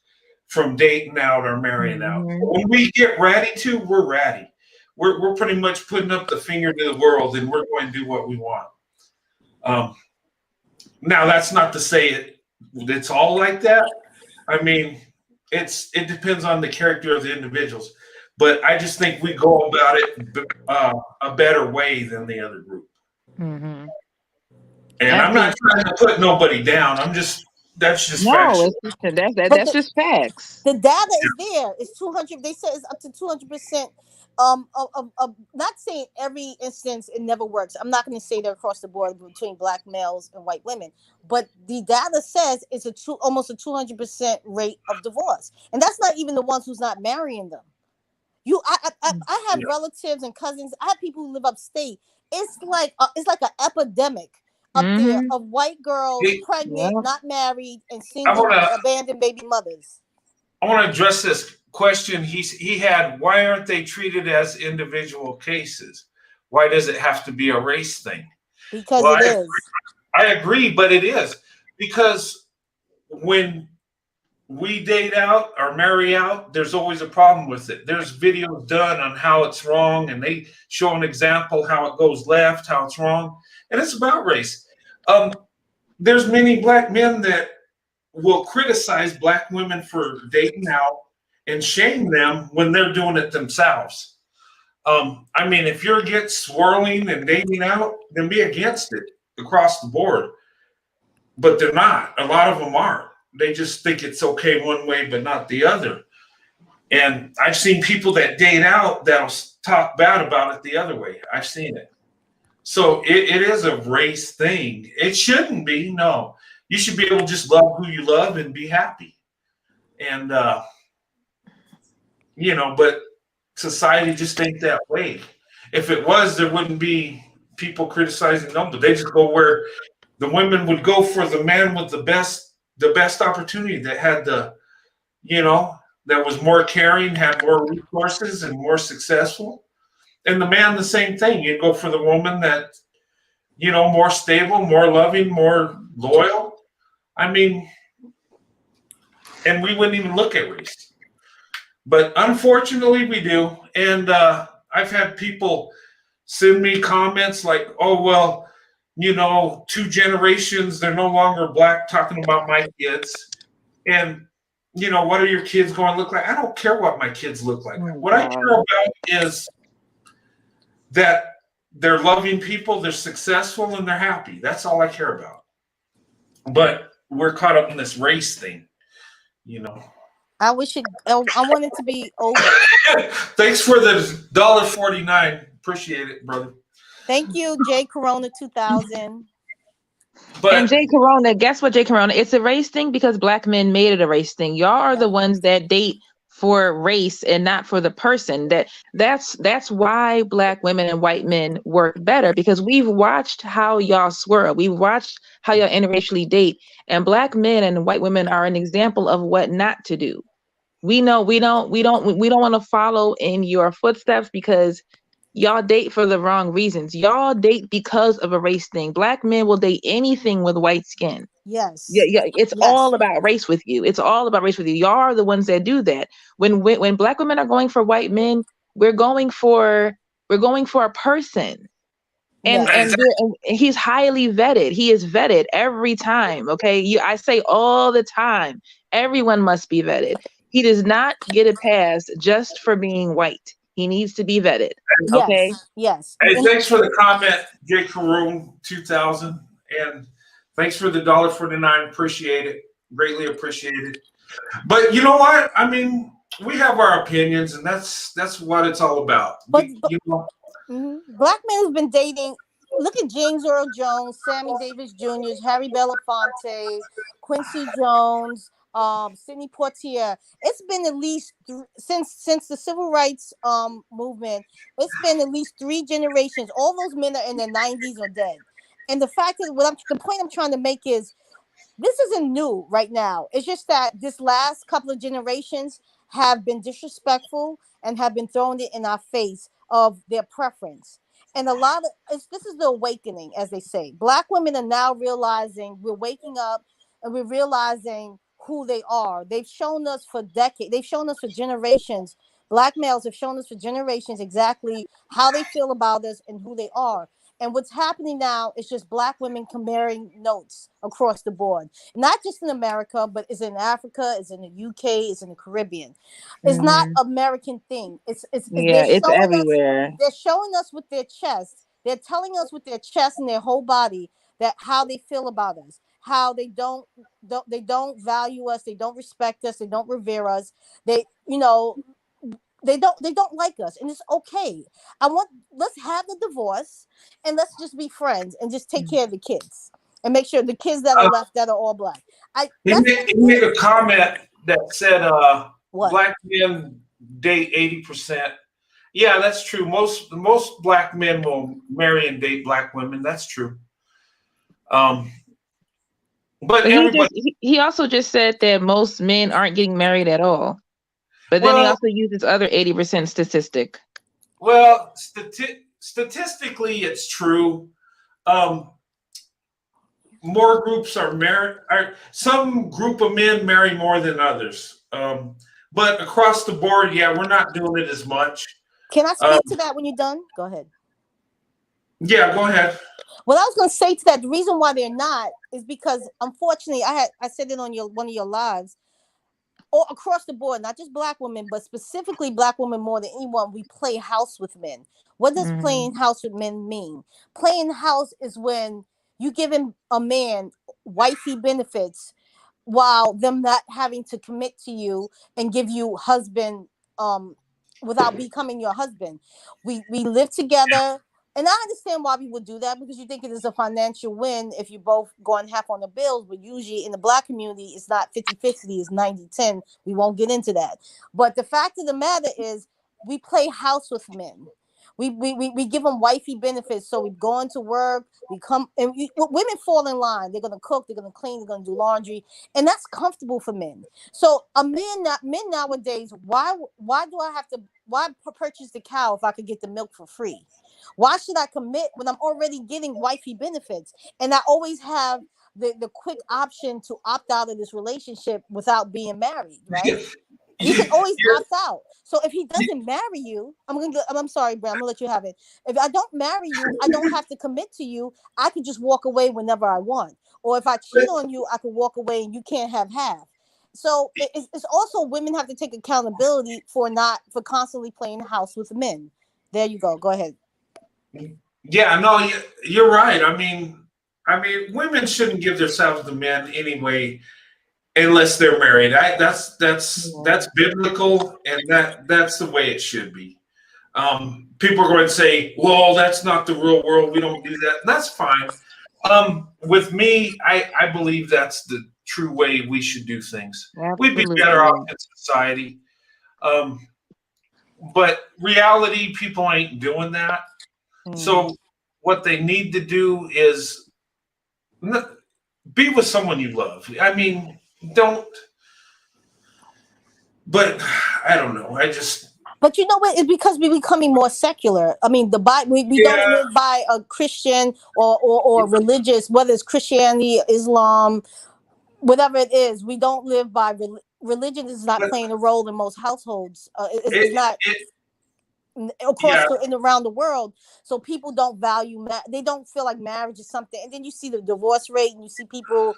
from dating out or marrying out. When we get ready to, we're ready. We're pretty much putting up the finger to the world, and we're going to do what we want. Now, that's not to say it's all like that. I mean, it depends on the character of the individuals, but I just think we go about it a better way than the other group. Mm-hmm. And I'm not trying to put nobody down. That's just facts. That's just facts. The data is there. It's 200. They say it's up to 200%. Not saying every instance it never works. I'm not going to say that across the board between black males and white women, but the data says it's almost a 200% rate of divorce, and that's not even the ones who's not marrying them. I have relatives and cousins. I have people who live upstate. It's like an epidemic up there of white girls pregnant, not married, and single, abandoned baby mothers. I want to address this question he had. Why aren't they treated as individual cases? Why does it have to be a race thing? Because it is. I agree, but it is. Because when we date out or marry out, there's always a problem with it. There's videos done on how it's wrong, and they show an example how it goes left, how it's wrong, and it's about race. There's many black men that will criticize black women for dating out and shame them when they're doing it themselves. I mean, if you're against swirling and dating out, then be against it across the board. But they're not. A lot of them aren't. They just think it's okay one way, but not the other. And I've seen people that date out that'll talk bad about it the other way. I've seen it. So it is a race thing. It shouldn't be. No. You should be able to just love who you love and be happy. And, but society just ain't that way. If it was, there wouldn't be people criticizing them, but they just go where the women would go for the man with the best opportunity, that had that was more caring, had more resources, and more successful. And the man, the same thing. You'd go for the woman that, more stable, more loving, more loyal. I mean, and we wouldn't even look at race. But unfortunately, we do. And I've had people send me comments like, oh, well, 2 generations, they're no longer black, talking about my kids. And, what are your kids going to look like? I don't care what my kids look like. What I care about is that they're loving people, they're successful, and they're happy. That's all I care about. But we're caught up in this race thing, I wish I want it to be over. Thanks for the $1.49. Appreciate it, brother. Thank you, J Corona 2000. And J Corona, guess what, J Corona? It's a race thing because black men made it a race thing. Y'all are the ones that date for race and not for the person. That's why black women and white men work better, because we've watched how y'all swirl. We've watched how y'all interracially date, and black men and white women are an example of what not to do. We know we don't want to follow in your footsteps because y'all date for the wrong reasons. Y'all date because of a race thing. Black men will date anything with white skin. Yes. Yeah. It's all about race with you. It's all about race with you. Y'all are the ones that do that. When black women are going for white men, we're going for We're going for a person. And, Yes. and he's highly vetted. He is vetted every time. Okay. I say all the time, everyone must be vetted. He does not get a pass just for being white. He needs to be vetted. Okay. Yes. Hey, thanks for the comment, J. Karoom 2000, and thanks for the $1.49. Appreciate it, greatly appreciate it. But you know what? I mean, we have our opinions, and that's what it's all about. But You know, black men who've been dating. Look at James Earl Jones, Sammy Davis Jr., Harry Belafonte, Quincy Jones, Sidney Poitier. It's been at least since the civil rights movement. It's been at least 3 generations. All those men are in their 90s or dead. And the fact is, the point I'm trying to make is, this isn't new right now. It's just that this last couple of generations have been disrespectful and have been thrown it in our face of their preference. And this is the awakening, as they say. Black women are now realizing, we're waking up and we're realizing who they are. They've shown us for decades. They've shown us for generations. Black males have shown us for generations exactly how they feel about us and who they are. And what's happening now is just black women comparing notes across the board, not just in America, but it's in Africa, it's in the UK, it's in the Caribbean. It's not American thing. Yeah, it's everywhere. They're showing us with their chest. They're telling us with their chest and their whole body that how they feel about us, how they don't value us, they don't respect us, they don't revere us. They don't like us, and it's okay. Let's have the divorce and let's just be friends and just take care of the kids and make sure the kids that are left that are all black. He made a comment that said What? Black men date 80%. Yeah, that's true. Most black men will marry and date black women. That's true. But he also just said that most men aren't getting married at all. But then he also uses other 80% statistic. Well, statistically, it's true. More groups are married. Some group of men marry more than others. But across the board, yeah, we're not doing it as much. Can I speak to that when you're done? Go ahead. Yeah, go ahead. What I was going to say to that, the reason why they're not is because, unfortunately, I said it on one of your lives. Or across the board, not just black women, but specifically black women more than anyone, we play house with men. What does playing house with men mean? Playing house is when you give him a man wifey benefits while them not having to commit to you and give you husband without becoming your husband. We live together. And I understand why people do that, because you think it is a financial win if you both going half on the bills. But usually in the black community, it's not 50-50, it's 90-10. We won't get into that. But the fact of the matter is, we play house with men. We give them wifey benefits. So we go into work, we come, and women fall in line. They're going to cook, they're going to clean, they're going to do laundry. And that's comfortable for men. So men nowadays, why purchase the cow if I could get the milk for free? Why should I commit when I'm already getting wifey benefits? And I always have the quick option to opt out of this relationship without being married, right? You can always opt out. So if he doesn't marry you, I'm sorry, Brad, I'm gonna let you have it. If I don't marry you, I don't have to commit to you. I can just walk away whenever I want. Or if I cheat on you, I can walk away and you can't have half. So it's also, women have to take accountability for constantly playing house with men. There you go. Go ahead. Yeah, no, you're right. I mean, women shouldn't give themselves to men anyway, unless they're married. That's biblical, and that's the way it should be. People are going to say, "Well, that's not the real world. We don't do that." That's fine. With me, I believe that's the true way we should do things. We'd be better off in society. But reality, people ain't doing that. So what they need to do is be with someone you love. I mean, don't. But I don't know. But you know what? It's because we're becoming more secular. I mean, we don't live by a Christian or religious, whether it's Christianity, Islam, whatever it is. We don't live by religion. Is not playing a role in most households. It's not. across and around the world. So people don't value they don't feel like marriage is something. And then you see the divorce rate, and you see people.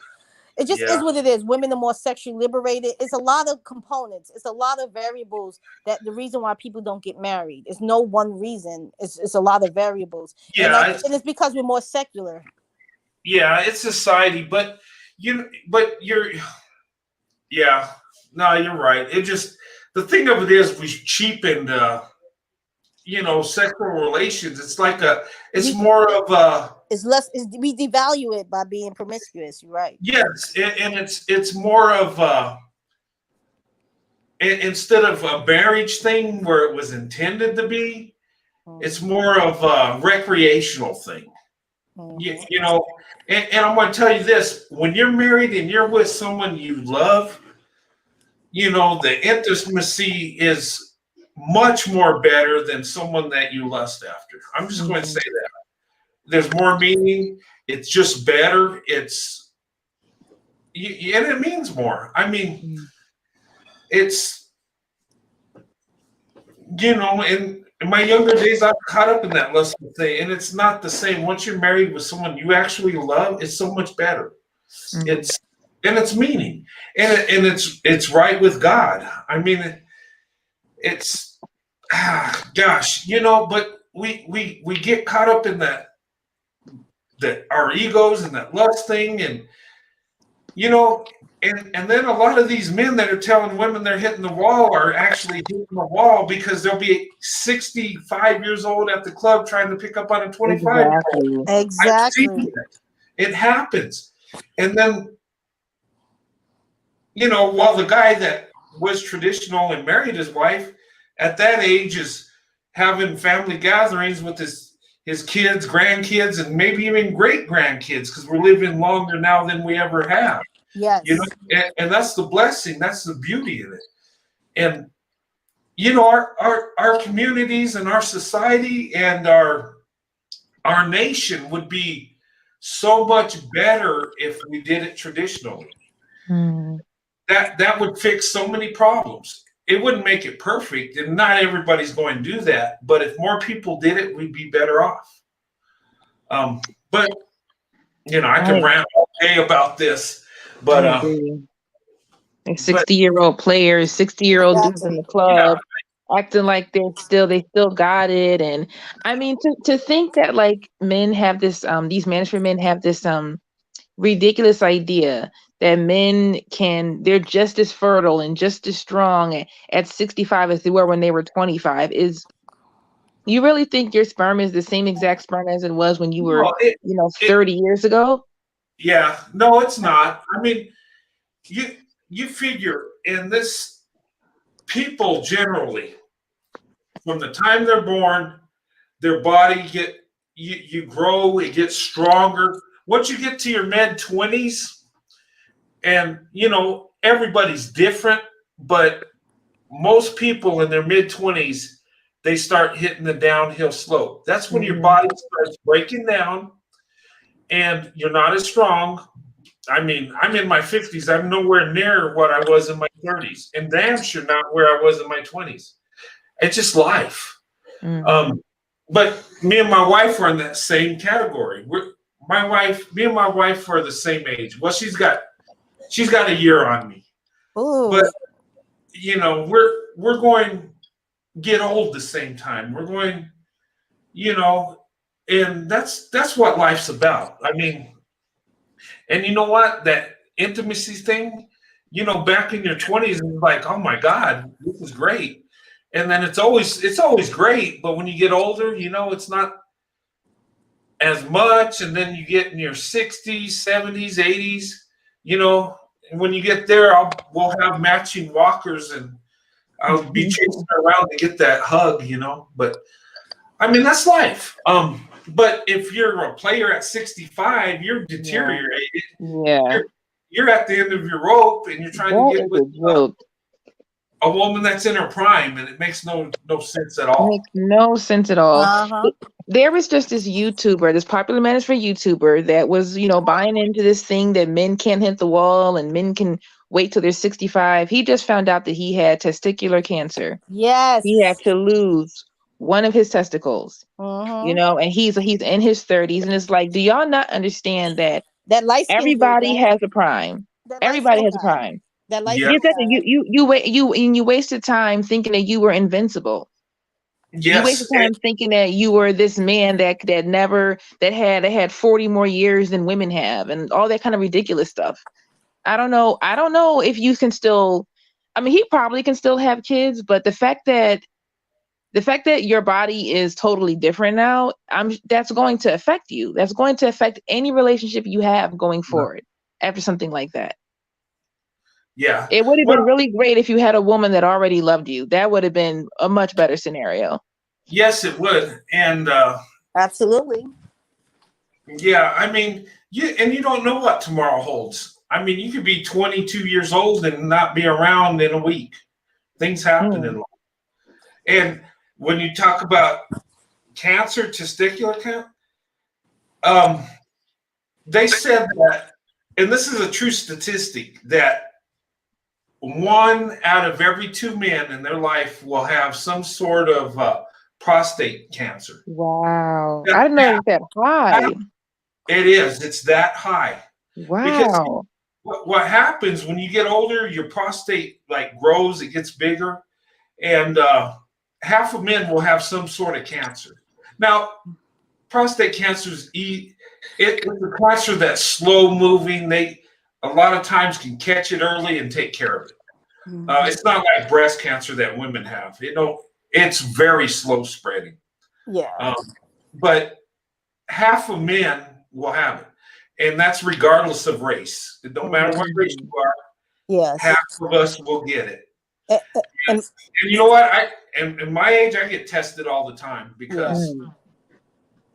It just is what it is. Women are more sexually liberated. It's a lot of components. It's a lot of variables that the reason why people don't get married. It's no one reason. It's a lot of variables. Yeah, and it's because we're more secular. Yeah, it's society, but you're yeah. No, you're right. It just the thing of it is we cheapened sexual relations. It's like more of a it's less we devalue it by being promiscuous. You're right. Yes, and it's more of instead of a marriage thing where it was intended to be, it's more of a recreational thing. And I'm going to tell you this: when you're married and you're with someone you love, the intimacy is much more better than someone that you lust after. I'm just going to say that. There's more meaning. It's just better. And it means more. I mean, it's, in my younger days, I caught up in that lustful thing, and it's not the same. Once you're married with someone you actually love, it's so much better. It's meaning, and it's right with God. I mean, it's gosh, but we get caught up in that our egos and that lust thing, and and then a lot of these men that are telling women they're hitting the wall are actually hitting the wall because they'll be 65 years old at the club trying to pick up on a 25-year-old. Exactly. It happens. And then, while the guy that was traditional and married his wife at that age is having family gatherings with his kids, grandkids, and maybe even great grandkids, because we're living longer now than we ever have. Yes. And that's the blessing. That's the beauty of it. And our communities and our society and our nation would be so much better if we did it traditionally. That would fix so many problems. It wouldn't make it perfect, and not everybody's going to do that. But if more people did it, we'd be better off. But I can rant all day about this. But like 60-year-old players, 60-year-old dudes in the club, acting like they still got it. And I mean, to think that like men have this, these management men have this ridiculous idea that they're just as fertile and just as strong at 65 as they were when they were 25 is. You really think your sperm is the same exact sperm as it was when you were, 30 years ago? Yeah, no, it's not. I mean, you figure in this, people generally, from the time they're born, their body you grow, it gets stronger. Once you get to your mid-20s, and everybody's different, but most people in their mid-20s, they start hitting the downhill slope. That's when your body starts breaking down and you're not as strong. I mean, I'm in my 50s. I'm nowhere near what I was in my 30s, and damn sure not where I was in my 20s. It's just life. But me and my wife are in that same category. Me and my wife are the same age. Well, she's got a year on me. Ooh. But we're going get old the same time. We're going, and that's what life's about. I mean, and you know what? That intimacy thing, back in your 20s, it's like, oh my God, this is great. And then it's always great, but when you get older, it's not as much. And then you get in your 60s, 70s, 80s, when you get there, we'll have matching walkers and I'll be chasing around to get that hug, But I mean, that's life. But if you're a player at 65, you're deteriorated. Yeah. You're at the end of your rope, and you're trying to get with a woman that's in her prime, and it makes no sense at all. It makes no sense at all. Uh-huh. There was just this popular management YouTuber that was, buying into this thing that men can't hit the wall and men can wait till they're 65. He just found out that he had testicular cancer. Yes. He had to lose one of his testicles, Mm-hmm. and he's in his 30s, and it's like, do y'all not understand that That light skin dude, everybody right? has a prime? That light Everybody skin has a guy. prime. That light Yeah. skin Exactly. guy. You wasted time thinking that you were invincible. You wasted Yes. time thinking that you were this man that had 40 more years than women have, and all that kind of ridiculous stuff. I don't know if you can still. I mean, he probably can still have kids, but the fact that your body is totally different now, that's going to affect you. That's going to affect any relationship you have going forward after something like that. Yeah. It would have Well, been really great if you had a woman that already loved you. That would have been a much better scenario. yes, it would. And Absolutely. yeah, I mean, you don't know what tomorrow holds. I mean, you could be 22 years old and not be around in a week. Things happen in life. And when you talk about cancer, testicular cancer, they said that, and this is a true statistic, that 1 out of every 2 men in their life will have some sort of prostate cancer. Wow. I didn't know it was that high. It is. It's that high. Because Wow. what happens when you get older, your prostate like grows, it gets bigger, and half of men will have some sort of cancer. Now, prostate cancer it's a cancer that's slow moving. They a lot of times can catch it early and take care of it. It's not like breast cancer that women have. It's very slow spreading. Yeah. But half of men will have it, and that's regardless of race. It don't matter what race you are. Yes. Half of us will get it. And And you know what? In my age, I get tested all the time because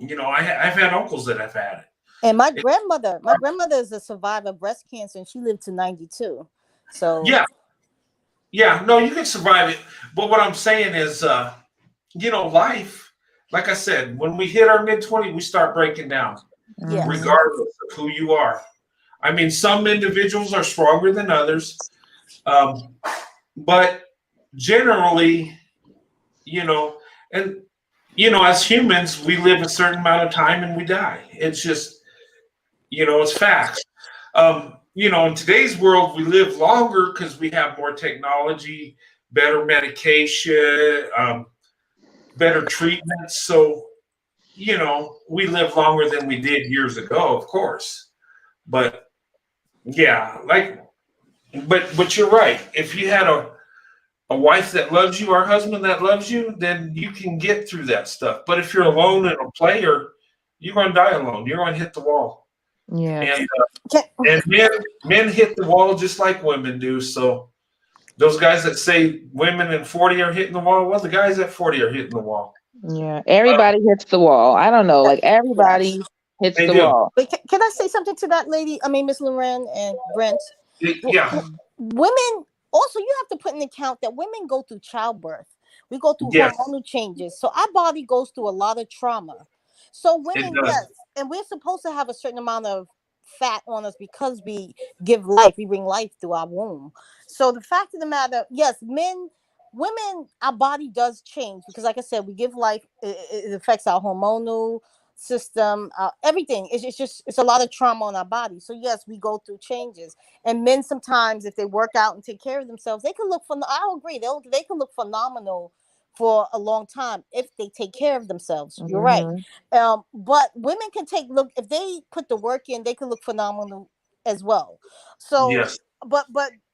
I've had uncles that have had it. And my grandmother is a survivor of breast cancer, and she lived to 92. So yeah, no, you can survive it. But what I'm saying is, life, like I said, when we hit our mid-20s, we start breaking down, yes. regardless of who you are. I mean, some individuals are stronger than others, but generally, as humans, we live a certain amount of time and we die. It's just, it's facts. In today's world, we live longer because we have more technology, better medication, better treatments. So, we live longer than we did years ago, of course. But yeah, but you're right. If you had a wife that loves you or a husband that loves you, then you can get through that stuff. But if you're alone and a player, you're going to die alone. You're going to hit the wall. Yeah. And men hit the wall just like women do. So those guys that say women in 40 are hitting the wall, well, the guys at 40 are hitting the wall. Yeah. Everybody hits the wall. I don't know. Like everybody hits the wall. But can I say something to that lady? I mean, Miss Loren and Brent. Yeah. Women also, you have to put in account that women go through childbirth. We go through hormonal changes. So our body goes through a lot of trauma. So women, yes, and we're supposed to have a certain amount of fat on us because we give life. We bring life through our womb. So the fact of the matter, yes, women, our body does change because, like I said, we give life. It affects our hormonal system, everything. It's a lot of trauma on our body. So yes, we go through changes. And men sometimes, if they work out and take care of themselves, they can look I'll agree. They can look phenomenal for a long time if they take care of themselves. You're right. But women can look if they put the work in, they can look phenomenal as well. So yes. But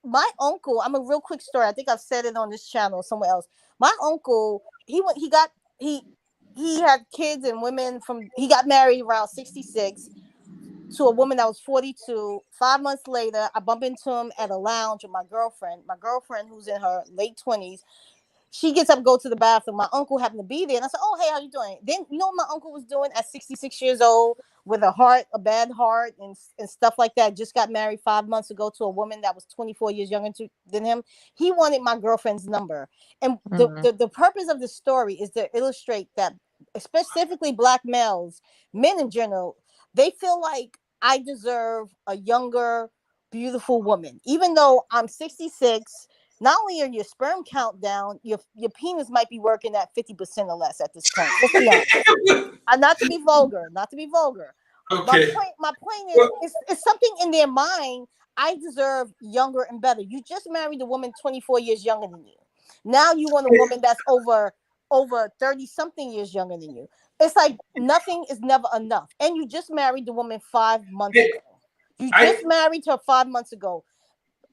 my uncle, I'm a real quick story. I think I've said it on this channel or somewhere else. My uncle, he had kids and women he got married around 66 to a woman that was 42. 5 months later, I bump into him at a lounge with my girlfriend. My girlfriend, who's in her late 20s, she gets up, go to the bathroom. My uncle happened to be there, and I said, "Oh, hey, how you doing?" Then you know what my uncle was doing at 66 years old with a bad heart, and stuff like that. Just got married 5 months ago to a woman that was 24 years younger than him. He wanted my girlfriend's number, and the purpose of the story is to illustrate that specifically Black males, men in general, they feel like I deserve a younger, beautiful woman, even though I'm 66. not only are your sperm count down, your penis might be working at 50% or less at this point. Let's be honest. Not to be vulgar. Okay. My point is, Well, it's something in their mind. I deserve younger and better. You just married a woman 24 years younger than you. Now you want a woman that's over 30 something years younger than you. It's like nothing is never enough. And you just married the woman 5 months ago. You just married her 5 months ago.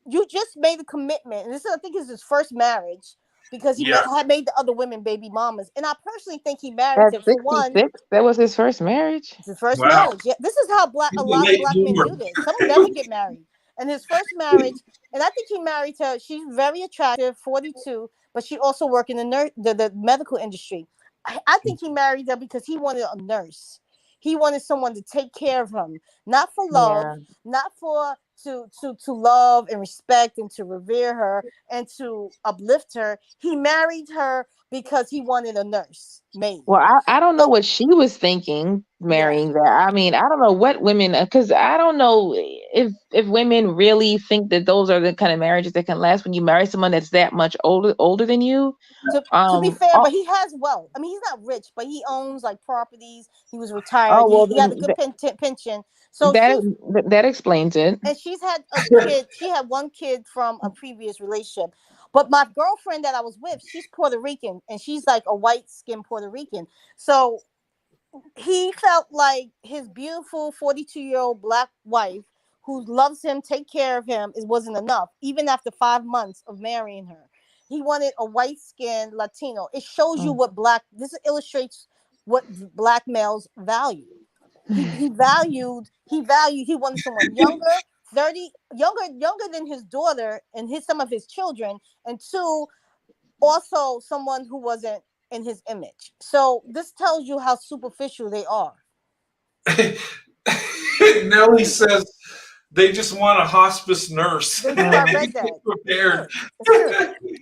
You just made a commitment, and I think is his first marriage, because he had made the other women baby mamas. And I personally think he married At her for one. 66, that was his first marriage. It's his first wow. marriage. Yeah, this is how a lot of black men do this. Some never get married. And his first marriage, and I think he married her. She's very attractive, 42, but she also worked in the medical industry. I think he married her because he wanted a nurse. He wanted someone to take care of him, not for love, not for to love and respect and to revere her and to uplift her. He married her because he wanted a nurse maid. Well, I don't know what she was thinking marrying that. I mean, I don't know what women, because I don't know if women really think that those are the kind of marriages that can last when you marry someone that's that much older than you. To be fair, but he has wealth. I mean, he's not rich, but he owns like properties. He was retired. Oh, well, he had a good pension. So that explains it. And she's had a kid. She had one kid from a previous relationship. But my girlfriend that I was with, she's Puerto Rican, and she's like a white-skinned Puerto Rican. So he felt like his beautiful 42-year-old black wife who loves him, take care of him, wasn't enough, even after 5 months of marrying her. He wanted a white-skinned Latino. It shows you this illustrates what black males value. He wanted someone younger, 30, younger than his daughter and some of his children, and two, also someone who wasn't in his image. So this tells you how superficial they are. Nellie says they just want a hospice nurse. They do. I read that. Prepared. It's true.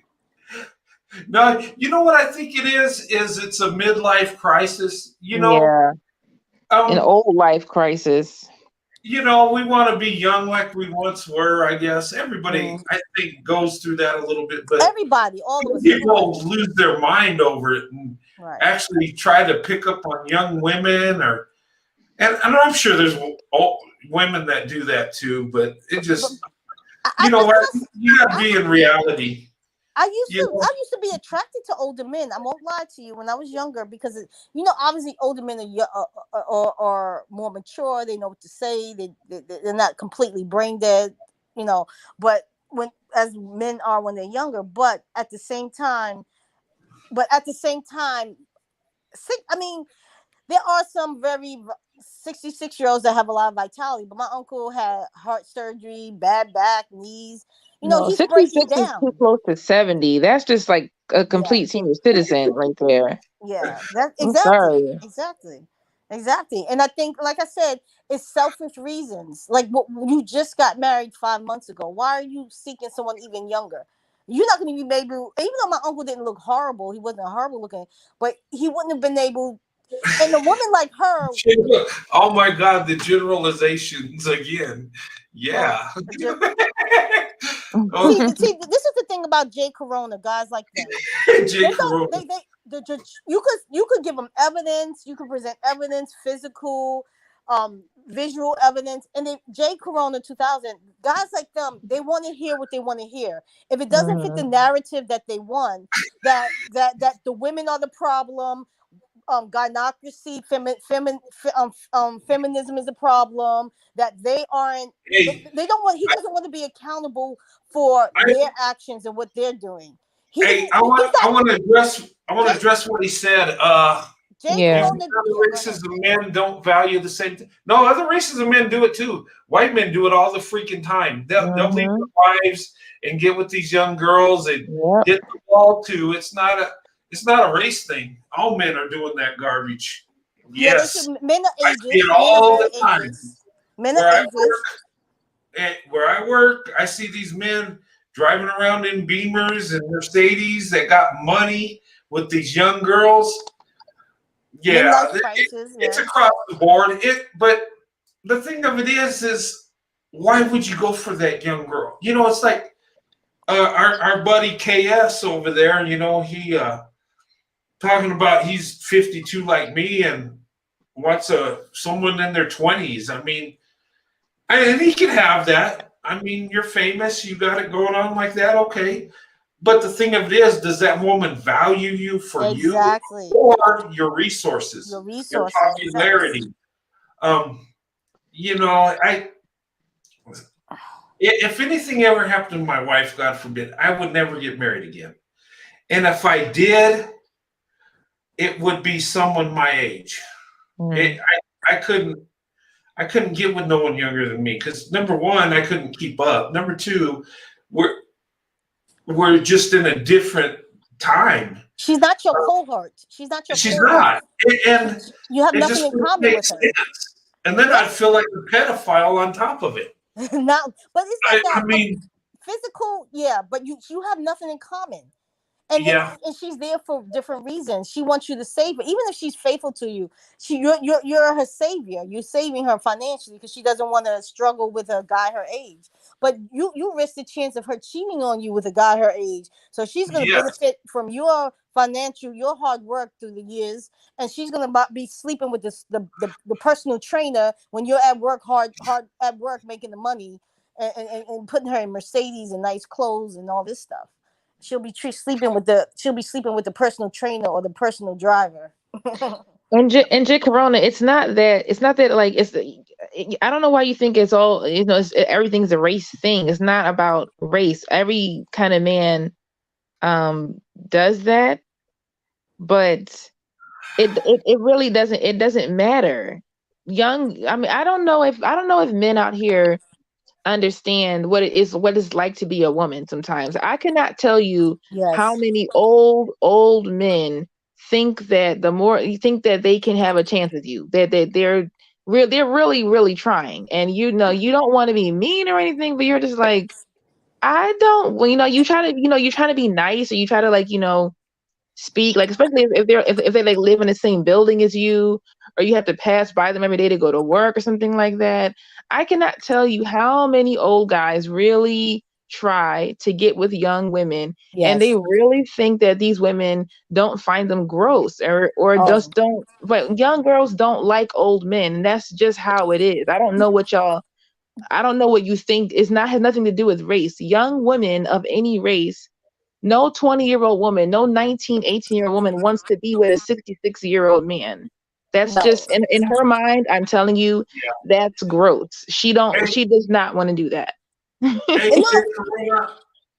No, you know what I think it is it's a midlife crisis. You know, an old life crisis. You know, we want to be young like we once were. I guess everybody, I think, goes through that a little bit. But everybody, all of us, people lose their mind over it and actually try to pick up on young women, and I'm sure there's women that do that too. But it just, you know what, you got to be in reality. I used to be attracted to older men. I won't lie to you. When I was younger, because obviously older men are more mature. They know what to say. They're not completely brain dead. But as men are when they're younger. But at the same time, I mean, there are some very 66-year-olds that have a lot of vitality. But my uncle had heart surgery, bad back, knees. He's 66 breaking is down. too close to 70. That's just like a complete senior citizen right there. Yeah, exactly. And I think, like I said, it's selfish reasons. Like you just got married 5 months ago. Why are you seeking someone even younger? You're not going to be able, even though my uncle didn't look horrible, he wasn't horrible looking, but he wouldn't have been able. And a woman like her. Oh my God, the generalizations again. Yeah. See, this is the thing about Jay Corona, guys like them. Corona. You could give them evidence. You could present evidence, physical, visual evidence, and Jay Corona 2000, guys like them, they want to hear what they want to hear. If it doesn't fit the narrative that they want, that the women are the problem. Gynocracy, feminism is a problem. That they aren't. They don't want. He doesn't want to be accountable for their actions and what they're doing. I want to address what he said. Other races of men don't value the same thing. No, other races of men do it too. White men do it all the freaking time. They'll leave their wives and get with these young girls and hit the wall too. It's not a race thing. All men are doing that garbage. Yes. Men are ages. I see it all the time. Men are ages. Where I work, I see these men driving around in Beamers and Mercedes that got money with these young girls. Yeah, it's across the board. But the thing of it is why would you go for that young girl? It's like, our buddy KS over there, you know, he talking about he's 52 like me and wants someone in their 20s. I mean, and he can have that. I mean, you're famous, you got it going on like that, okay. But the thing of it is, does that woman value you for Exactly. you or your resources, Your your resources. popularity? You know, if anything ever happened to my wife, God forbid, I would never get married again. And if I did, it would be someone my age. I couldn't get with no one younger than me because number one, I couldn't keep up. Number two, we're just in a different time. She's not your cohort. She's not your She's cohort. not. And you have it nothing just in wouldn't common make with her. sense. And then I'd feel like a pedophile on top of it. Not, but it's like I mean, physical, yeah, but you have nothing in common. And she's there for different reasons. She wants you to save her, even if she's faithful to you. You're her savior. You're saving her financially because she doesn't want to struggle with a guy her age. But you risk the chance of her cheating on you with a guy her age. So she's going to benefit from your hard work through the years, and she's going to be sleeping with the personal trainer when you're at work hard at work making the money and putting her in Mercedes and nice clothes and all this stuff. She'll be sleeping with the personal trainer or the personal driver. And J Corona, it's not that like I don't know why you think it's all, you know, everything's a race thing. It's not about race. Every kind of man does that, but it really doesn't matter. I mean, I don't know if men out here understand what it's like to be a woman. Sometimes I cannot tell you how many old men think that they can have a chance with you, that they're really trying, and you know, you don't want to be mean or anything, but you're just like, I don't, well, you know, you try to be nice, or you try to, like, you know, speak, like, especially if they like live in the same building as you, or you have to pass by them every day to go to work or something like that. I cannot tell you how many old guys really try to get with young women, and they really think that these women don't find them gross, or just don't. But young girls don't like old men, and that's just how it is. I don't know what you think. Has nothing to do with race. Young women of any race, no 20-year-old woman, no 19, 18-year-old woman wants to be with a 66-year-old man. That's just in her mind. I'm telling you, that's gross. She does not want to do that. Hey, Karina,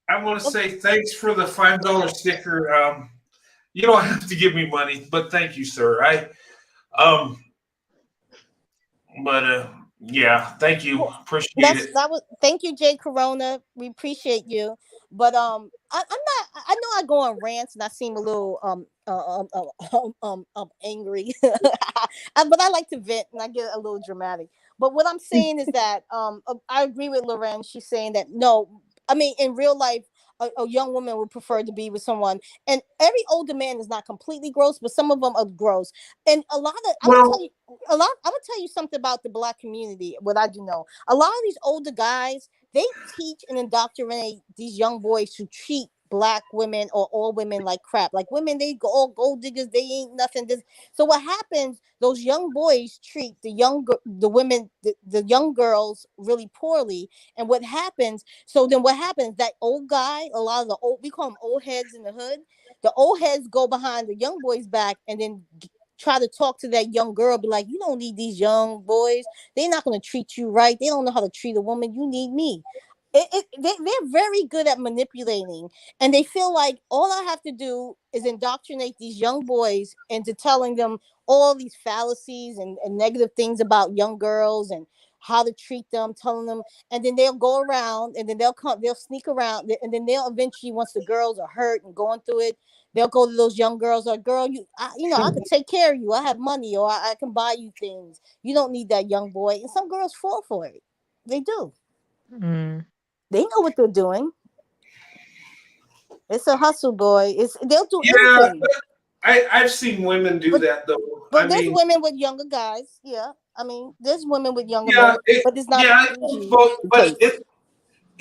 I want to say thanks for the $5 sticker. You don't have to give me money, but thank you, sir. Thank you. Appreciate it. Thank you, Jay Corona. We appreciate you. But I'm not. I know I go on rants and I seem a little angry, but I like to vent and I get a little dramatic. But what I'm saying is that I agree with Loren. She's saying that no, I mean, in real life, a young woman would prefer to be with someone. And every older man is not completely gross, but some of them are gross. And I'm gonna tell you something about the Black community. What I do know, a lot of these older guys, they teach and indoctrinate these young boys to treat Black women or all women like crap. Like women, they go all gold diggers. They ain't nothing. So what happens? Those young boys treat the young girls really poorly. And what happens? So then what happens? That old guy, a lot of we call them old heads in the hood. The old heads go behind the young boys' back and then try to talk to that young girl, be like, you don't need these young boys. They're not going to treat you right. They don't know how to treat a woman. You need me. They're very good at manipulating, and they feel like all I have to do is indoctrinate these young boys into telling them all these fallacies and negative things about young girls and how to treat them, telling them, and then they'll go around and then they'll sneak around, and then they'll eventually, once the girls are hurt and going through it, they'll go to those young girls like, girl, I can take care of you. I have money, or I can buy you things. You don't need that young boy. And some girls fall for it. They do. They know what they're doing. It's a hustle, boy. They'll do anything. I've seen women do that though. But there's women with younger guys. Yeah, I mean, there's women with younger men, but it's not.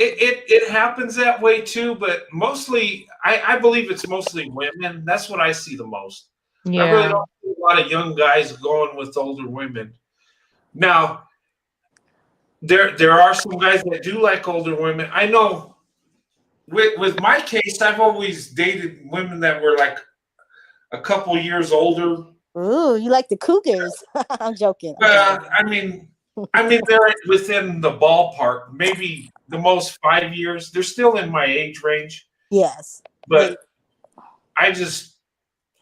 it happens that way too, but mostly I believe it's mostly women. That's what I see the most. I really Yeah. don't see a lot of young guys going with older women. Now, there are some guys that do like older women. I know with my case, I've always dated women that were like a couple years older. Ooh, you like the cougars? I'm joking. I'm joking. I mean, they're within the ballpark. Maybe the most 5 years. They're still in my age range, Yes. but I just,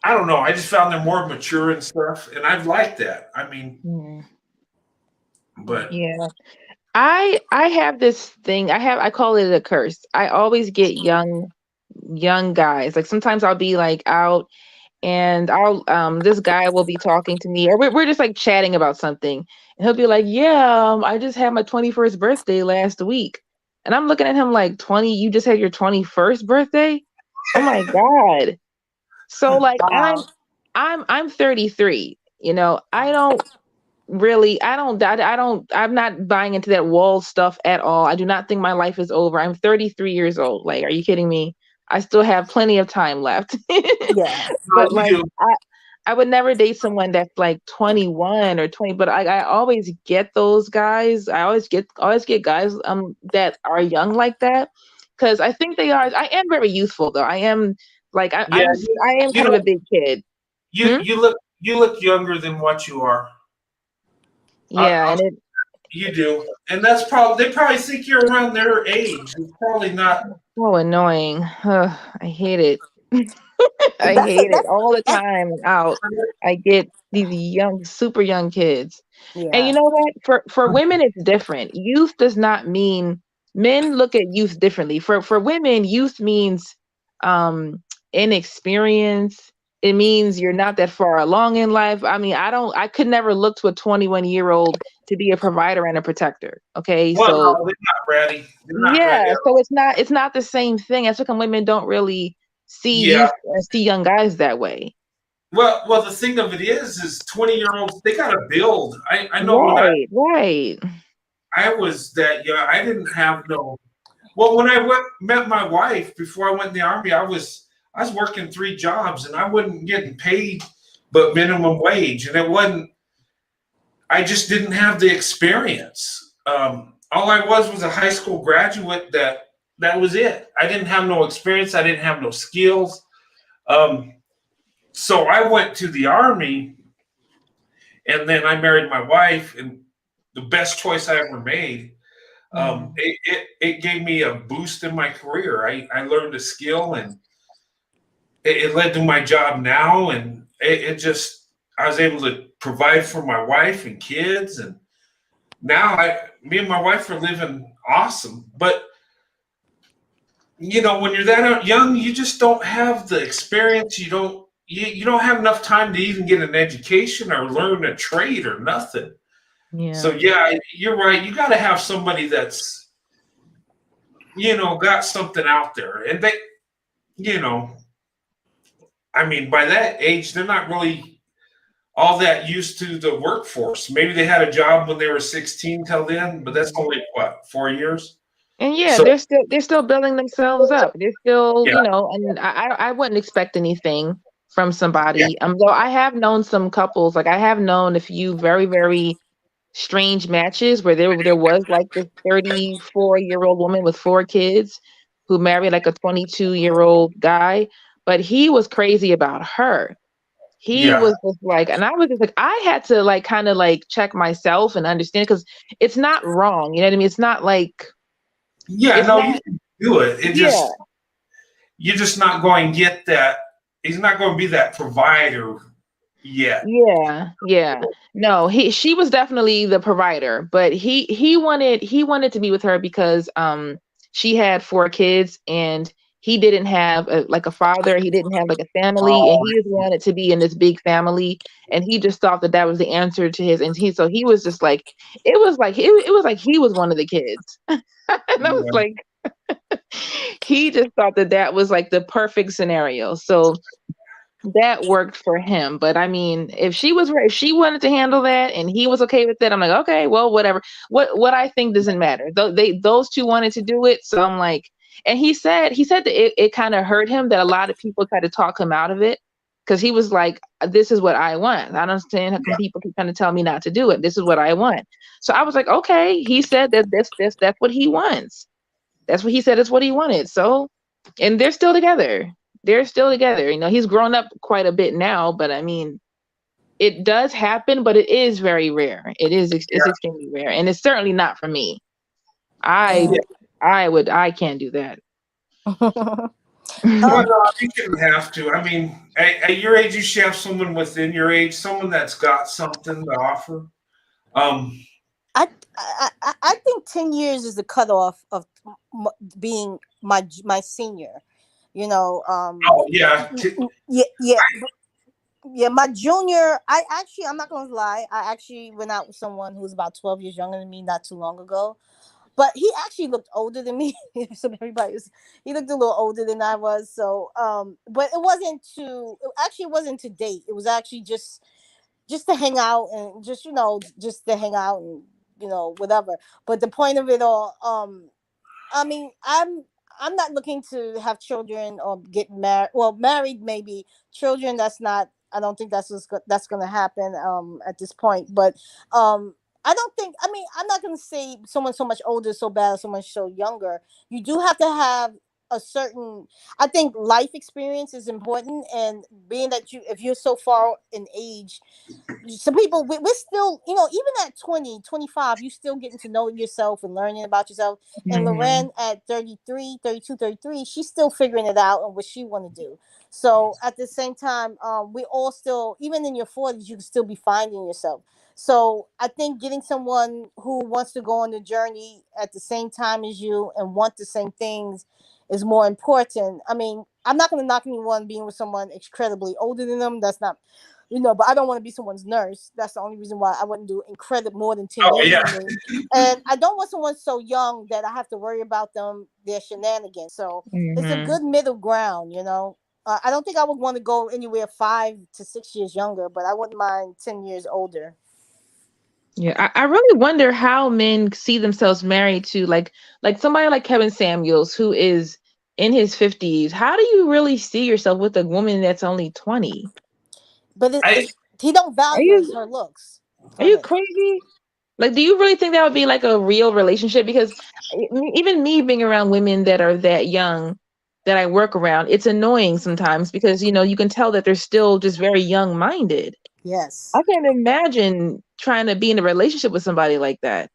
I don't know. I just found them more mature and stuff, and I've liked that. I mean, Mm, but yeah. I have this thing. I call it a curse. I always get young guys. Like sometimes I'll be like out and I'll this guy will be talking to me or we're just like chatting about something and he'll be like, "Yeah, I just had my 21st birthday last week." And I'm looking at him like, "20, you just had your 21st birthday?" Oh my God. So like Wow. I'm 33. You know, I don't really I'm not buying into that wall stuff at all. I do not think my life is over. I'm 33 years old. Like, are you kidding me? I still have plenty of time left. Yeah. But you like do. I would never date someone that's like 21 or 20, but I always get those guys. I always get guys that are young like that because I think they are. I am very youthful though. I am like Yeah, I am you kind of know, a big kid. you Hmm? you look younger than what you are. Yeah, I'll and it You do, and that's probably they probably think you're around their age. It's probably not. so annoying. Ugh, I hate it. I That's hate it that's all the that, time out. I get these young, super young kids. And you yeah. know what? For women, it's different. Youth does not mean men look at youth differently. For women, youth means um inexperience. It means you're not that far along in life. I mean, I could never look to a 21-year-old to be a provider and a protector. Okay. Well, So no, they're not ready. They're not yeah, ready. so it's not the same thing. That's why come women don't really see Yeah. youth see young guys that way. Well, the thing of it is 20-year-olds they got to build. I know when Right, right. I was that young, I didn't have no. Well, when I met my wife before I went in the army, I was working 3 jobs and I wasn't getting paid but minimum wage, and it wasn't. I just didn't have the experience. All I was a high school graduate. That was it. I didn't have no experience. I didn't have no skills. Um, so I went to the army, and then I married my wife, and the best choice I ever made. Mm. It gave me a boost in my career. I learned a skill, and it led to my job now, and it just I was able to provide for my wife and kids, and now me and my wife are living awesome. But when you're that young, you just don't have the experience. You don't have enough time to even get an education or learn a trade or nothing. So Yeah. yeah, you're right. You got to have somebody that's got something out there, and you know, I mean, by that age, they're not really all that used to the workforce. Maybe they had a job when they were 16 till then, but that's only what, 4 years. And yeah, So they're still building themselves up. They're still, yeah, and I wouldn't expect anything from yeah, somebody. Though I have known some couples, like I have known a few very, very strange matches where there was like this 34-year-old woman with 4 kids who married like a 22-year-old guy, but he was crazy about her. He yeah, was just like, and I was just like, I had to like kind of like check myself and understand because it's not wrong. You know what I mean? It's not like yeah. it's No, you not. can do it. Yeah, You're just not going to get that. He's not going to be that provider yet. yeah, yeah. No, she was definitely the provider, but he wanted to be with her because she had 4 kids and he didn't have like a father, he didn't have like a family, and Oh, he just wanted to be in this big family, and he just thought that was the answer to his, and he was just like it was like he was one of the kids. And I was yeah. like he just thought that was like the perfect scenario. So that worked for him. But I mean, if she wanted to handle that and he was okay with it, I'm like, okay, well, whatever. What I think doesn't matter. Those two wanted to do it, so I'm like, and he said that it kind of hurt him that a lot of people tried to talk him out of it because he was like, this is what I want. I don't understand how come people keep trying to tell me not to do it. This is what I want. So I was like, okay. He said that that's what he wants. That's what he said is what he wanted. So, and they're still together. They're still together. You know, he's grown up quite a bit now, but I mean, it does happen, but it is very rare. It's extremely rare, and it's certainly not for me. I can't do that. Well, no, you shouldn't have to. I mean, at your age, you should have someone within your age, someone that's got something to offer. I think 10 years is the cutoff of being my senior. You know. Yeah. Yeah, my junior. I'm not gonna lie. I actually went out with someone who was about 12 years younger than me not too long ago. But he actually looked older than me. So he looked a little older than I was. So, but it wasn't to date. It was actually just to hang out and just to hang out and whatever. But the point of it all, I mean, I'm not looking to have children or get married. Well, married maybe. Children, that's not. I don't think that's going to happen at this point. But I don't think. I mean, I'm not going to say someone so much older is so bad or someone so younger. You do have to have a certain. I think life experience is important, and being that if you're so far in age. Some people we're still even at 20 25 you still getting to know yourself and learning about yourself, and Loren at 33 32 33 she's still figuring it out and what she want to do. So at the same time, we all still, even in your 40s, you can still be finding yourself. So I think getting someone who wants to go on the journey at the same time as you and want the same things is more important. I mean, I'm not going to knock anyone being with someone incredibly older than them. That's not, but I don't want to be someone's nurse. That's the only reason why I wouldn't do incredible more than 10 years. Yeah. And I don't want someone so young that I have to worry about their shenanigans. So it's a good middle ground, I don't think I would want to go anywhere 5 to 6 years younger, but I wouldn't mind 10 years older. Yeah, I really wonder how men see themselves married to like somebody like Kevin Samuels, who is in his 50s. How do you really see yourself with a woman that's only 20? But he don't value her looks. Are you crazy? Like, do you really think that would be like a real relationship? Because even me being around women that are that young that I work around, it's annoying sometimes because, you can tell that they're still just very young minded. Yes. I can't imagine trying to be in a relationship with somebody like that.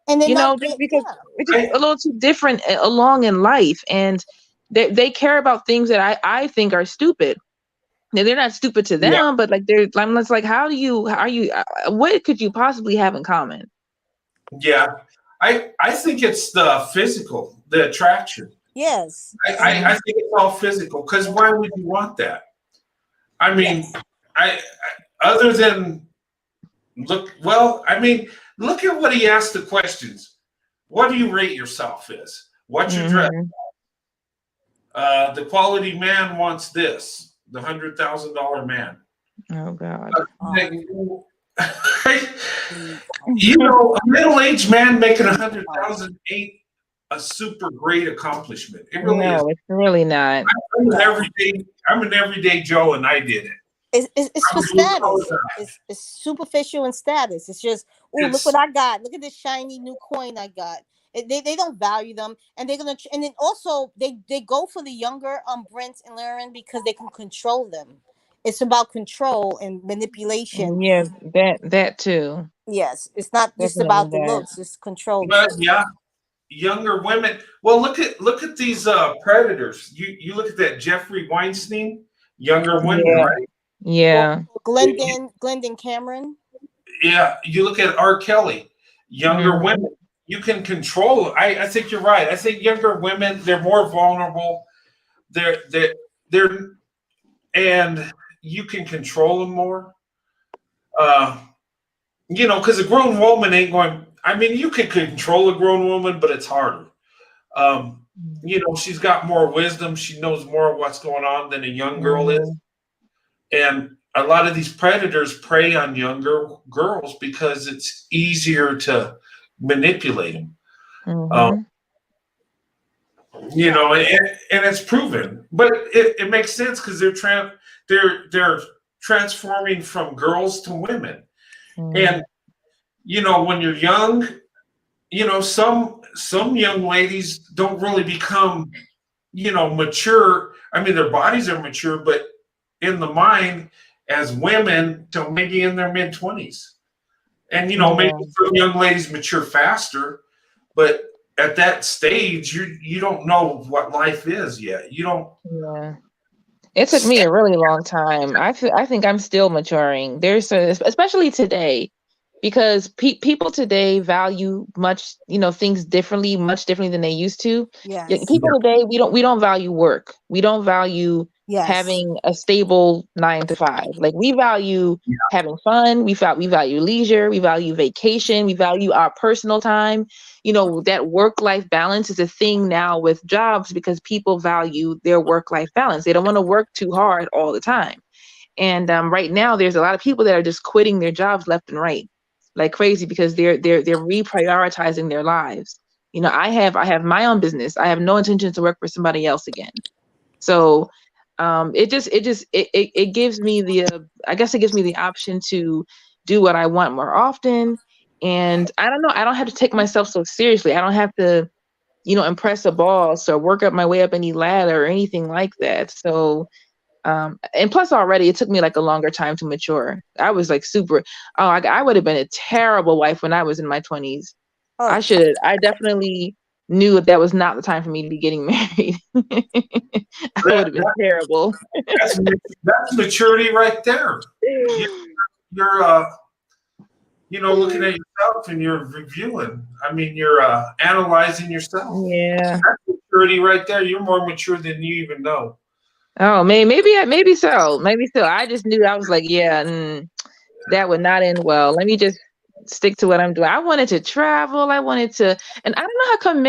And because it's just a little too different along in life. And they care about things that I think are stupid. Now, they're not stupid to them, but like I'm just like, what could you possibly have in common? Yeah, I think it's the physical, the attraction. Yes. I think it's all physical, because why would you want that? I mean, other than look at what he asked the questions. What do you rate yourself as? What's your dress? The quality man wants this. The $100,000 man. Oh God. A middle-aged man making 100,000 ain't a super great accomplishment. It really is. It's really not. I'm an everyday Joe, and I did it. It's for status. It's superficial and status. It's just, look what I got. Look at this shiny new coin I got. They don't value them, and they're gonna. And then also they go for the younger Brent and Lauren because they can control them. It's about control and manipulation. Yeah, that too. Yes, it's not just about the looks; it's control. But younger women. Well, look at these predators. You look at that Jeffrey Weinstein. Younger women, right? Yeah. Glendon Cameron. Yeah, you look at R. Kelly. Younger women. You can control. I think you're right. I think younger women, they're more vulnerable. They're and you can control them more. Because a grown woman ain't going. I mean, you can control a grown woman, but it's harder. She's got more wisdom. She knows more of what's going on than a young girl is. And a lot of these predators prey on younger girls because it's easier to manipulate them. Mm-hmm. You know, and it's proven, but it makes sense because they're transforming from girls to women. Mm-hmm. And you know, when you're young, you know, some young ladies don't really become, you know, mature. I mean, their bodies are mature, but in the mind, as women, till maybe in their mid-20s. And you know, maybe Yeah. some young ladies mature faster, but at that stage, you don't know what life is yet. You don't. Yeah. It took me a really long time. I think I'm still maturing. Especially today, because people today value things differently, much differently than they used to. Yes. People today, we don't value work. We don't value Yes. having a stable 9 to 5. Like, we value having fun. We value leisure. We value vacation. We value our personal time. That work-life balance is a thing now with jobs because people value their work-life balance. They don't want to work too hard all the time. And right now, there's a lot of people that are just quitting their jobs left and right, like crazy, because they're reprioritizing their lives. I have my own business. I have no intention to work for somebody else again. So it gives me I guess it gives me the option to do what I want more often. And I don't know, I don't have to take myself so seriously. I don't have to impress a boss or work up my way up any ladder or anything like that. So and plus, already it took me like a longer time to mature. I was like I would have been a terrible wife when I was in my 20s. Oh, I definitely knew that was not the time for me to be getting married. I would have been That, terrible. that's maturity right there. You, you're looking at yourself and you're reviewing. I mean, you're analyzing yourself. Yeah. That's maturity right there. You're more mature than you even know. Oh, maybe so. Maybe so. I just knew, I was like, yeah, that would not end well. Let me just stick to what I'm doing. I wanted to travel. And I don't know how come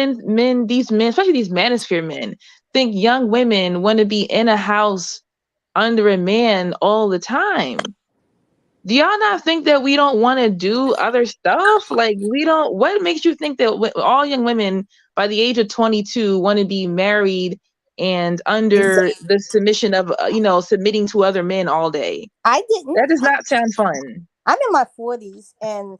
these men, especially these manosphere men, think young women want to be in a house under a man all the time. Do y'all not think that we don't want to do other stuff? Like, what makes you think that all young women by the age of 22 want to be married and under the submission of, submitting to other men all day? I didn't. That does not sound fun. I'm in my 40s, and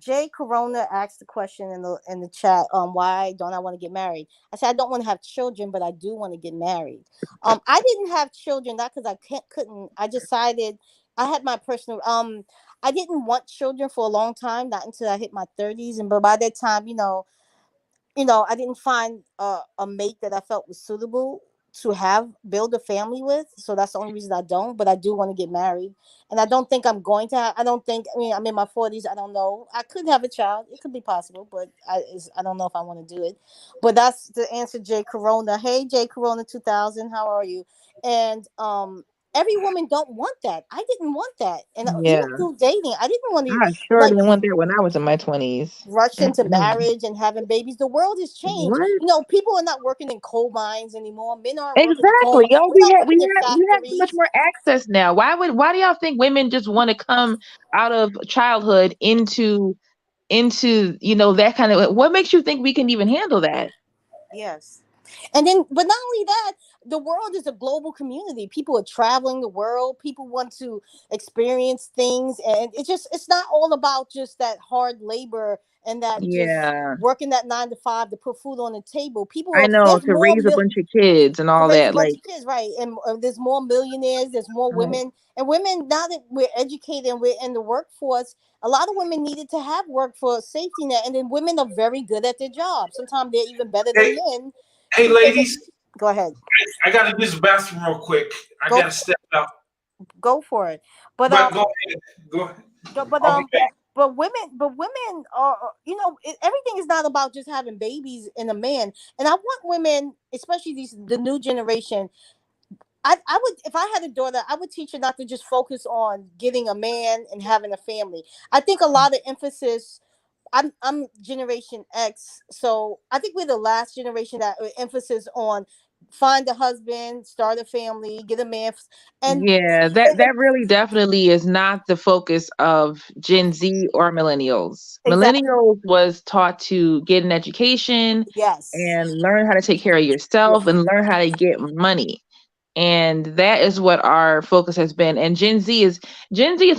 Jay Corona asked the question in the chat. Why don't I want to get married? I said I don't want to have children, but I do want to get married. I didn't have children not because I couldn't. I decided I had my personal. I didn't want children for a long time, not until I hit my 30s, and but by that time, I didn't find a mate that I felt was suitable to build a family with. So that's the only reason I don't. But I do want to get married, and I don't think I'm going to. I don't think. I mean, I'm in my 40s. I don't know. I could have a child. It could be possible, but I don't know if I want to do it. But that's the answer, Jay Corona. Hey, Jay Corona 2000. How are you? And every woman don't want that. I didn't want that, and Yeah. even through dating, I didn't want to I sure like didn't want that when I was in my 20s. rush into Mm-mm. marriage and having babies. The world has changed. What? People are not working in coal mines anymore. Men aren't working in Exactly. coal. Yo, We're not working in we have so much factories. more access now. Why do y'all think women just want to come out of childhood into that kind of, what makes you think we can even handle that? Yes. And then, but not only that, the world is a global community. People are traveling the world. People want to experience things. And it's not all about just that hard labor and that just Yeah. working that 9 to 5 to put food on the table. I know, There's to more raise a bunch of kids and to all raise a that. bunch Like, of kids, right? And there's more millionaires, there's more right. women, and women. Now that we're educated and we're in the workforce, a lot of women needed to have work for a safety net, and then women are very good at their job. Sometimes they're even better than Hey, men. hey, ladies, Go ahead, I got to use the bathroom real quick. I go got to step out. go for it. But But go ahead. Go ahead. but I'll be back. women are everything is not about just having babies in a man. And I want women, especially the new generation. I would, if I had a daughter, I would teach her not to just focus on getting a man and having a family. I think a lot of emphasis. I'm Generation X, so I think we're the last generation that emphasis on find a husband, start a family, get a man, and Yeah, that really definitely is not the focus of Gen Z or millennials. exactly. Millennials was taught to get an education Yes. and learn how to take care of Yeah. yourself and learn how to get money. And that is what our focus has been. And Gen Z is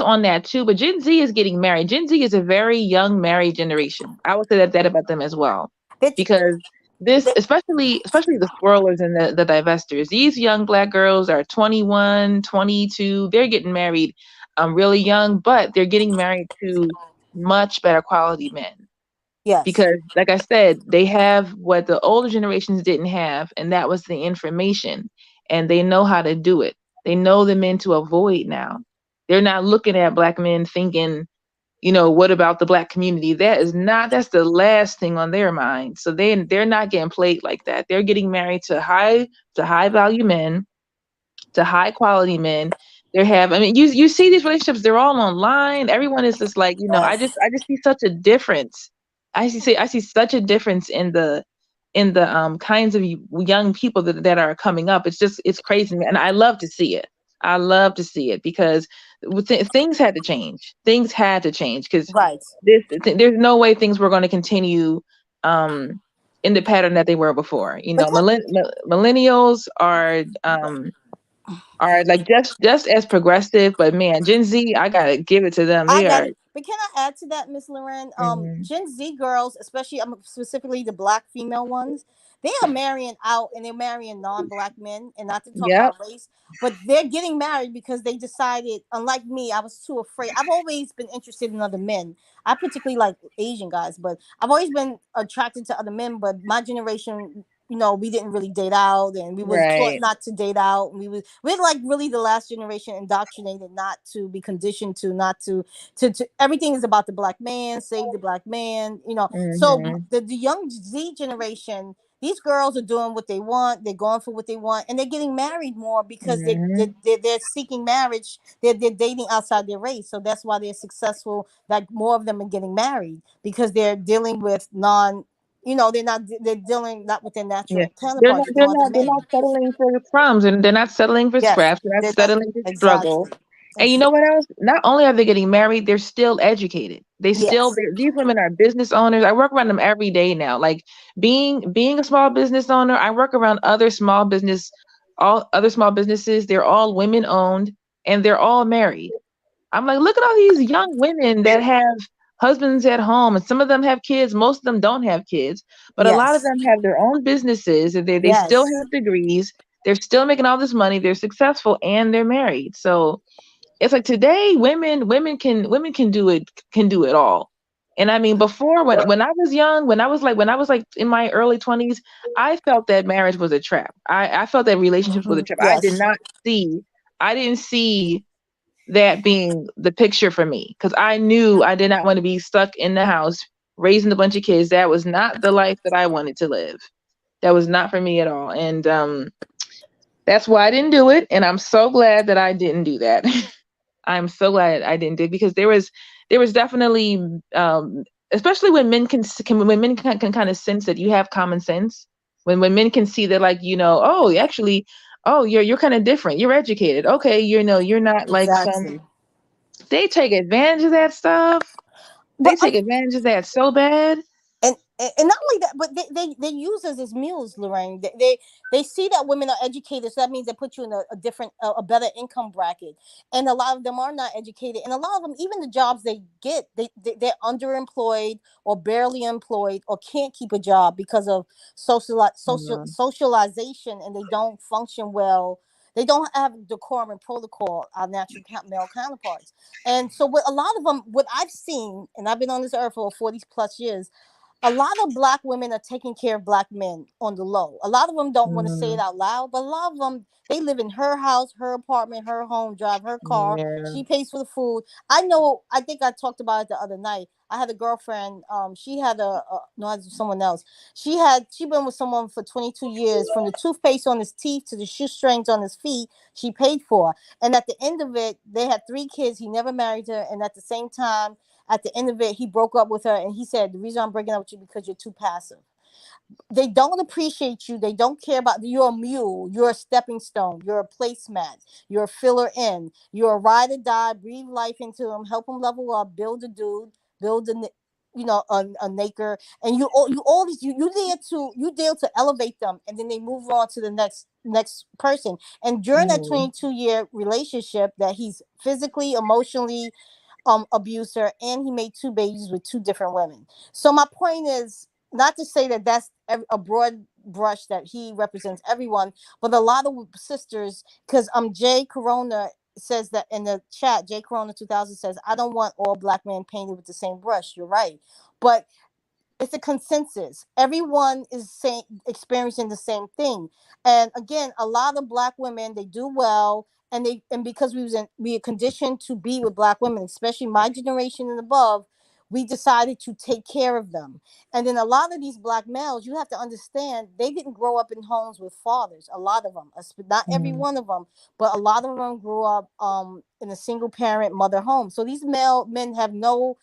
on that too, but Gen Z is getting married. Gen Z is a very young married generation. I would say that about them as well. Bitch, Because this, especially the swirlers and the divestors, these young black girls are 21, 22. They're getting married really young, but they're getting married to much better quality men. yes. Because like I said, they have what the older generations didn't have, and that was the information, and they know how to do it. They know the men to avoid now. They're not looking at black men thinking, what about the black community? That's the last thing on their mind. So they're not getting played like that. They're getting married to high value men, to high quality men. I mean, you see these relationships, they're all online. Everyone is just like, Yes. I just see such a difference. I see such a difference in the kinds of young people that are coming up. It's crazy, and I love to see it. I love to see it because things had to change. Things had to change because Right. there's no way things were going to continue um in the pattern that they were before. But Millennials are like just as progressive, but man, Gen Z, I gotta give it to them. I They got are. it. But can I add to that, Miss Loren? Mhm. Gen Z girls, especially specifically the black female ones, they are marrying out and they're marrying non-black men, and not to talk Yep. about race, but they're getting married because they decided. Unlike me, I was too afraid. I've always been interested in other men. I particularly like Asian guys, but I've always been attracted to other men. But my generation, we didn't really date out, and we was taught Right. not to date out. And we're like really the last generation indoctrinated not to be conditioned to not to everything is about the black man, save the black man. So Mhm. the young Z generation, these girls are doing what they want, they're going for what they want, and they're getting married more because Mhm. they're seeking marriage. They're dating outside their race, so that's why they're successful. Like more of them are getting married because they're dealing with they're dealing not with their Yeah. natural They're not counterparts, they're they're dealing with the not they're men. not settling for the crumbs, and they're not settling for Yes, scraps. They're not they're not settling for struggle. exactly. And you Ex- know what else? Not only are they getting married, they're still educated. yes, These women are business owners. I work around them every day now. Like being a small business owner, I work around all other small businesses. They're all women owned and they're all married. I'm like, look at all these young women that have husbands at home, and some of them have kids. Most of them don't have kids, but a lot of yes, them have their own businesses, and they still yes. have degrees. They're still making all this money. They're successful, and they're married. So it's like today, women can do it all. And I mean, before when I was young, when I was like in my early 20s, I felt that marriage was a trap. I felt that relationships was a Mhm. trap. Yes. I didn't see that being the picture for me because I knew I did not want to be stuck in the house raising a bunch of kids. That was not the life that I wanted to live. That was not for me at all. And that's why I didn't do it. And I'm so glad that I didn't do that. I'm so glad I didn't do it because there was definitely especially when men can kind of sense that you have common sense. When men can see that, like, oh, actually, oh, you're kind of different. You're educated. Okay, you're not like some. Exactly. They take advantage of that stuff. They But take advantage of that so bad. and not only that, but they use us as mules, Lorraine. They see that women are educated, so that means they put you in a different, a better income bracket. And a lot of them are not educated, and a lot of them, even the jobs they get, they're underemployed or barely employed or can't keep a job because of Mhm. socialization, and they don't function well. They don't have decorum and protocol, our natural male counterparts. And so, what a lot of them, what I've seen, and I've been on this earth for 40 plus years, a lot of black women are taking care of black men on the low. A lot of them don't want to say it Mhm. out loud, but a lot of them, they live in her house, her apartment, her home, drive her car. Yeah. She pays for the food. I know. I think I talked about it the other night. I had a girlfriend. She had no, it was someone else. She been with someone for 22 years. From the toothpaste on his teeth to the shoestrings on his feet, she paid for. And at the end of it, they had 3 kids. He never married her, and at the same time, at the end of it, he broke up with her, and he said, "The reason I'm breaking up with you because you're too passive." They don't appreciate you. They don't care about you. You're a mule. You're a stepping stone. You're a placemat. You're a filler in. You're a ride or die. Breathe life into them. Help them level up. Build a dude. Build a naker. And you always you dare to elevate them, and then they move on to the next person. And during that 22-year relationship, that he's physically, emotionally abuser, and he made 2 babies with 2 different women. So my point is not to say that that's a broad brush that he represents everyone, but a lot of sisters, because Jay Corona says that in the chat, Jay Corona 2000 says, I don't want all black men painted with the same brush. You're right. But it's a consensus. Everyone is experiencing the same thing. And again, a lot of black women, they do well, and because we are conditioned to be with black women, especially my generation and above, we decided to take care of them. And then a lot of these black males, you have to understand, they didn't grow up in homes with fathers. A lot of them, not every one of them, but a lot of them grew up in a single parent mother home. So these men have no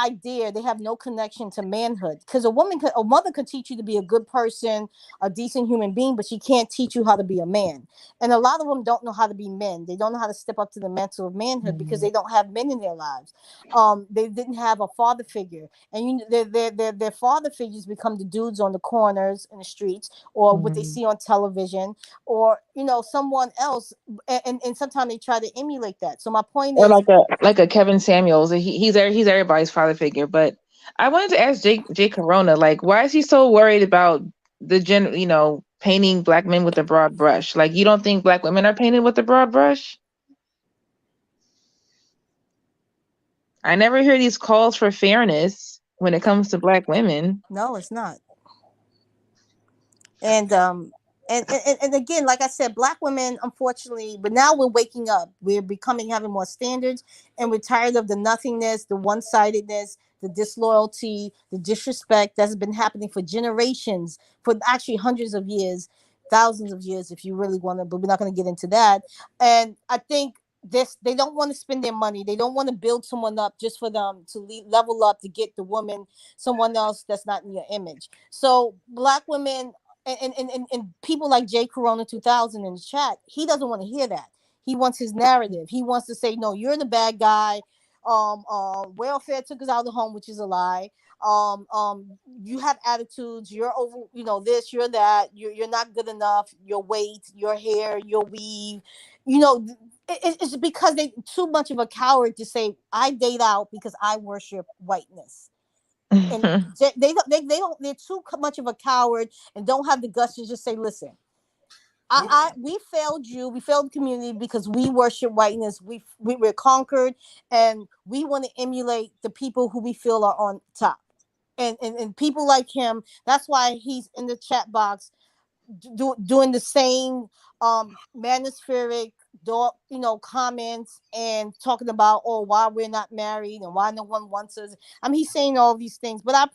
idea, they have no connection to manhood, because a mother could teach you to be a good person, a decent human being, but she can't teach you how to be a man. And a lot of them don't know how to be men. They don't know how to step up to the mantle of manhood because they don't have men in their lives. They didn't have a father figure, and their father figures become the dudes on the corners in the streets, or what they see on television, or someone else, and sometimes they try to emulate that. So my point Or is, like a Kevin Samuels. He's everybody's father figure. But I wanted to ask Jake Corona, like, why is he so worried about painting black men with a broad brush? Like, you don't think black women are painted with a broad brush? I never hear these calls for fairness when it comes to black women. no, it's not. And again, like I said, black women, unfortunately, but now we're waking up. We're having more standards, and we're tired of the nothingness, the one-sidedness, the disloyalty, the disrespect that's been happening for generations, for actually hundreds of years, thousands of years, if you really want to, but we're not going to get into that. And I think they don't want to spend their money. They don't want to build someone up just for them to level up, to get the woman, someone else that's not in your image. So black women, and people like Jay Corona 2000 in the chat, he doesn't want to hear that. He wants his narrative. He wants to say, no, you're the bad guy. Welfare took us out of the home, which is a lie. You have attitudes. You're over, this, you're that. You're not good enough. Your weight, your hair, your weave. It's because they too much of a coward to say, I date out because I worship whiteness. And they're too much of a coward and don't have the guts to just say, listen, we failed you, we failed the community because we worship whiteness. We're conquered, and we want to emulate the people who we feel are on top, and people like him. That's why he's in the chat box doing the same manospheric comments and talking about, oh, why we're not married and why no one wants us. I mean, he's saying all these things, but I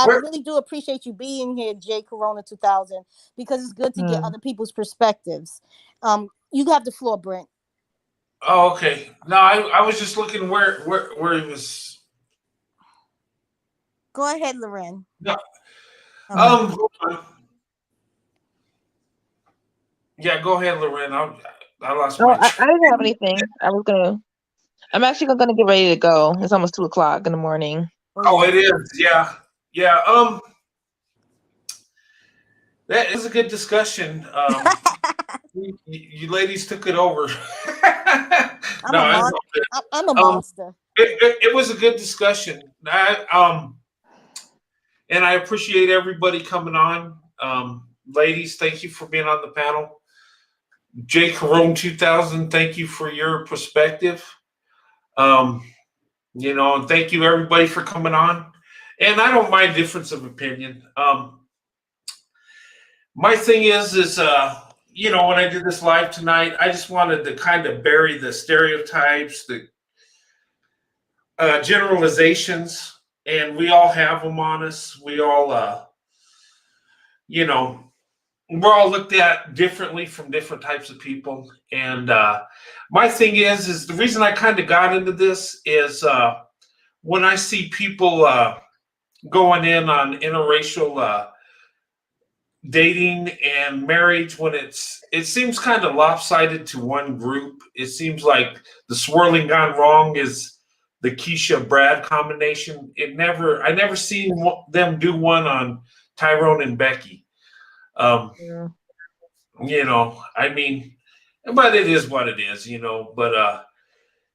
really do appreciate you being here, Jay Corona 2000, because it's good to get other people's perspectives. You have the floor, Brent. Oh, okay. No, I was just looking where he was. Go ahead, Loren. No. Okay. Hold on. Yeah, go ahead, Loren. I lost my. I didn't have anything. I'm actually gonna get ready to go. It's almost 2:00 in the morning. Oh, it is. Yeah. That is a good discussion. You ladies took it over. I'm a monster. It was a good discussion. And I appreciate everybody coming on. Ladies, thank you for being on the panel. Jay Corona 2000, thank you for your perspective. And thank you everybody for coming on. And I don't mind difference of opinion. My thing is when I did this live tonight, I just wanted to kind of bury the stereotypes, the generalizations, and we all have them on us. We all, we're all looked at differently from different types of people. And my thing is the reason I kind of got into this is when I see people going in on interracial dating and marriage when it seems kind of lopsided to one group. It seems like the swirling gone wrong is the Keisha Brad combination. I never seen them do one on Tyrone and Becky. Yeah. You know, I mean, but it is what it is, you know. But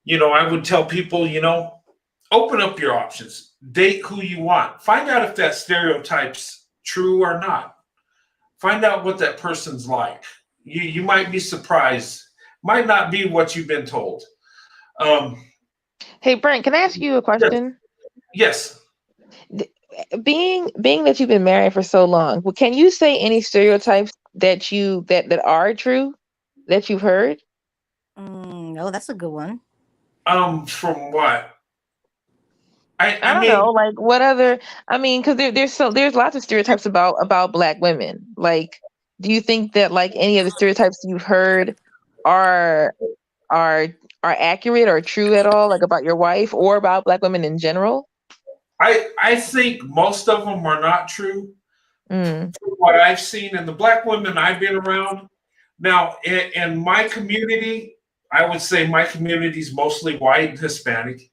you know, I would tell people, you know, open up your options, date who you want, find out if that stereotype's true or not. Find out what that person's like. You might be surprised. Might not be what you've been told. Um, Hey, Brent, can I ask you a question? yes. Being that you've been married for so long, well, can you say any stereotypes that that are true that you've heard? No, that's a good one. From what? I I don't mean, know, like what other? I mean, because there's lots of stereotypes about Black women. Like, do you think that like any of the stereotypes you've heard are are are accurate or true at all, like about your wife or about Black women in general? I think most of them are not true. Mm. From what I've seen and the Black women I've been around. Now, in my community, I would say my community is mostly white and Hispanic.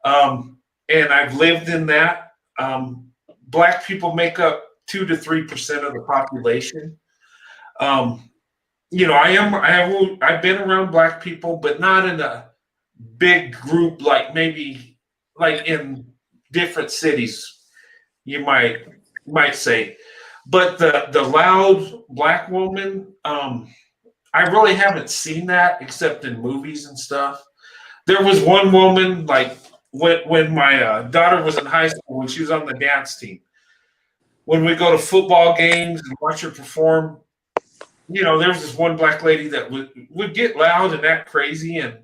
And I've lived in that. Black people make up 2 to 3% of the population. You know, I've been around Black people, but not in a big group like maybe like in different cities, you might say. But the loud Black woman, I really haven't seen that except in movies and stuff. There was one woman like when my daughter was in high school when she was on the dance team. When we go to football games and watch her perform, you know, there was this one Black lady that would get loud and act crazy, and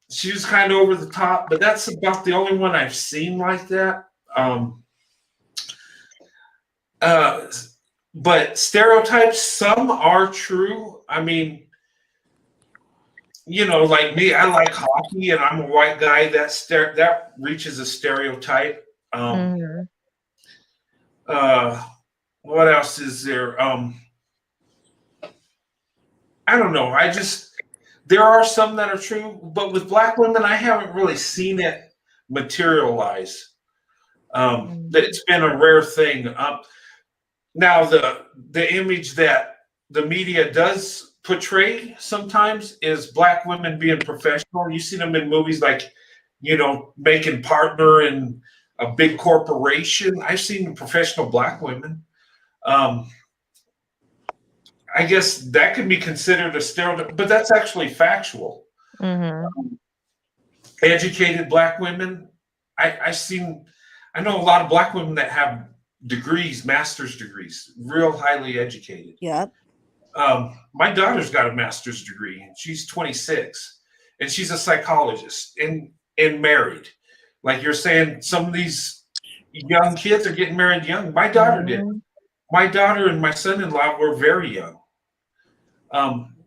she was kind of over the top. But that's about the only one I've seen like that. But stereotypes, some are true. I mean, you know, like me, I like hockey, and I'm a white guy. That reaches a stereotype. Mhm. What else is there? I don't know. There are some that are true, but with Black women, I haven't really seen it materialize. That it's been a rare thing. Now, the image that the media does portray sometimes is Black women being professional. You see them in movies like, you know, making partner in a big corporation. I've seen professional Black women. I guess that could be considered a stereotype, but that's actually factual. Mhm. Educated Black women, I know a lot of Black women that have degrees, master's degrees, real highly educated. Yep. My daughter's got a master's degree, and she's 26, and she's a psychologist and married. Like you're saying, some of these young kids are getting married young. My daughter did. Mhm. My daughter and my son-in-law were very young.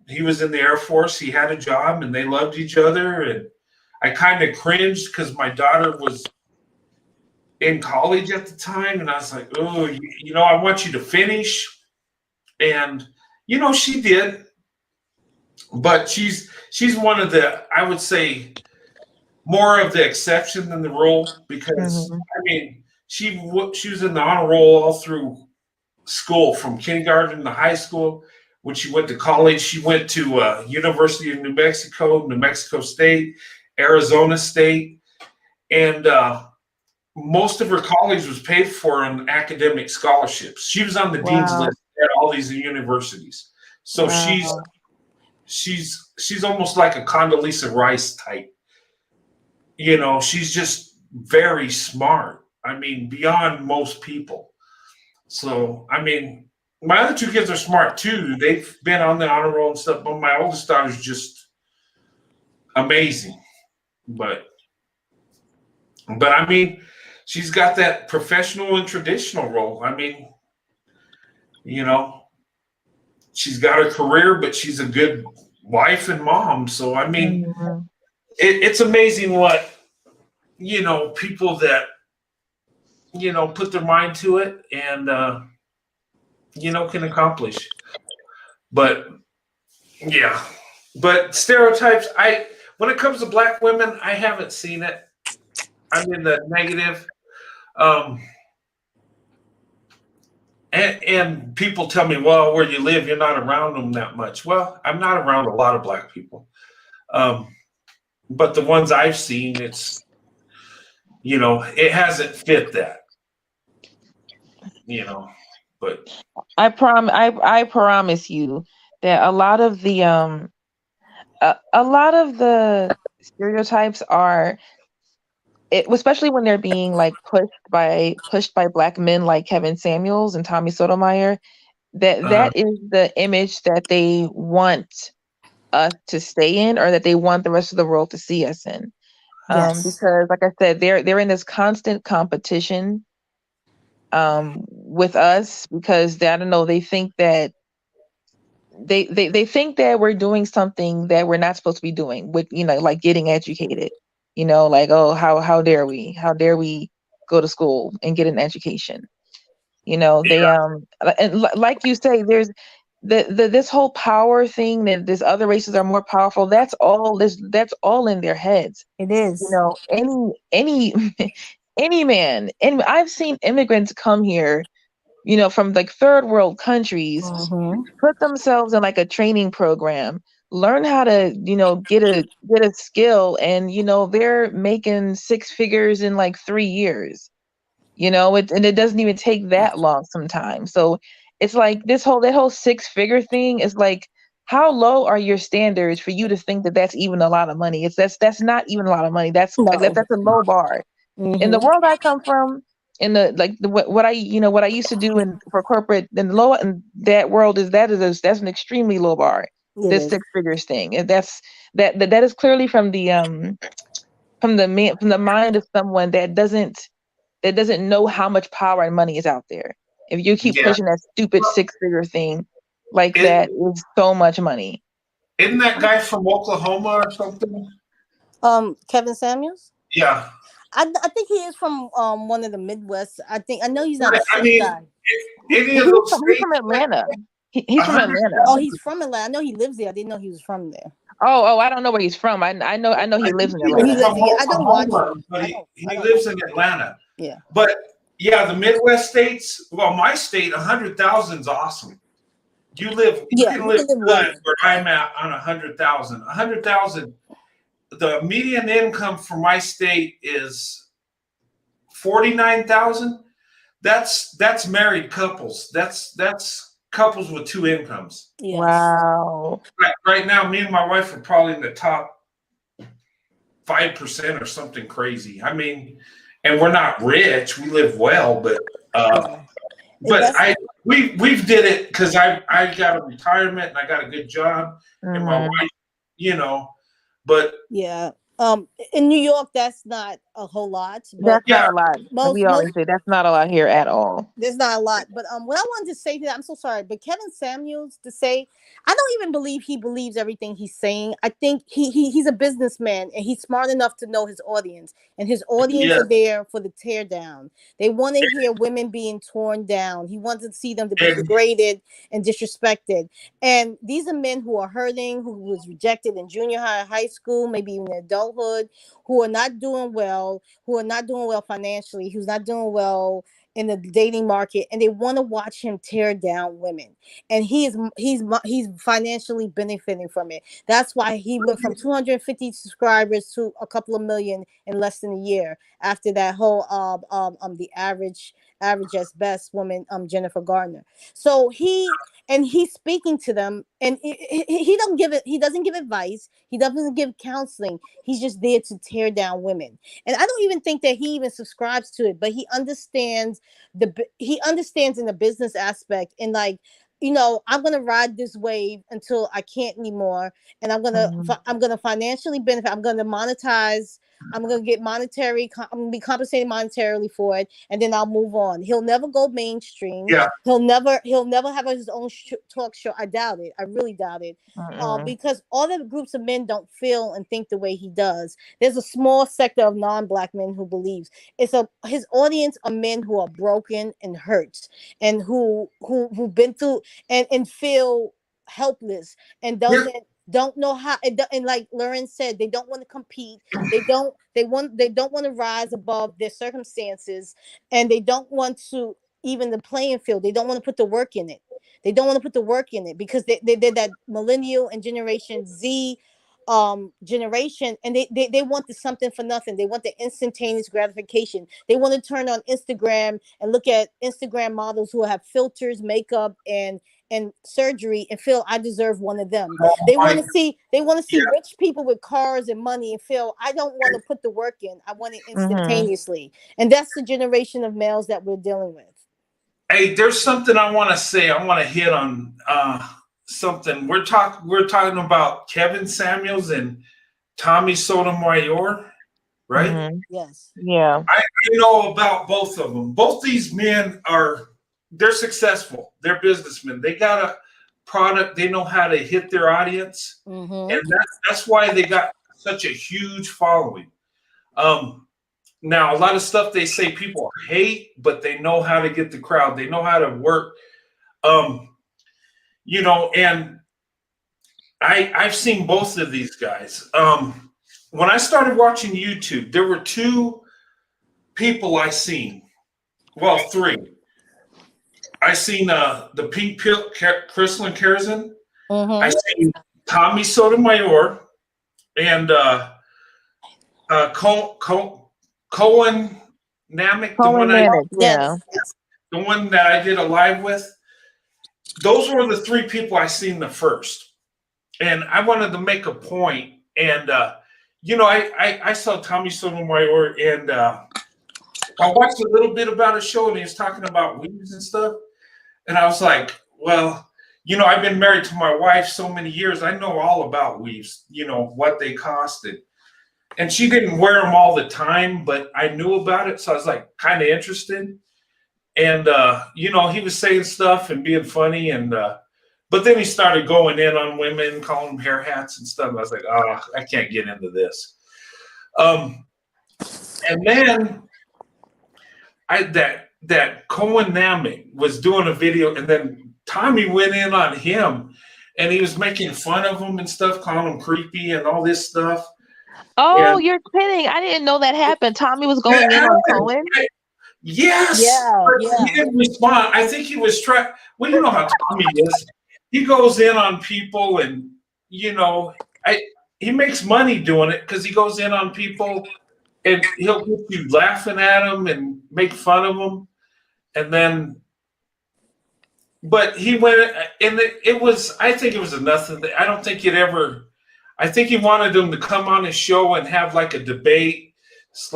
He was in the Air Force. He had a job, and they loved each other. And I kind of cringed because my daughter was in college at the time, and I was like, "Oh, you know, I want you to finish." And you know, she did, but she's one of the, I would say, more of the exception than the rule because Mhm. I mean, she was in the honor roll all through school from kindergarten to high school. When she went to college, she went to University of New Mexico State, Arizona State, and most of her college was paid for on academic scholarships. She was on the dean's Wow. list at all these universities. So Wow. she's almost like a Condoleezza Rice type. You know, she's just very smart. I mean, beyond most people. So, I mean, my other 2 kids are smart too. They've been on the honor roll and stuff, but my oldest daughter's just amazing. But I mean, she's got that professional and traditional role. I mean, you know, she's got a career, but she's a good wife and mom. So, I mean, Mhm. it's amazing what, you know, people that, you know, put their mind to it and, can accomplish. But yeah, but stereotypes. When it comes to black women, I haven't seen it. I'm in the negative. Um, and people tell me, well, where you live, you're not around them that much. Well, I'm not around a lot of black people. But the ones I've seen, it hasn't fit that, but I promise you that a lot of the stereotypes are especially when they're being like pushed by black men like Kevin Samuels and Tommy Sotomayor, that is the image that they want us to stay in, or that they want the rest of the world to see us in. Yes. Because like I said, they're in this constant competition with us, because I don't know, they think that they think that we're doing something that we're not supposed to be doing, with like getting educated, like, oh, how dare we go to school and get an education. They and like you say, there's this whole power thing, that this other races are more powerful. That's all in their heads. It is. Any any man, and I've seen immigrants come here, from like third world countries, put themselves in like a training program, learn how to, get a skill, and they're making six figures in like 3 years. And it doesn't even take that long sometimes. So it's like that whole six-figure thing is like, how low are your standards for you to think that that's even a lot of money? That's not even a lot of money. That's like that's a low bar. In the world I come from, in the like the what I used to do for corporate, and low in that world that's an extremely low bar. This six figures thing, and that is clearly from the mind of someone that doesn't know how much power and money is out there. If you keep pushing that stupid six-figure thing, like that is so much money. Isn't that guy from Oklahoma or something? Kevin Samuels? Yeah. I think he is from one of the Midwest. I know he's not a I mean, guy. any of those He's from Atlanta. He's from Atlanta. Oh, he's from Atlanta. I know he lives there. I didn't know he was from there. Oh, I don't know where he's from. I know he lives in Atlanta. I don't watch him, but he lives in Atlanta. Yeah. But yeah, the Midwest states. Well, my state, 100,000 is awesome. You can live good where I'm at on 100,000. 100,000. The median income for my state is 49,000. That's married couples. That's couples with two incomes. Yes. Wow. Right now, me and my wife are probably in the top 5% or something crazy. I mean, and we're not rich. We live well, but we've did it because I got a retirement and I got a good job, and my wife, but yeah. In New York, that's not a whole lot. But not a lot. We always say that's not a lot here at all. There's not a lot. But what I wanted to say to that, I'm so sorry, but Kevin Samuels, I don't even believe he believes everything he's saying. I think he's a businessman, and he's smart enough to know his audience, and his audience are there for the tear down. They want to hear women being torn down. He wants to see them to be degraded and disrespected. And these are men who are hurting, who was rejected in junior high, high school, maybe even adulthood, who are not doing well financially, who's not doing well in the dating market, and they want to watch him tear down women, and he's financially benefiting from it. That's why he went from 250 subscribers to a couple of million in less than a year after that whole the average as best woman, Jennifer Gardner. So he's speaking to them, and he doesn't give advice, he doesn't give counseling, he's just there to tear down women. And I don't even think that he even subscribes to it, but he understands in the business aspect, and like, I'm gonna ride this wave until I can't anymore, and I'm gonna financially benefit. I'm gonna monetize I'm gonna get monetary. I'm gonna be compensated monetarily for it, and then I'll move on. He'll never go mainstream. Yeah. He'll never have his own talk show. I doubt it. I really doubt it. Because all the groups of men don't feel and think the way he does. There's a small sector of non-black men who believes his audience are men who are broken and hurt, and who've been through and feel helpless and don't know how, and like Lauren said, they don't want to compete. They don't want to rise above their circumstances, and they don't want to even the playing field. They don't want to put the work in it. They don't want to put the work in it because they're that millennial and Generation Z generation, and they want the something for nothing. They want the instantaneous gratification. They want to turn on Instagram and look at Instagram models who have filters, makeup, and surgery, and feel I deserve one of them. They want to see rich people with cars and money and feel I don't want to put the work in. I want it instantaneously. And that's the generation of males that we're dealing with. Hey, there's something I want to say. I want to hit on something. We're talking about Kevin Samuels and Tommy Sotomayor, right? Yes. Yeah. I know about both of them. Both these men they're successful. They're businessmen. They got a product. They know how to hit their audience, and that's why they got such a huge following. Now, a lot of stuff they say people hate, but they know how to get the crowd. They know how to work. And I've seen both of these guys. When I started watching YouTube, there were two people I seen. Well, three. I seen the Pink Pill, Crystal Kerzin. I seen Tommy Sotomayor and Cohen Namick, the one that I did a live with. Those were the three people I seen the first, and I wanted to make a point. And I saw Tommy Sotomayor, and I watched a little bit about his show, and he was talking about weaves and stuff. And I was like, well, I've been married to my wife so many years. I know all about weaves, what they costed. And she didn't wear them all the time, but I knew about it. So I was like kind of interested. And, he was saying stuff and being funny. And but then he started going in on women, calling them hair hats and stuff. I was like, oh, I can't get into this. And then that Cohen Namick was doing a video, and then Tommy went in on him, and he was making fun of him and stuff, calling him creepy and all this stuff. Oh, you're kidding. I didn't know that happened. Tommy was going in on Cohen? Yes. Yeah. He didn't respond. I think he was trying. Well, you know how Tommy is. He goes in on people, and, he makes money doing it because he goes in on people, and he'll get you laughing at them and make fun of them. And then, but he went, and I think it was enough. I don't think I think he wanted them to come on his show and have like a debate /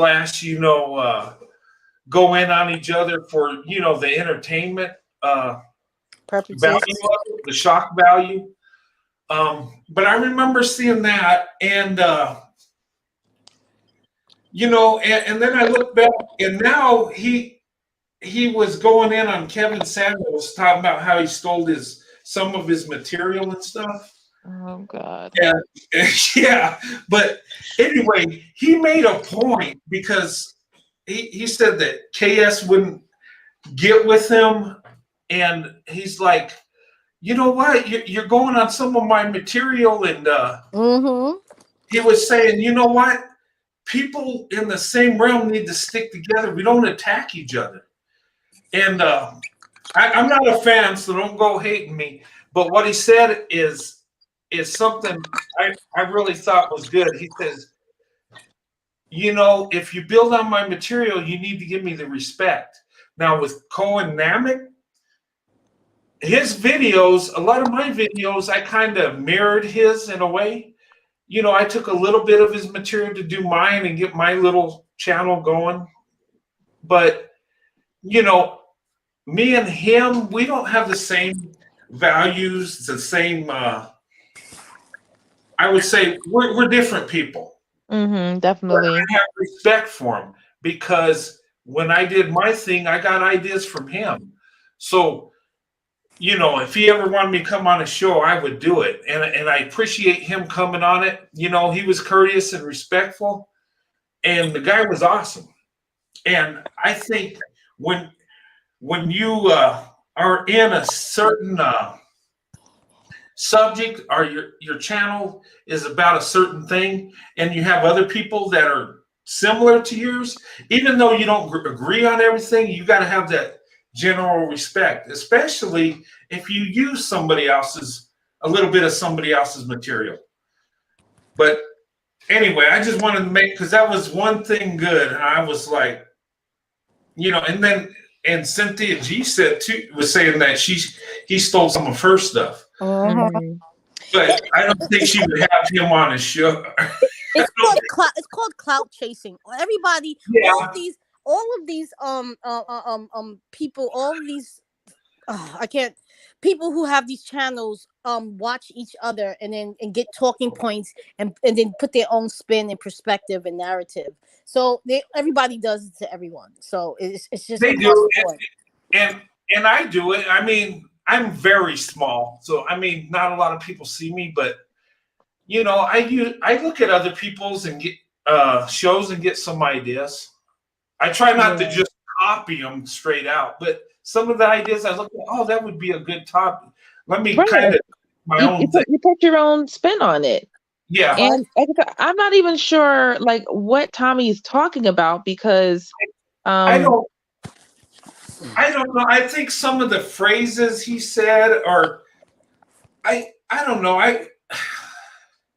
go in on each other for, the entertainment purposes, value of it, the shock value. But I remember seeing that, and, and then I look back, and now he was going in on Kevin Samuels, talking about how he stole some of his material and stuff. Oh God. And yeah, but anyway, he made a point because he said that KS wouldn't get with him, and he's like, you know what? You're going on some of my material, and he was saying, you know what? People in the same realm need to stick together. We don't attack each other. And I'm not a fan, so don't go hating me. But what he said is something I really thought was good. He says, if you build on my material, you need to give me the respect. Now with Cohen Namick, his videos, a lot of my videos, I kind of mirrored his in a way. I took a little bit of his material to do mine and get my little channel going. But, me and him, we don't have the same values, the same, I would say we're different people. Mm-hmm, But definitely. I have respect for him because when I did my thing, I got ideas from him. So, if he ever wanted me to come on a show, I would do it. And I appreciate him coming on it. He was courteous and respectful, and the guy was awesome. And I think when you are in a certain subject, or your channel is about a certain thing, and you have other people that are similar to yours, even though you don't agree on everything, you got to have that general respect, especially if you use a little bit of somebody else's material. But anyway, I just wanted to because that was one thing good, and I was like, and Cynthia G was saying that he stole some of her stuff. Mm-hmm. But I don't think she would have him on a show. It's called clout chasing. Everybody, Yeah. all of these people, all of these I can't people who have these channels watch each other and get talking points and then put their own spin and perspective and narrative. So everybody does it to everyone. So it's just They across do, the board. and I do it. I mean, I'm very small, so I mean, not a lot of people see me, but I look at other people's and get shows and get some ideas. I try not to just copy them straight out, but some of the ideas I look at, oh, that would be a good topic. Let me kind of my own thing. You put your own spin on it. Yeah. And I'm not even sure like what Tommy's talking about because I don't know. I think some of the phrases he said are I don't know.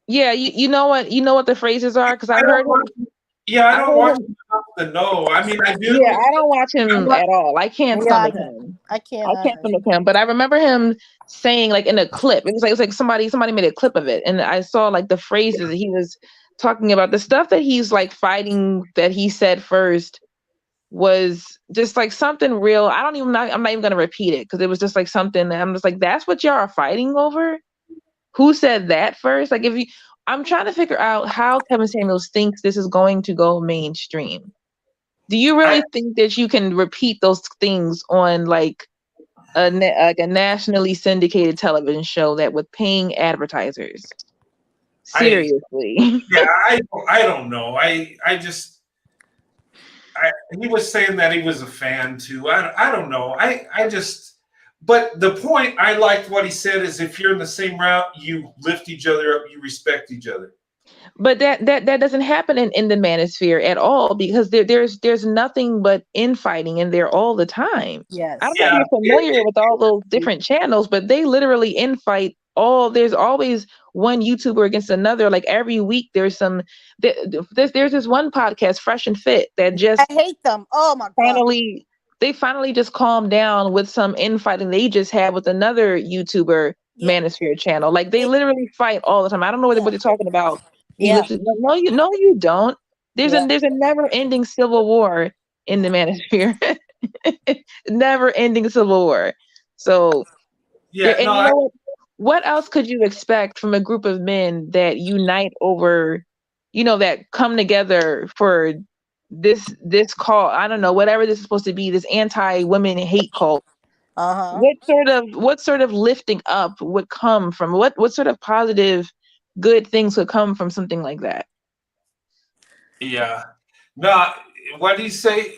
Yeah, you know what the phrases are because I heard him. Yeah, I don't watch enough to know. I mean, I do. Yeah, I don't watch him at all. I can't stomach him. I can't stomach him. But I remember him saying like in a clip. It was like somebody made a clip of it, and I saw like the phrases that he was talking about. The stuff that he's like fighting that he said first was just like something real. I'm not even gonna repeat it because it was just like something that I'm just like, that's what y'all are fighting over? Who said that first? Like I'm trying to figure out how Kevin Samuels thinks this is going to go mainstream. Do you really think that you can repeat those things on like a nationally syndicated television show that with paying advertisers? Seriously. I don't know. He was saying that he was a fan too. I don't know. But the point I liked what he said is if you're in the same route, you lift each other up, you respect each other. But that doesn't happen in the manosphere at all because there's nothing but infighting in there all the time. Yes. I don't know if you're familiar with all those different channels, but they literally infight there's always one YouTuber against another. Like every week there's this one podcast, Fresh and Fit, that just I hate them. Oh my God. They finally just calmed down with some infighting they just had with another YouTuber manosphere channel. Like they literally fight all the time. I don't know what they're talking about. No, you don't. There's a never-ending civil war in the manosphere. Never-ending civil war. So what else could you expect from a group of men that unite over, that come together for this call? I don't know, whatever this is supposed to be, this anti-women hate cult. What sort of lifting up would come from what sort of positive good things would come from something like that? Yeah. No, what did he say?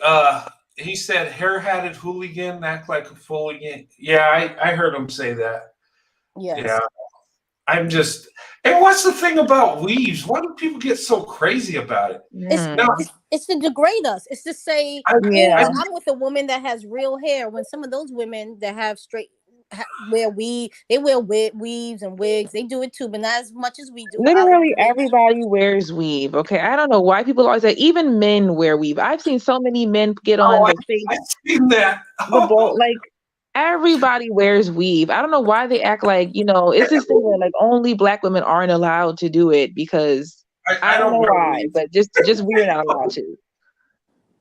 He said hair-hatted hooligan, act like a fool again. Yeah, I heard him say that. Yes. Yeah. I'm just, and what's the thing about weaves? Why do people get so crazy about it? It's to degrade us. It's to say, I'm with a woman that has real hair. When some of those women that have wear weaves and wigs, they do it too, but not as much as we do. Literally everybody wears weave. Okay, I don't know why people always say even men wear weave. I've seen so many men get on the face. I've seen that. Like everybody wears weave. I don't know why they act like, it's this thing where like only Black women aren't allowed to do it because I don't know why, but just weird out allowed to.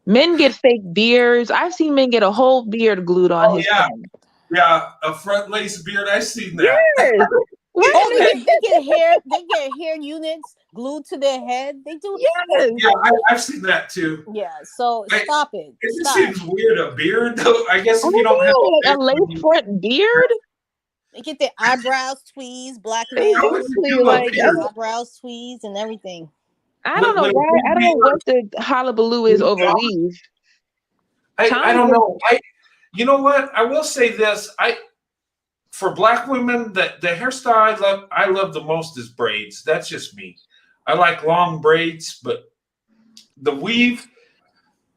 Men get fake beards. I've seen men get a whole beard glued on his chin. Yeah, a front lace beard. I've seen that. Yes. Oh, they get hair units glued to their head. They do. Yes. Yeah, I've seen that too. Yeah. So I- stop it. It just Stop. seems weird. A beard, though. I guess I if you don't have know, a like a lace front beard. They get their eyebrows tweezed, black men. how would you Exactly. do a Like beard? Eyebrows tweezed and everything. I don't know Would why. it I don't be know what the hullabaloo is over weave. I don't know. You know what? I will say this. For black women, the hairstyle I love the most is braids. That's just me. I like long braids, but the weave,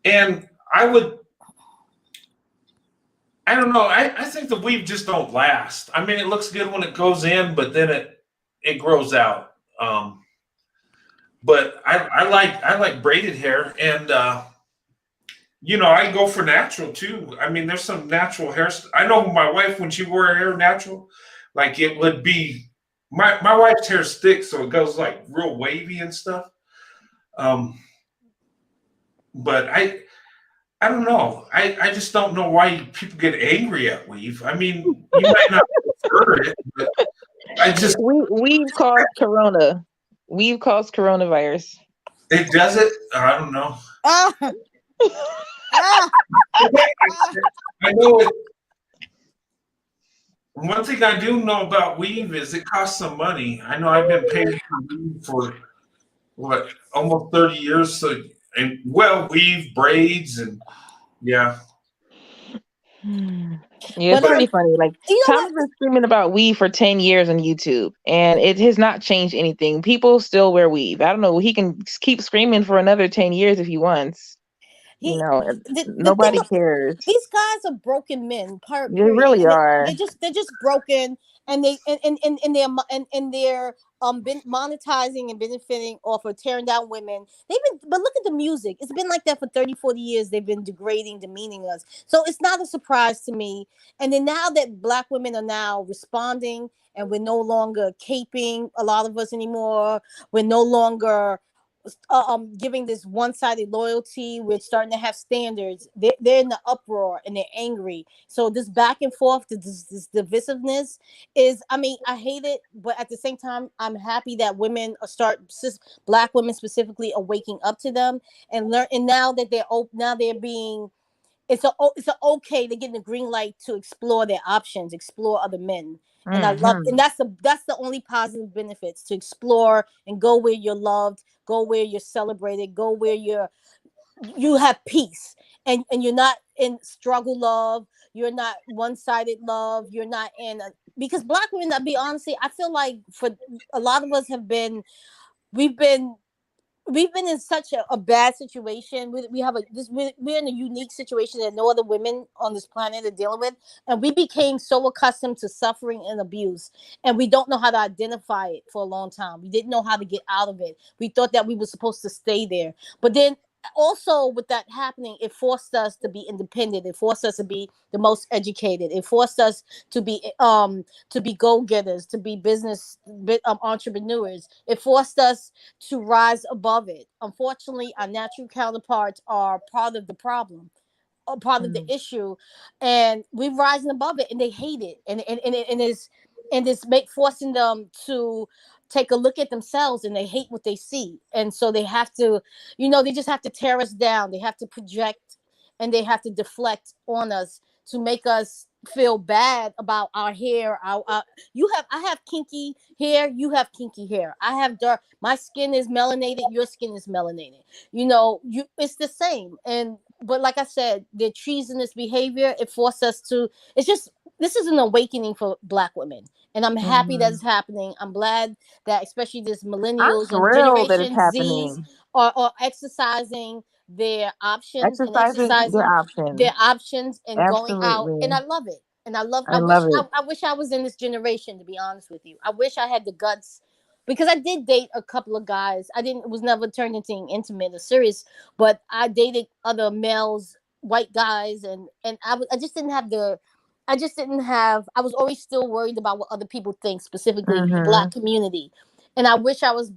and I don't know. I think the weave just don't last. I mean, it looks good when it goes in, but then it grows out. But I like braided hair, and I go for natural too. I mean, there's some natural hair. I know my wife, when she wore her hair natural, like it would be my wife's hair thick, so it goes like real wavy and stuff. But I don't know. I just don't know why people get angry at weave. I mean, you might not prefer it, but I just Weave caused corona. Weave caused coronavirus. it does it. I don't know. Ah, ah, I know it. One thing I do know about weave is it costs some money. I know I've been paying for weave for almost 30 years. So weave braids and yeah. Yeah, it's But pretty funny. Like you know Tom's been screaming about weave for 10 years on YouTube, and it has not changed anything. People still wear weave. I don't know. He can keep screaming for another 10 years if he wants. the Nobody thing cares. these guys are broken men. They really are. They're just broken, and they're been monetizing and benefiting off of tearing down women. But look at the music. It's been like that for 30, 40 years. They've been degrading, demeaning us. So it's not a surprise to me. And then now that black women are now responding, and we're no longer caping a lot of us anymore. We're no longer giving this one-sided loyalty. We're starting to have standards. They're in the uproar and they're angry. So this back and forth, this divisiveness is, I mean, I hate it, but at the same time, I'm happy that black women specifically are waking up to them and learn. And now that they're being, it's a okay. They're getting the green light to explore their options, explore other men. And I love, and that's the only positive benefits, to explore and go where you're loved, go where you're celebrated, go where you have peace, and you're not in struggle love, you're not one-sided love, you're not in because black women, I'll be honestly, I feel like for a lot of us we've been in such a bad situation. We're in a unique situation that no other women on this planet are dealing with, and we became so accustomed to suffering and abuse, and we don't know how to identify it for a long time. We didn't know how to get out of it. We thought that we were supposed to stay there, but then also with that happening, it forced us to be independent. It forced us to be the most educated. It forced us to be go-getters, to be entrepreneurs. It forced us to rise above it. Unfortunately, our natural counterparts are part of the problem, or part of the issue, and we're rising above it, and they hate it, and it's forcing them to take a look at themselves, and they hate what they see, and so they have to, they just have to tear us down. They have to project, and they have to deflect on us to make us feel bad about our hair. I have kinky hair, you have kinky hair. I have dark, my skin is melanated, your skin is melanated. It's the same. But like I said, the treasonous behavior, it forced us to, this is an awakening for black women. And I'm happy that it's happening. I'm glad that especially this millennials and Generation Zs are exercising their options and exercising their options and going out. And I love it. And I wish I was in this generation, to be honest with you. I wish I had the guts, because I did date a couple of guys. It was never turned into anything intimate or serious, but I dated other males, white guys, and I just didn't have I was always still worried about what other people think, specifically the black community. And I wish I was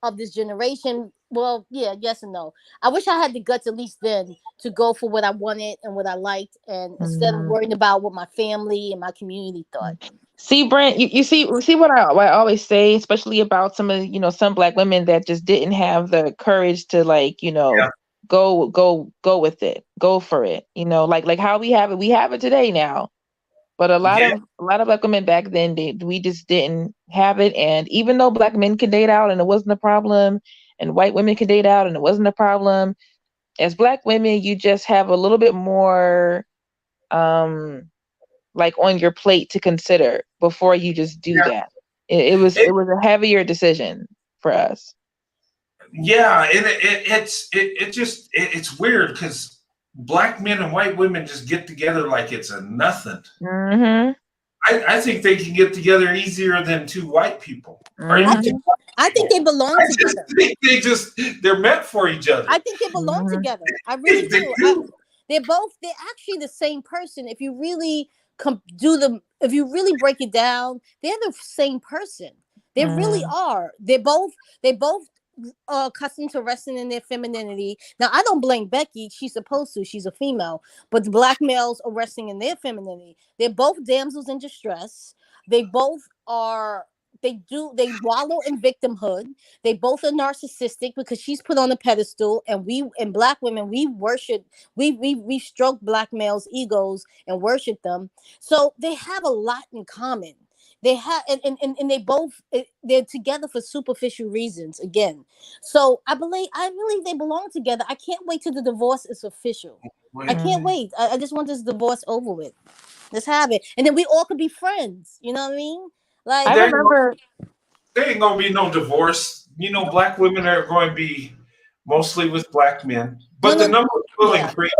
of this generation. Well, yeah, yes and no. I wish I had the guts at least then to go for what I wanted and what I liked, and instead of worrying about what my family and my community thought. See, Brent, you see what I always say, especially about some of some black women that just didn't have the courage to Yeah. go with it, go for it. Like how we have it today now. But Yeah. a lot of black women back then, we just didn't have it. And even though black men could date out and it wasn't a problem, and white women could date out and it wasn't a problem, as black women, you just have a little bit more like on your plate to consider before you just do Yeah. that. It was It, a heavier decision for us. yeah. And it's weird because black men and white women just get together like it's a nothing. Mm-hmm. I think they can get together easier than two white people, or even two Mm-hmm. black I think people. they belong I just together. think they're meant for each other. I think they belong Mm-hmm. together. I really They do. do. They're actually the same person. If you really if you really break it down, they're the same person. They really Mm-hmm. are. They both are accustomed to resting in their femininity. Now, I don't blame Becky. She's supposed to. She's a female. But the black males are resting in their femininity. They're both damsels in distress. They both are. They wallow in victimhood. They both are narcissistic because she's put on a pedestal, and black women, we worship, we stroke black males' egos and worship them. So they have a lot in common. They have, and they're together for superficial reasons again. So I believe they belong together. I can't wait till the divorce is official. I Wait, can't Mm-hmm. wait. I just want this divorce over with. Let's have it, and then we all could be friends. You know what I mean? I Like, there ain't, remember. there ain't gonna be no divorce. Black women are going to be mostly with black men, no, but the no, number will yeah. increase.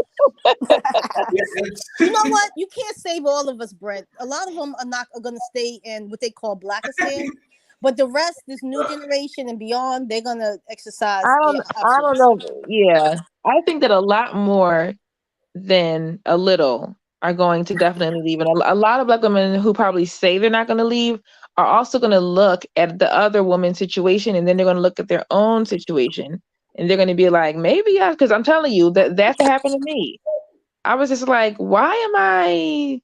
You know what? You can't save all of us, Brent. A lot of them are going to stay in what they call Blackistan, but the rest, this new generation and beyond, they're going to exercise their I don't options. know. Yeah, I think that a lot more than a little are going to definitely leave, and a lot of black women who probably say they're not going to leave are also going to look at the other woman's situation, and then they're going to look at their own situation, and they're going to be like, maybe yeah, because I'm telling you that's what happened to me. I was just like, why am I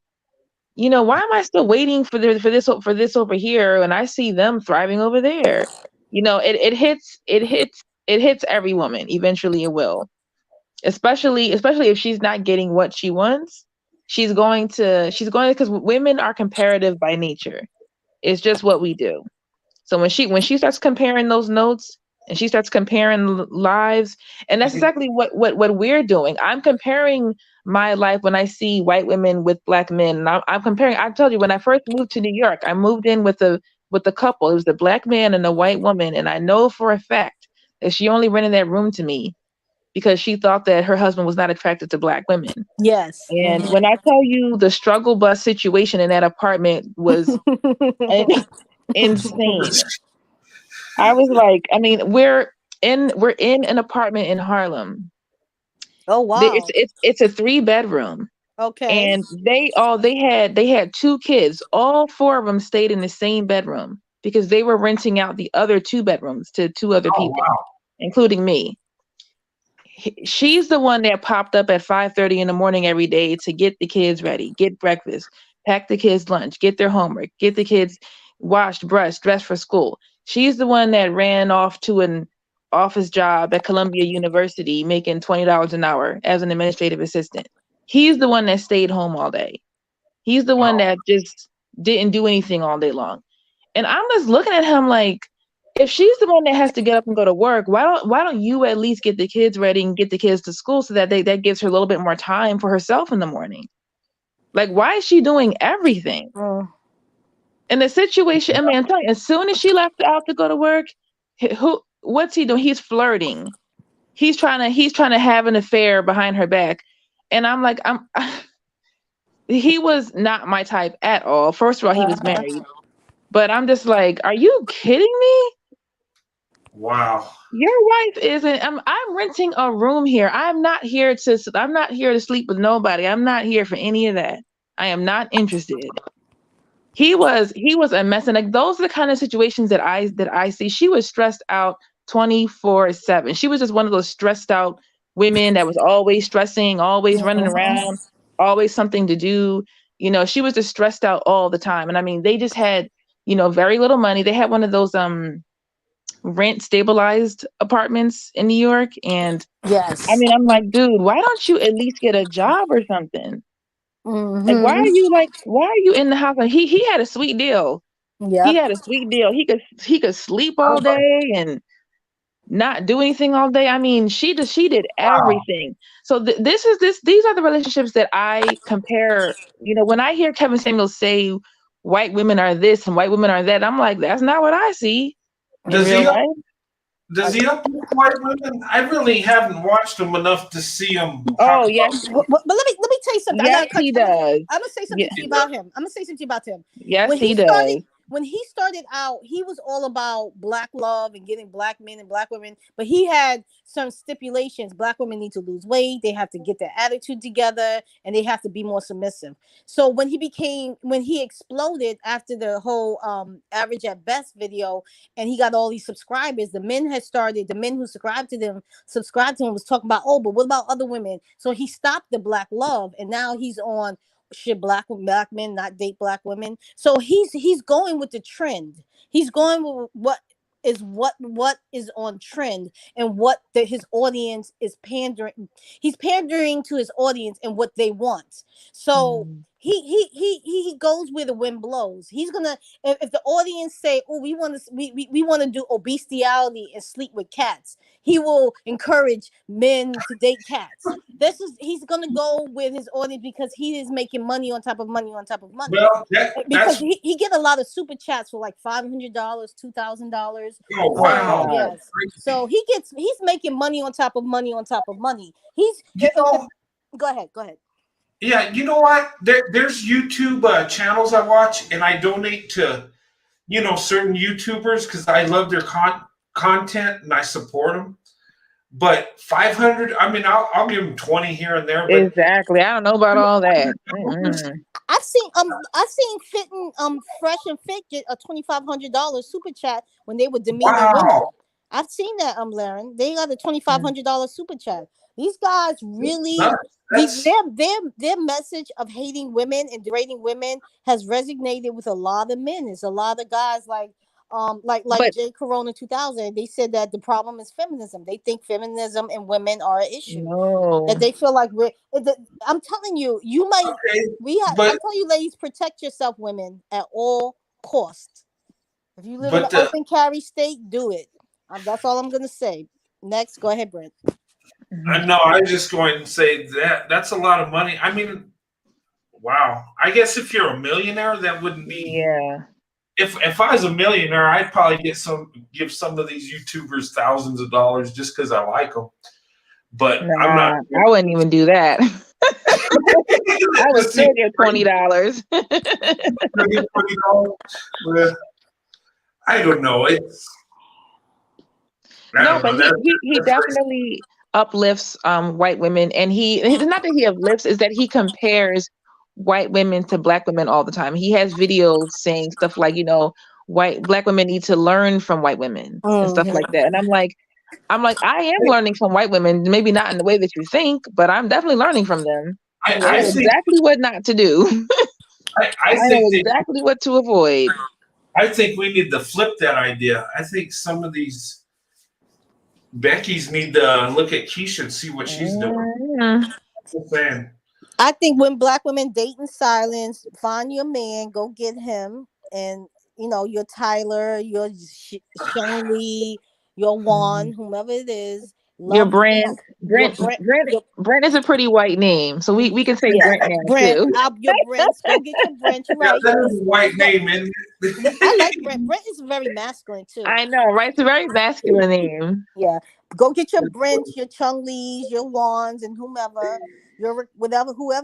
still waiting for this over here, and I see them thriving over there? It hits every woman. Eventually, it will. Especially if she's not getting what she wants, she's going because women are comparative by nature. It's just what we do. So when she starts comparing those notes and she starts comparing lives, and that's exactly what we're doing. I'm comparing my life when I see white women with black men. And I'm comparing. I told you when I first moved to New York, I moved in with a couple. It was a black man and a white woman, and I know for a fact that she only rented that room to me because she thought that her husband was not attracted to black women. Yes. And when I tell you the struggle bus situation in that apartment was insane. I was like, I mean, we're in an apartment in Harlem. Oh, It's wow. it's it's a 3 bedroom, Okay. and they had 2 kids. All 4 of them stayed in the same bedroom because they were renting out the other 2 bedrooms to 2 other Oh people, wow! including me. She's the one that popped up at 5:30 in the morning every day to get the kids ready, get breakfast, pack the kids lunch, get their homework, get the kids washed, brushed, dressed for school. She's the one that ran off to an office job at Columbia University making $20 an hour as an administrative assistant. He's the one that stayed home all day. He's the one Oh, that just didn't do anything all day long. And I'm just looking at him like, if she's the one that has to get up and go to work, why don't you at least get the kids ready and get the kids to school so that that gives her a little bit more time for herself in the morning? Like, why is she doing everything? Mm. In the situation, I mean, I'm telling you, as soon as she left out to go to work, what's he doing? He's flirting. He's trying to have an affair behind her back. And I'm like, he was not my type at all. First of all, he was married. But I'm just like, are you kidding me? wow! Your wife isn't. I'm renting a room here. I'm not here to sleep with nobody. I'm not here for any of that. I am not interested. He was a mess, and like those are the kind of situations that I see. She was stressed out 24/7. She was just one of those stressed out women that was always stressing, always running around, always something to do. She was just stressed out all the time. And I mean, they just had, very little money. They had one of those rent stabilized apartments in New York. And Yes. I mean, I'm like, dude, why don't you at least get a job or something? Like, why are you in the house? Like, he had a sweet deal. Yeah. He had a sweet deal. He could sleep all day and not do anything all day. I mean, she did everything. So these are the relationships that I compare. When I hear Kevin Samuels say white women are this and white women are that, I'm like, that's not what I see in real life. Does he uplift white women? I really haven't watched him enough to see him. Oh yes, but let me tell you something. Yes, he does. I'm gonna say something to you about him. Yes, he does. When he started out, he was all about black love and getting black men and black women, but he had some stipulations. Black women need to lose weight, they have to get their attitude together, and they have to be more submissive. So when he exploded after the whole average at best video, and he got all these subscribers, the men who subscribed to him was talking about, oh, but what about other women? So he stopped the black love, and now he's on, should black men not date black women? So he's going with the trend. He's going with what is on trend, and what his audience is pandering. He's pandering to his audience and what they want. So he goes where the wind blows. He's gonna, if the audience say, oh, we want to do obestiality and sleep with cats, he will encourage men to date cats. He's gonna go with his audience because he is making money on top of money on top of money. Well, because he get a lot of super chats for like $500, $2,000. Oh wow! Yes. So he's making money on top of money on top of money. Go ahead. Yeah, you know what? There's YouTube channels I watch, and I donate to, certain YouTubers because I love their content and I support them. But 500, I mean, I'll give them 20 here and there. But exactly, I don't know about all that. I've seen Fresh and Fit get a $2,500 super chat when they were demeaning women. I've seen that, Laren. They got a $2,500 super chat. These guys really, their message of hating women and degrading women has resonated with a lot of men. There's a lot of guys like J Corona 2000. They said that the problem is feminism. They think feminism and women are an issue. No. That they feel like I'm telling you, you might. I'm telling you, ladies, protect yourself, women, at all costs. If you live in an open carry state, do it. That's all I'm gonna say. Next, go ahead, Brent. No, I was just going to say that's a lot of money. I mean, wow. I guess if you're a millionaire, that wouldn't be. Yeah. If I was a millionaire, I'd probably give some of these YouTubers thousands of dollars just because I like them. But I'm not. I wouldn't even do that. I would still get $20. I don't know. He definitely uplifts white women, and it's not that he uplifts, is that he compares white women to black women all the time. He has videos saying stuff like, black women need to learn from white women and stuff like that. And I'm like, I am learning from white women, maybe not in the way that you think, but I'm definitely learning from them. I know exactly what not to do. I know exactly what to avoid. I think we need to flip that idea. I think some of these Becky's need to look at Keisha and see what she's doing. That's what I'm saying. I think when black women date in silence, find your man, go get him, and your Tyler, your Shirley, your Juan, whomever it is. Your Brent. Brent is a pretty white name, so we can say Brent now too. Your Brent, go get your Brent. Right? That is a white name, isn't it? I like Brent. Brent is very masculine too. I know, right? It's a very masculine name. Yeah, go get your Brent, your Chung Lees, your Wans, and whoever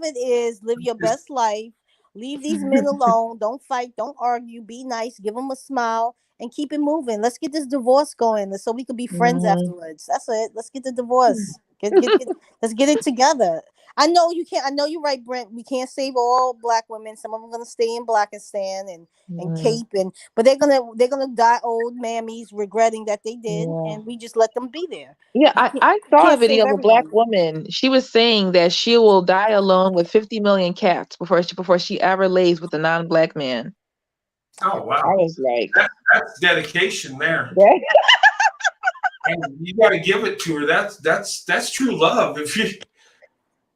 it is. Live your best life. Leave these men alone. Don't fight. Don't argue. Be nice. Give them a smile. And keep it moving. Let's get this divorce going so we can be friends afterwards. That's it. Let's get the divorce. Let's get it together. I know you can't. I know you're right, Brent. We can't save all black women. Some of them are gonna stay in Blackistan and Cape, but they're gonna die old mammies, regretting that they did, and we just let them be there. Yeah, I saw a Can't video save of a black everyone. woman. She was saying that she will die alone with 50 million cats before she ever lays with a non-black man. Oh wow! I was like, that's dedication there. that, And you got to give it to her. That's true love.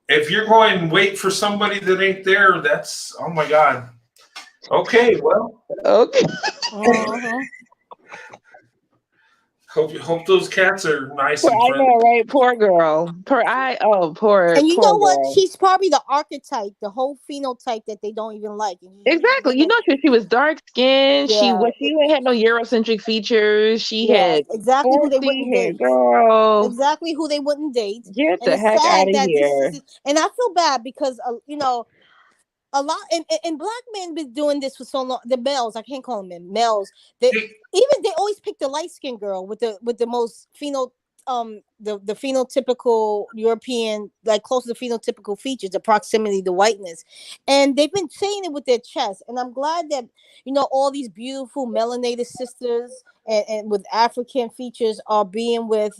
If you're going to wait for somebody that ain't there, that's, oh my God. Okay, well, okay. Mhm. hope those cats are nice and I friendly. know, right? Poor girl. Poor And you know what? girl. She's probably the archetype, the whole phenotype that they don't even like. Exactly. You know, she was dark skinned. Yeah, She had no Eurocentric features. She yeah, had exactly who they sporty wouldn't hair, date. girl. Exactly who they wouldn't date. Get And the it's heck out sad of that this here. is, and I feel bad because a lot and black men been doing this for so long. The males, I can't call them men, males. They always pick the light skinned girl with the most the phenotypical European, like close to the phenotypical features, the proximity, the whiteness, and they've been saying it with their chest. And I'm glad that all these beautiful melanated sisters and with African features are being with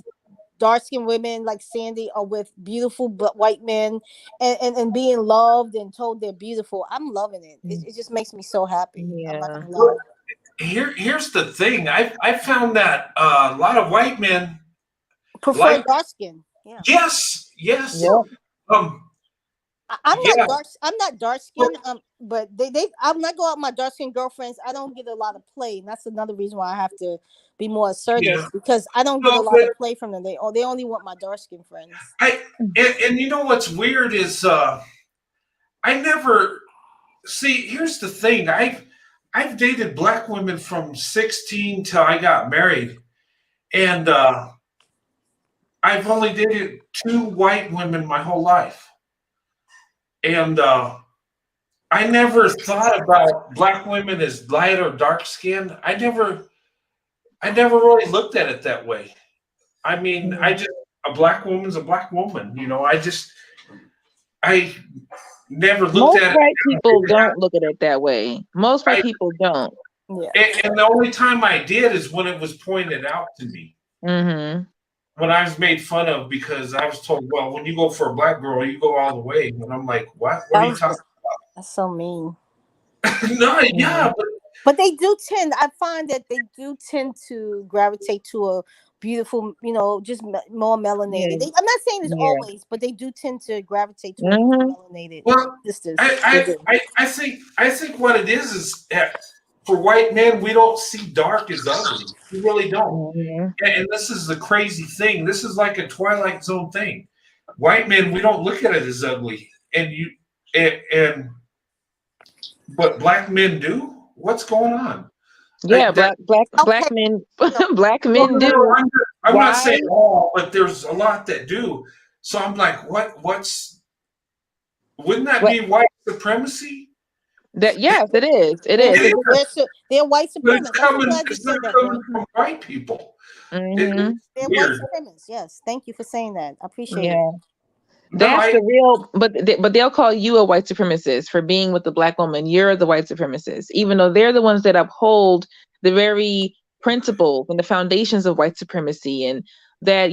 dark-skinned women like Sandy, are with beautiful white men, and being loved and told they're beautiful. I'm loving it. It just makes me so happy. I'm not Yeah. gonna lie. Here's the thing. I found that a lot of white men Prefer like, dark skin. Yeah. yes. Yep. I'm Yeah. not dark. I'm not dark skinned. But I'm not go out with my dark skinned girlfriends. I don't get a lot of play, and that's another reason why I have to be more assertive, Yeah. because I don't get a No, lot but of play from them. They only want my dark skinned friends. and you know what's weird is I never see. Here's the thing. I've dated black women from 16 till I got married, and I've only dated 2 white women my whole life, and I never thought about black women as light or dark skinned. I never really looked at it that way. I mean, a black woman's a black woman. I never looked Most at white people it. don't look at it that way. Most white people don't. Yeah. And the only time I did is when it was pointed out to me. Mm-hmm. When I was made fun of because I was told, well, when you go for a black girl, you go all the way. And I'm like, what? What are you talking That's so mean. about? No, yeah, But they do tend. I find that they do tend to gravitate to a beautiful, just more melanated. Yeah. I'm not saying it's Yeah. always, but they do tend to gravitate to Mm-hmm. melanated well, sisters. I think what it is that for white men, we don't see dark as ugly. We really don't. Mm-hmm. And this is the crazy thing. This is like a Twilight Zone thing. White men, we don't look at it as ugly, but black men do. What's going on? Yeah, Like black men black men do. no, I'm Why? not saying all, but there's a lot that do. So I'm like, wouldn't that be white supremacy? That yes, it is. It is. They're white But it's supremacists. it's not coming from white people. Mm-hmm. They're Weird. white supremacists. Yes, thank you for saying that. I appreciate it. Yeah. No, That's the real, but they'll call you a white supremacist for being with the black woman. You're the white supremacist, even though they're the ones that uphold the very principles and the foundations of white supremacy, and that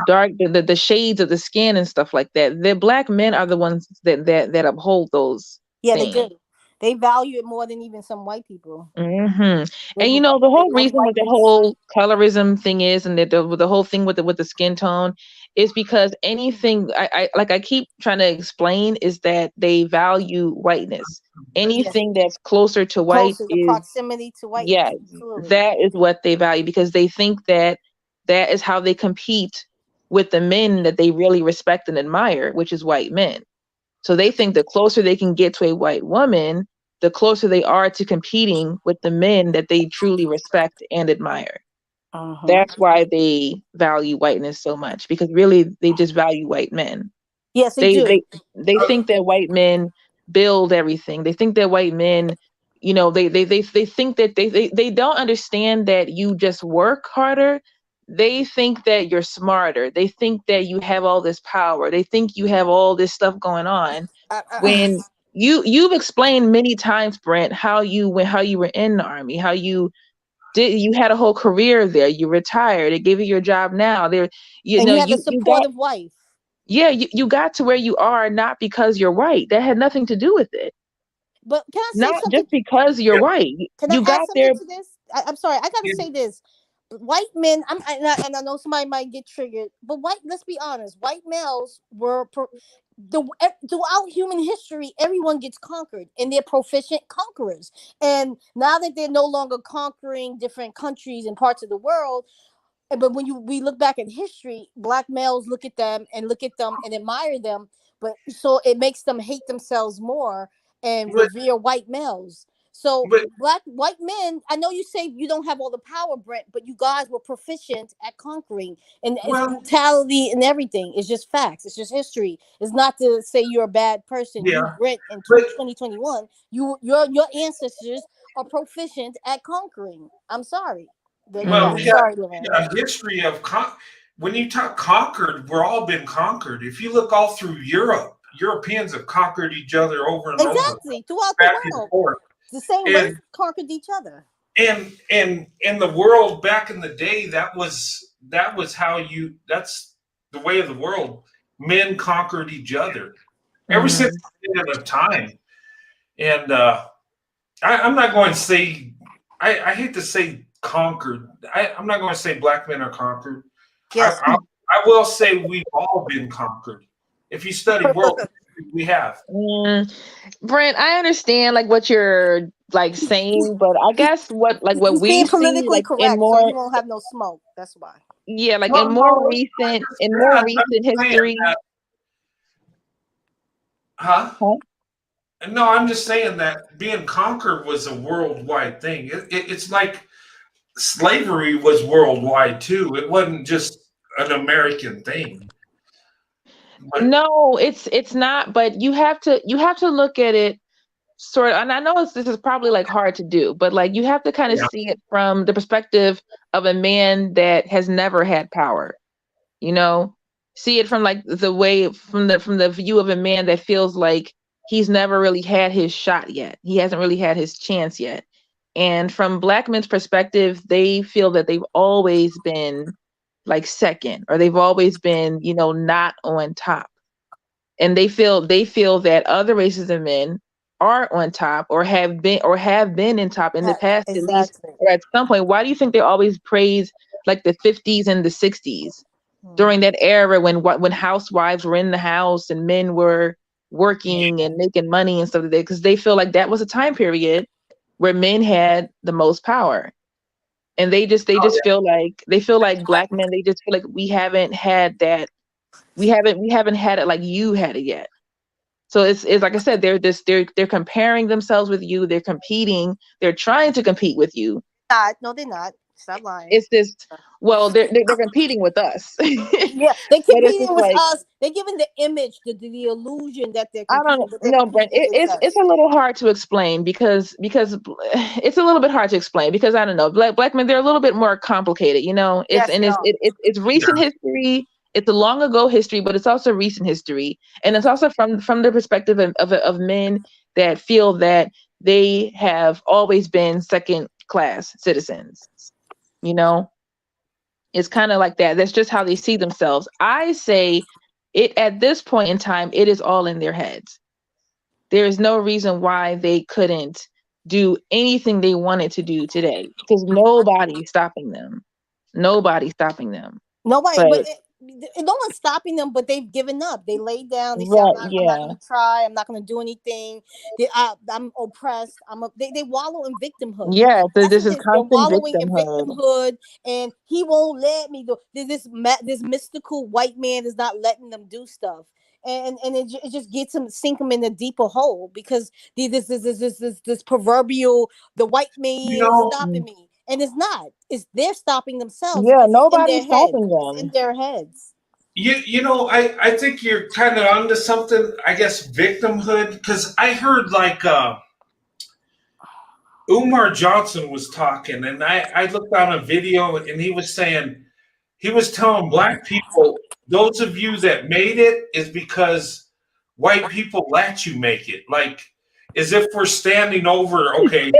dark the shades of the skin and stuff like that. The black men are the ones that uphold those. Yeah, things. they do. They value it more than even some white people. Mm-hmm. And the whole reason with the whole colorism thing is, and the whole thing with the skin tone, is because anything I keep trying to explain is that they value whiteness. Anything that's closer to white the proximity to white. Yeah, that is what they value, because they think that is how they compete with the men that they really respect and admire, which is white men. So they think the closer they can get to a white woman, the closer they are to competing with the men that they truly respect and admire. That's why they value whiteness so much, because really they just value white men. Yes, they do. They think that white men build everything. They think that white men, they think that they don't understand that you just work harder. they think that you're smarter. They think that you have all this power. They think you have all this stuff going on. When you've explained many times, Brent, how you were in the Army, how you had a whole career there. You retired. They gave you your job now. There, and you have a supportive wife. Yeah, you got to where you are not because you're white. That had nothing to do with it. But can I say Not something? just because you're white. Can You I got add there. something to this? I'm sorry. I got to say this. White men, and I know somebody might get triggered, but let's be honest. White males were throughout human history, everyone gets conquered, and they're proficient conquerors. And now that they're no longer conquering different countries and parts of the world, but when we look back at history, black males look at them and admire them, but so it makes them hate themselves more and revere white males. So white men, I know you say you don't have all the power, Brent, but you guys were proficient at conquering, and it's brutality and everything. It's just facts. It's just history. It's not to say you're a bad person. Yeah. You, Brent, in 2021, your ancestors are proficient at conquering. I'm sorry. Well, we got a history of when you talk conquered, we're all been conquered. If you look all through Europe, Europeans have conquered each other over and over. Exactly, throughout the world. The same race conquered each other. And in the world back in the day, that was how that's the way of the world. Men conquered each other ever since the beginning of time. And I'm not going to say, I hate to say conquered. I'm not going to say black men are conquered. Yes. I will say we've all been conquered. If you study world history, we have. Brent, I understand like what you're like saying, but I guess what we being see politically like correct, in more, so he won't have no smoke. That's why. Yeah, like in more recent history. Huh? No, I'm just saying that being conquered was a worldwide thing. It's like slavery was worldwide too. It wasn't just an American thing. But, no, it's not. But you have to look at it sort of, and I know this is probably like hard to do, but like you have to kind of see it from the perspective of a man that has never had power. You know, see it from like the way from the view of a man that feels like he's never really had his shot yet. He hasn't really had his chance yet. And from black men's perspective, they feel that they've always been like second, or they've always been, not on top. And they feel that other races of men are on top or have been in top in the past, at least, or at some point. Why do you think they always praise like the 50s and the 60s? During that era when housewives were in the house and men were working and making money and stuff like that, because they feel like that was a time period where men had the most power. And they feel like black men, they just feel like we haven't had that. We haven't had it like you had it yet. So it's like I said, they're comparing themselves with you, they're competing, they're trying to compete with you. No, they're not. Stop lying. It's just, well, they're competing with us. Yeah, they're competing with us. They're giving the image, the illusion that they're competing. I don't know, Brent. It's a little hard to explain because it's a little bit hard to explain because I don't know, black men, they're a little bit more complicated, it's recent history. It's a long ago history, but it's also recent history, and it's also from the perspective of men that feel that they have always been second class citizens. It's kind of like that. That's just how they see themselves. I say it at this point in time, it is all in their heads. There is no reason why they couldn't do anything they wanted to do today because nobody's stopping them. Nobody's stopping them. Nobody, but no one's stopping them, but they've given up. They laid down. They said, I'm not going to try. I'm not going to do anything. I'm oppressed. They wallow in victimhood. Yeah, this is constant wallowing in victimhood, and he won't let me do this. This mystical white man is not letting them do stuff. And it just gets them, sink them in a deeper hole because this proverbial, the white man is stopping me. And it's not. They're stopping themselves. Yeah, nobody's stopping them. It's in their heads. I think you're kind of onto something. I guess victimhood, because I heard like Umar Johnson was talking, and I looked on a video, and he was saying he was telling black people, those of you that made it is because white people let you make it. Like, as if we're standing over, okay,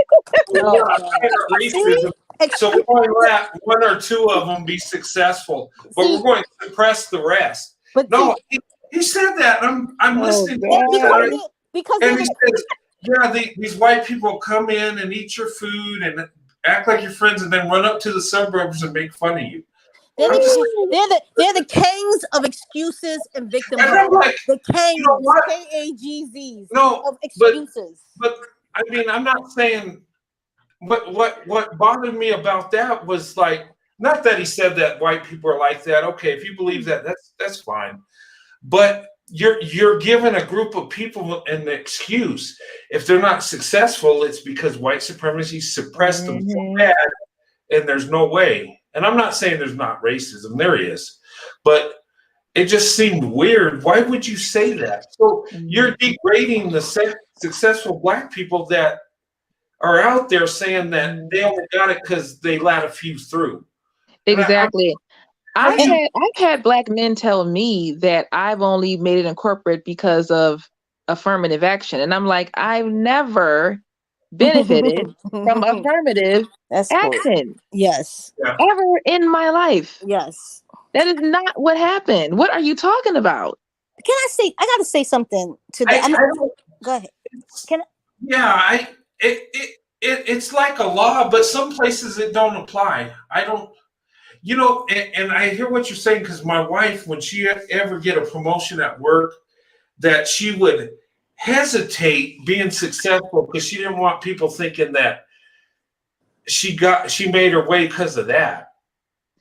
we're Oh, not God. tired of See? racism, so we're going to let one or two of them be successful, but See, we're going to suppress the rest. but No, see, he said that. I'm Oh listening to yeah, him, because God. right? because And they're he says, yeah, these white people come in and eat your food and act like your friends and then run up to the suburbs and make fun of you. they're I'm just they're the kings of excuses and and I'm victimhood. like, The you know kings, what? KAGZs No, of but excuses. I mean, I'm not saying what bothered me about that was like, not that he said that white people are like that. Okay, if you believe that, that's fine. But you're giving a group of people an excuse. If they're not successful, it's because white supremacy suppressed them so Mhm. bad, and there's no way. And I'm not saying there's not racism, there is, but it just seemed weird. Why would you say that? So you're degrading the successful black people that are out there saying that they only got it because they let a few through. And Exactly. how do you? I've had black men tell me that I've only made it in corporate because of affirmative action. And I'm like, I've never benefited from affirmative That's cool. action Yes. Yeah. ever in my life. Yes. That is not what happened. What are you talking about? Can I say? I got to say something to that. I don't. Go ahead. Can I? Yeah, it's like a law, but some places it don't apply. I don't. And I hear what you're saying because my wife, when she ever get a promotion at work, that she would hesitate being successful because she didn't want people thinking that she made her way because of that.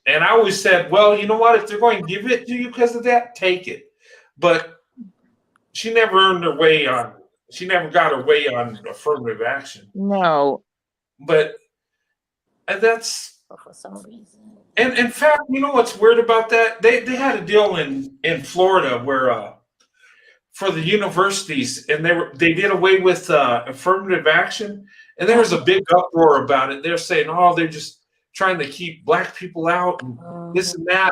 And I always said, well, you know what? If they're going to give it to you because of that, take it. But she never earned her way on. She never got her way on affirmative action. No. But that's. For some reason. And in fact, you know what's weird about that? They had a deal in Florida where for the universities, and they did away with affirmative action, and there was a big uproar about it. They're saying, oh, they're just trying to keep black people out and this and that.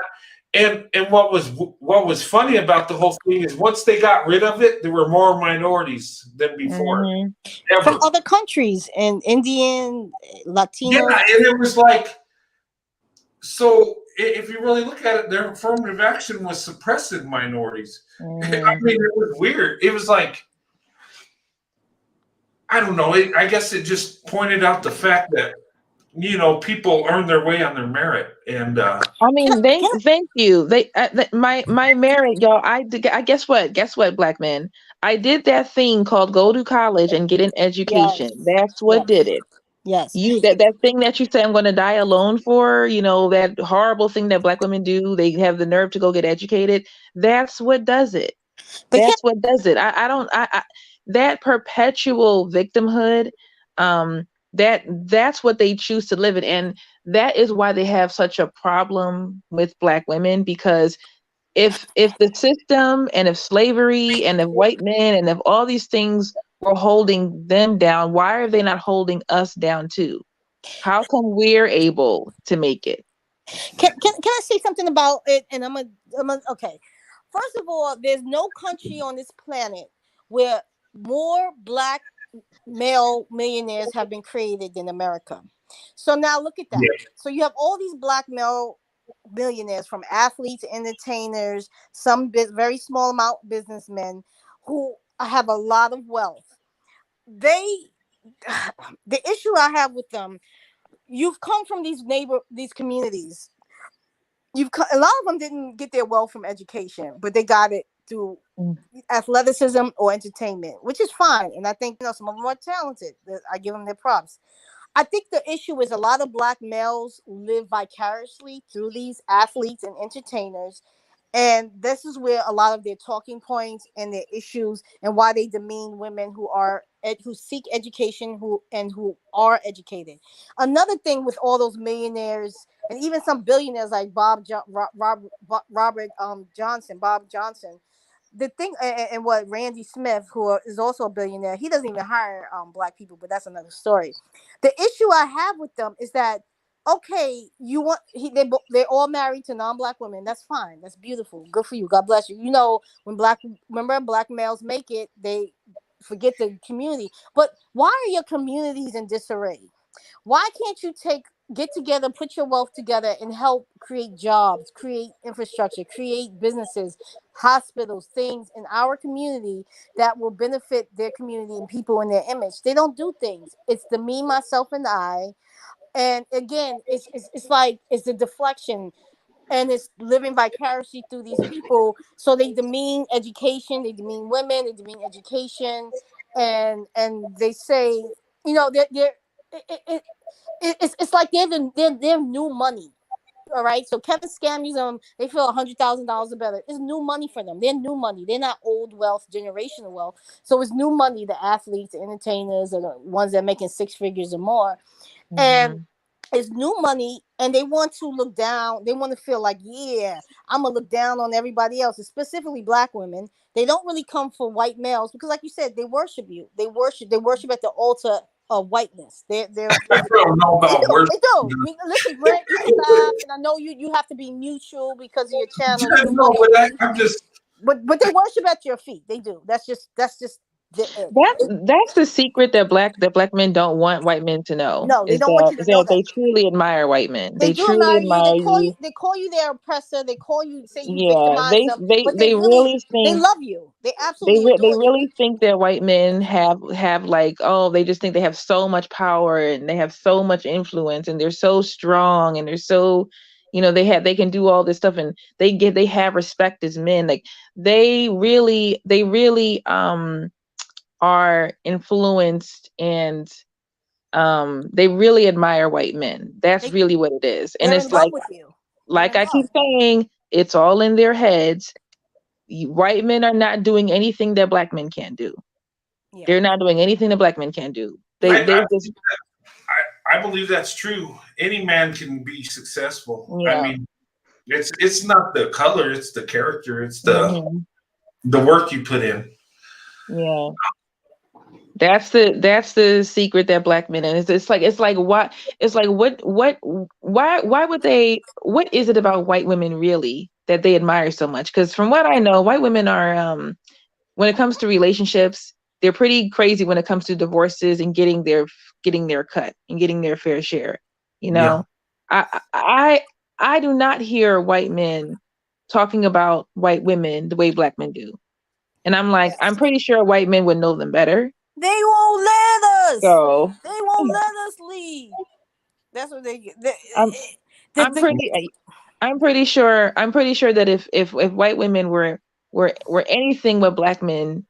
And what was funny about the whole thing is once they got rid of it, there were more minorities than before. Mhm. From other countries and Indian, Latino. Yeah, and it was like, so if you really look at it, their affirmative action was suppressing minorities. I mean, it was weird. It was like, I don't know. I guess it just pointed out the fact that people earn their way on their merit, and I mean, thank you. My merit, y'all. I guess what? Guess what, black men? I did that thing called go to college and get an education. Yes. That's what did it. Yes. That thing that you say I'm going to die alone for, that horrible thing that black women do, they have the nerve to go get educated. That's what does it. That's what does it. I that perpetual victimhood, that's what they choose to live in. And that is why they have such a problem with black women, because if the system and if slavery and if white men and if all these things were holding them down, why are they not holding us down too? How come we're able to make it? Can I say something about it? And okay. First of all, there's no country on this planet where more black male millionaires have been created than America. So now look at that. yeah. So you have all these black male billionaires, from athletes, entertainers, some very small amount businessmen who have a lot of wealth. The issue I have with them, you've come from these communities. A lot of them didn't get their wealth from education, but they got it through athleticism or entertainment, which is fine. And I think some of them are talented. I give them their props. I think the issue is a lot of black males live vicariously through these athletes and entertainers. And this is where a lot of their talking points and their issues and why they demean women who seek education who are educated. Another thing with all those millionaires and even some billionaires like Robert Bob Johnson, the thing, and what Randy Smith, who is also a billionaire, he doesn't even hire black people, but that's another story. The issue I have with them is that okay, they're all married to non-black women. That's fine. That's beautiful. Good for you. God bless you. You know, when black males make it, they forget the community. But why are your communities in disarray? Why can't you get together, put your wealth together, and help create jobs, create infrastructure, create businesses, hospitals, things in our community that will benefit their community and people in their image? They don't do things. It's the me, myself, and I. And again, it's like it's the deflection, and it's living vicariously through these people. So they demean education, they demean women, they demean education, and they say, you know, they're it, it's like they're new money. All right, so Kevin scams them. They feel $100,000 or better. It's new money for them. They're new money. They're not old wealth, generational wealth. So it's new money. The athletes, the entertainers, and the ones that are making six figures or more, and it's new money, and they want to look down. They want to feel like, yeah, I'm gonna look down on everybody else, specifically black women. They don't really come for white males because, like you said, they worship you. They worship at the altar of whiteness. I don't know They about do. worship. They do. Listen, Grant, you can laugh, and I know you have to be neutral because of your channel. You No, know, but I'm just. but they worship at your feet. They do. That's just it. That's the secret that black men don't want white men to know, No, they is don't want that you to know that. they truly admire white men. They They do truly admire you. admire you. They call you their oppressor. They call you, say you Yeah, victimize them, but they really they think love you. They absolutely they adore you. really think that white men have like, oh, they just think they have so much power and they have so much influence and they're so strong and they're so, you know, they can do all this stuff, and they have respect as men. Like they really are influenced, and they really admire white men. That's They, really what it is. And they're in it's love with you. They're like in I keep love. saying, it's all in their heads. White men are not doing anything that black men can't do. Yeah. They're not doing anything that black men can do. I, They I, just I believe that's true. Any man can be successful. I yeah. mean, it's not the color, it's the character, it's Mhm. the work you put in. Yeah. That's the secret that black men, and it's like what it's like what why would they, what is it about white women really that they admire so much? Because from what I know, white women are when it comes to relationships, they're pretty crazy when it comes to divorces and getting their cut and getting their fair share. You Yeah. know, I do not hear white men talking about white women the way black men do. And I'm like, I'm Yes. pretty sure white men would know them better. They won't let us. So They won't let us leave. That's what I'm the, I'm pretty I'm pretty sure that if white women were anything what black men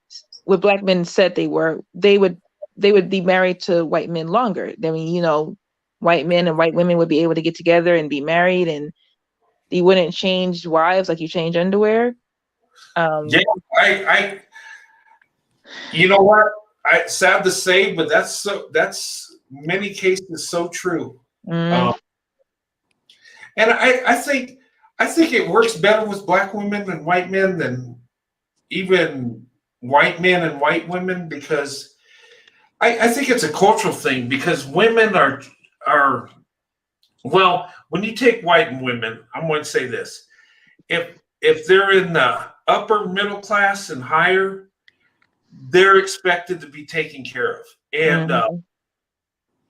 said they were, they would be married to white men longer. I mean, you know, white men and white women would be able to get together and be married, and you wouldn't change wives like you change underwear. Yeah, I you know what? Sad to say, but that's many cases so true. Mm, And I think it works better with black women and white men than even white men and white women, because I think it's a cultural thing, because women are well, when you take white women, I'm going to say this. If they're in the upper middle class and higher, they're expected to be taken care of. And mhm,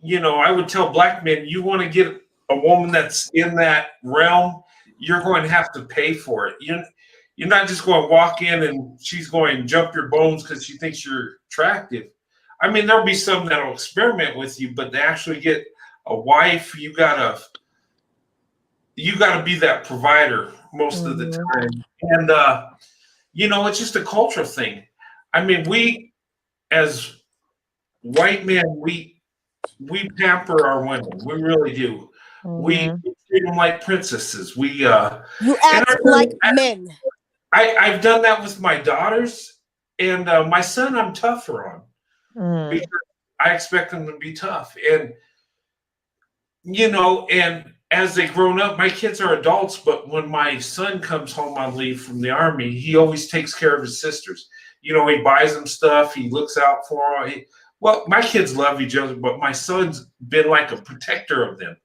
you know, I would tell black men, you want to get a woman that's in that realm, you're going to have to pay for it. You're not just going to walk in and she's going to jump your bones because she thinks you're attractive. I mean, there'll be some that'll experiment with you, but to actually get a wife, you gotta be that provider most of the mhm, time. And you know, it's just a cultural thing. I mean, we as white men, we pamper our women. We really do. We mhm, treat them like princesses. you And act like men. I've done that with my daughters, and my son I'm tougher on, mhm, because I expect them to be tough. And you know, and as they grown up, my kids are adults, but when my son comes home on leave from the army, he always takes care of his sisters. You know, he buys them stuff, he looks out for them. Well, my kids love each other, but my son's been like a protector of them,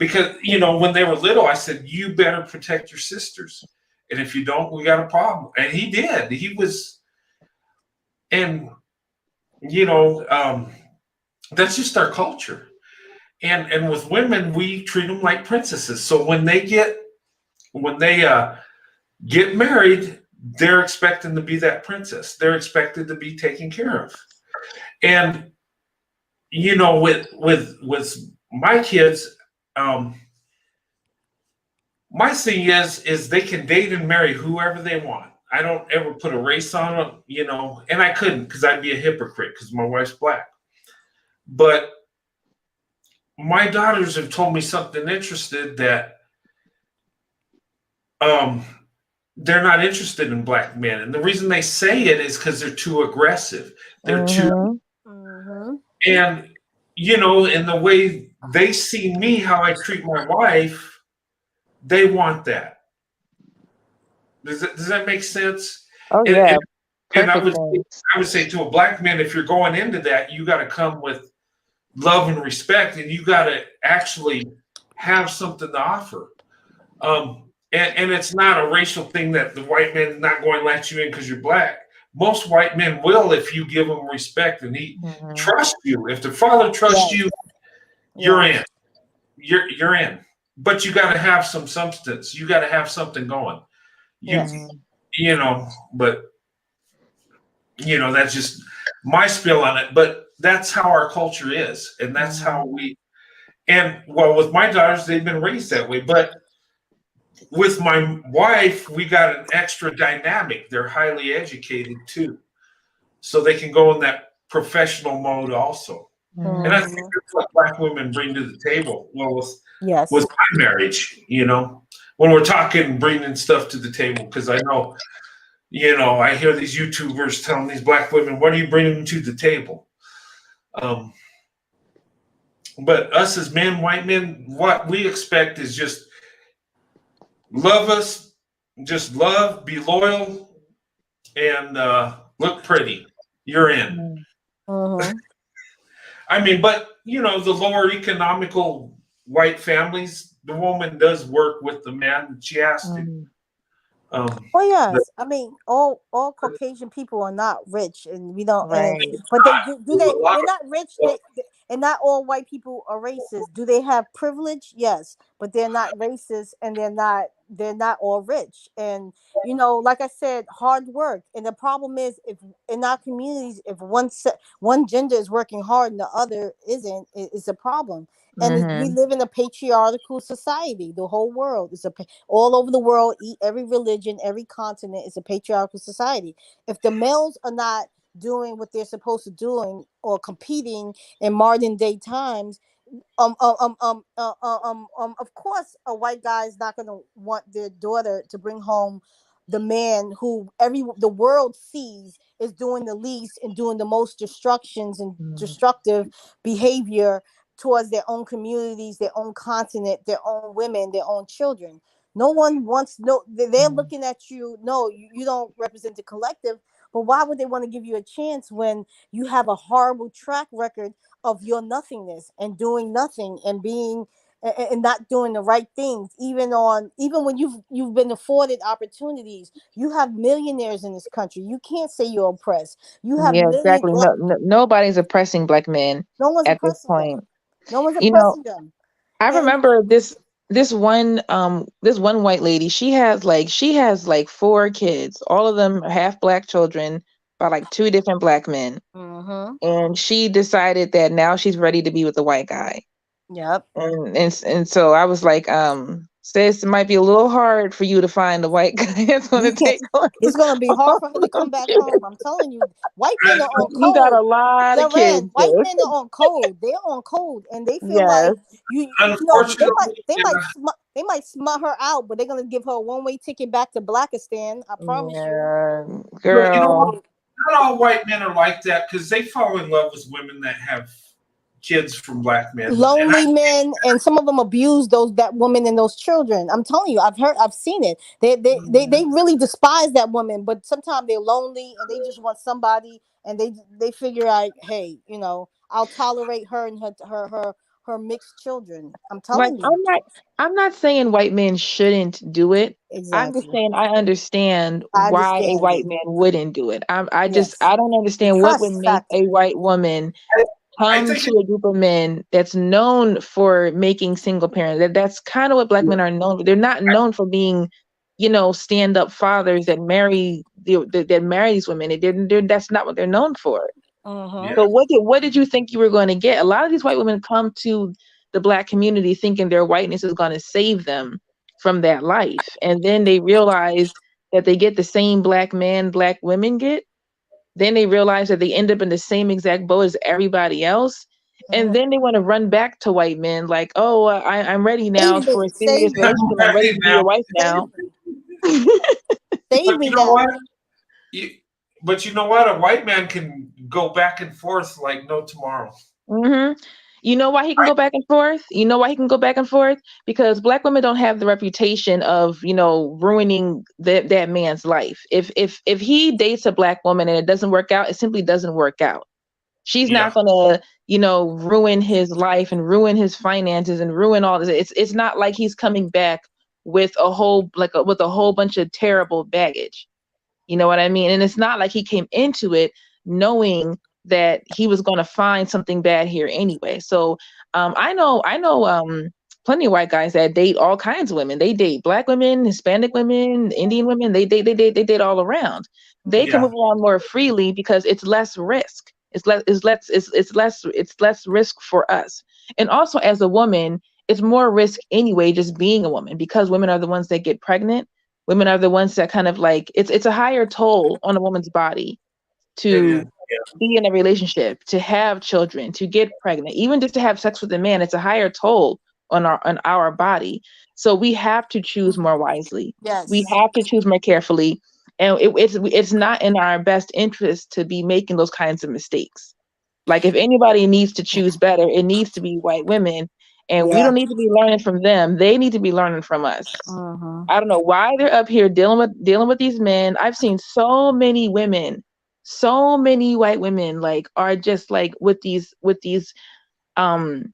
because when they were little, I said, you better protect your sisters, and if you don't, we got a problem. And he did. He was, and that's just our culture. And with women, we treat them like princesses. So when they get married, they're expecting to be that princess. They're expected to be taken care of. And with my kids, my thing is they can date and marry whoever they want. I don't ever put a race on them, and I couldn't, because I'd be a hypocrite because my wife's black. But my daughters have told me something interesting, that they're not interested in black men. And the reason they say it is because they're too aggressive. They're too, and in the way they see me, how I treat my wife, they want that. Does that make sense? Oh, yeah. And I would say to a black man, if you're going into that, you got to come with love and respect, and you got to actually have something to offer. And it's not a racial thing that the white man is not going to let you in because you're black. Most white men will, if you give him respect and he trusts you. If the father trusts you, you're in. You're in. But you got to have some substance. You got to have something going. But that's just my spill on it. But that's how our culture is, and that's how we. And with my daughters, they've been raised that way. But with my wife, we got an extra dynamic. They're highly educated too, so they can go in that professional mode also. And I think that's what black women bring to the table. Well, with my marriage, when we're talking, bringing stuff to the table, because I know, I hear these YouTubers telling these black women, "What are you bringing to the table?" But us as men, white men, what we expect is just love us, just love, be loyal, and look pretty. You're in. I mean, but the lower economical white families, the woman does work with the man. She has to. Oh yes, I mean, all Caucasian people are not rich, and we don't. Right. But they do they? They're not rich. And not all white people are racist. Do they have privilege? Yes, but they're not racist, and they're not all rich. And like I said, hard work. And the problem is, if in our communities, if one gender is working hard and the other isn't, it's a problem. And we live in a patriarchal society. The whole world is all over the world. Every religion, every continent is a patriarchal society. If the males are not doing what they're supposed to doing or competing in modern day times, of course a white guy is not going to want their daughter to bring home the man who the world sees is doing the least and doing the most destructions and destructive behavior towards their own communities, their own continent, their own women, their own children. No one wants they're looking at you. No, you don't represent the collective. But why would they want to give you a chance when you have a horrible track record of your nothingness and doing nothing and being and not doing the right things, even when you've been afforded opportunities? You have millionaires in this country. You can't say you're oppressed. You have exactly. Nobody's oppressing black men. No one's at this oppressing point. them. No one's oppressing them. I remember this one white lady. She has like 4 kids. All of them are half black children by like 2 different black men. And she decided that now she's ready to be with a white guy. Yep. And so I was like, sis, it might be a little hard for you to find a white guy that's going to take on. It's going to be hard for her to come back home. I'm telling you, white men are on code. You got a lot of kids. White men are on code. They're on code, and they feel like they might smut her out, but they're going to give her a one-way ticket back to Blackistan. I promise you, girl. Not all white men are like that, because they fall in love with women that have kids from black men, lonely men, and some of them abuse that woman and those children. I'm telling you, I've seen it. They really despise that woman, but sometimes they're lonely and they just want somebody, and they figure out, hey, I'll tolerate her and her her mixed children. I'm Like telling you. I'm not saying white men shouldn't do it. I'm just Exactly. saying I understand I why a understand white it. man wouldn't do it. Yes. I don't The understand what would trust make a factor. white woman I come think to a group of men that's known for making single parents. That's kind of what black men are known for. They're not known for being, stand up fathers that marry that marry these women. That's not what they're known for. Mm-hmm. yeah, So what did you think you were going to get? A lot of these white women come to the black community thinking their whiteness is going to save them from that life. And then they realize that they get the same black man black women get. Then they realize that they end up in the same exact boat as everybody else. Mm-hmm. And then they want to run back to white men like, oh, I'm ready now Save for me. a serious Save me. relationship. I'm ready right to be now. your wife Save now. me. Save But me you know now. what? You, but you know what? A white man can go back and forth like no tomorrow. hmm You know why he can go back and forth? You know why he can go back and forth? Because black women don't have the reputation of, ruining that man's life. If he dates a black woman and it doesn't work out, it simply doesn't work out. She's Yeah, not gonna, ruin his life and ruin his finances and ruin all this. It's not like he's coming back with with a whole bunch of terrible baggage. You know what I mean? And it's not like he came into it knowing that he was going to find something bad here anyway. So I know plenty of white guys that date all kinds of women. They date black women, Hispanic women, Indian women. They date all around. They can yeah, move around more freely because it's less risk. It's less risk for us. And also as a woman, it's more risk anyway just being a woman because women are the ones that get pregnant. Women are the ones that kind of like it's a higher toll on a woman's body it is. to be in a relationship, to have children, to get pregnant, even just to have sex with a man. It's a higher toll on our body. So we have to choose more wisely. We Yes. have to choose more carefully, and it's not in our best interest to be making those kinds of mistakes. Like if anybody needs to choose better, it needs to be white women, and we Yeah. don't need to be learning from them. They need to be learning from us. Mm-hmm. I don't know why they're up here dealing with these men. I've seen so many women, so many white women like are just like with these um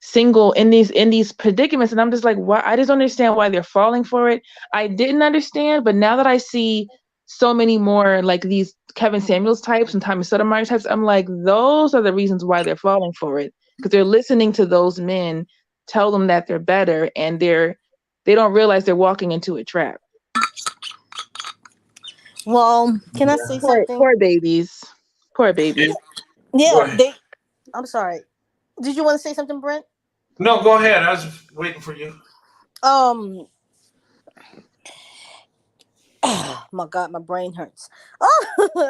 single in these predicaments, and I'm just like, why? I just don't understand why they're falling for it. I didn't understand, but now that I see so many more like these Kevin Samuels types and Tommy Sotomayor types, I'm like, those are the reasons why they're falling for it, because they're listening to those men tell them that they're better, and they don't realize they're walking into a trap. Well, can I say Poor, something? poor babies. Poor Yeah. babies. Go Yeah, ahead. I'm sorry. Did you want to say something, Brent? No, go ahead. I was waiting for you. Um, my God, my brain hurts. Oh,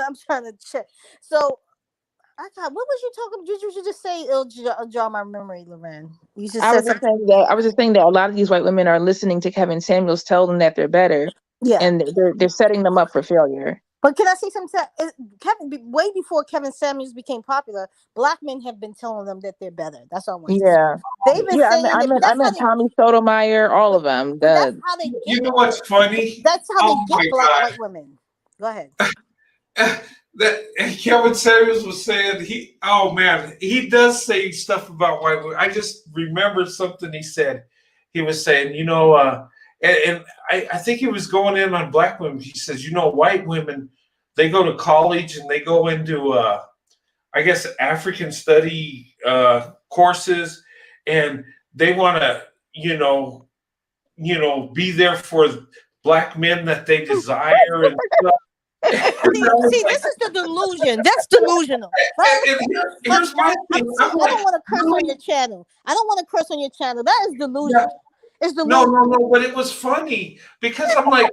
I'm trying to check. So, I thought, what was you talking? Did you just say it'll jog my memory, Loren? You just I said was just something. saying that a lot of these white women are listening to Kevin Samuels tell them that they're better, Yeah. and they're setting them up for failure. But can I say something? Way before Kevin Samuels became popular, black men have been telling them that they're better. That's all I want to say. Yeah, They've been yeah. saying I it, but meant I that's how meant they. Tommy Sotomayor, all But, of them. but that's The how they get. You know what's funny? That's how they Oh get my black God. white women. Go ahead. That Kevin Samuels was saying oh man, he does say stuff about white women. I just remember something he said. He was saying, and I think he was going in on black women. He says, white women, they go to college and they go into I guess African study courses, and they want to, be there for black men that they desire and stuff. See, this is the delusion. That's delusional. Here's my thing. See, I'm I like, don't want to curse on really? your channel. I don't want to curse on your channel. That is Yeah. delusional. It's No, delusional. no, no. But it was funny because I'm like,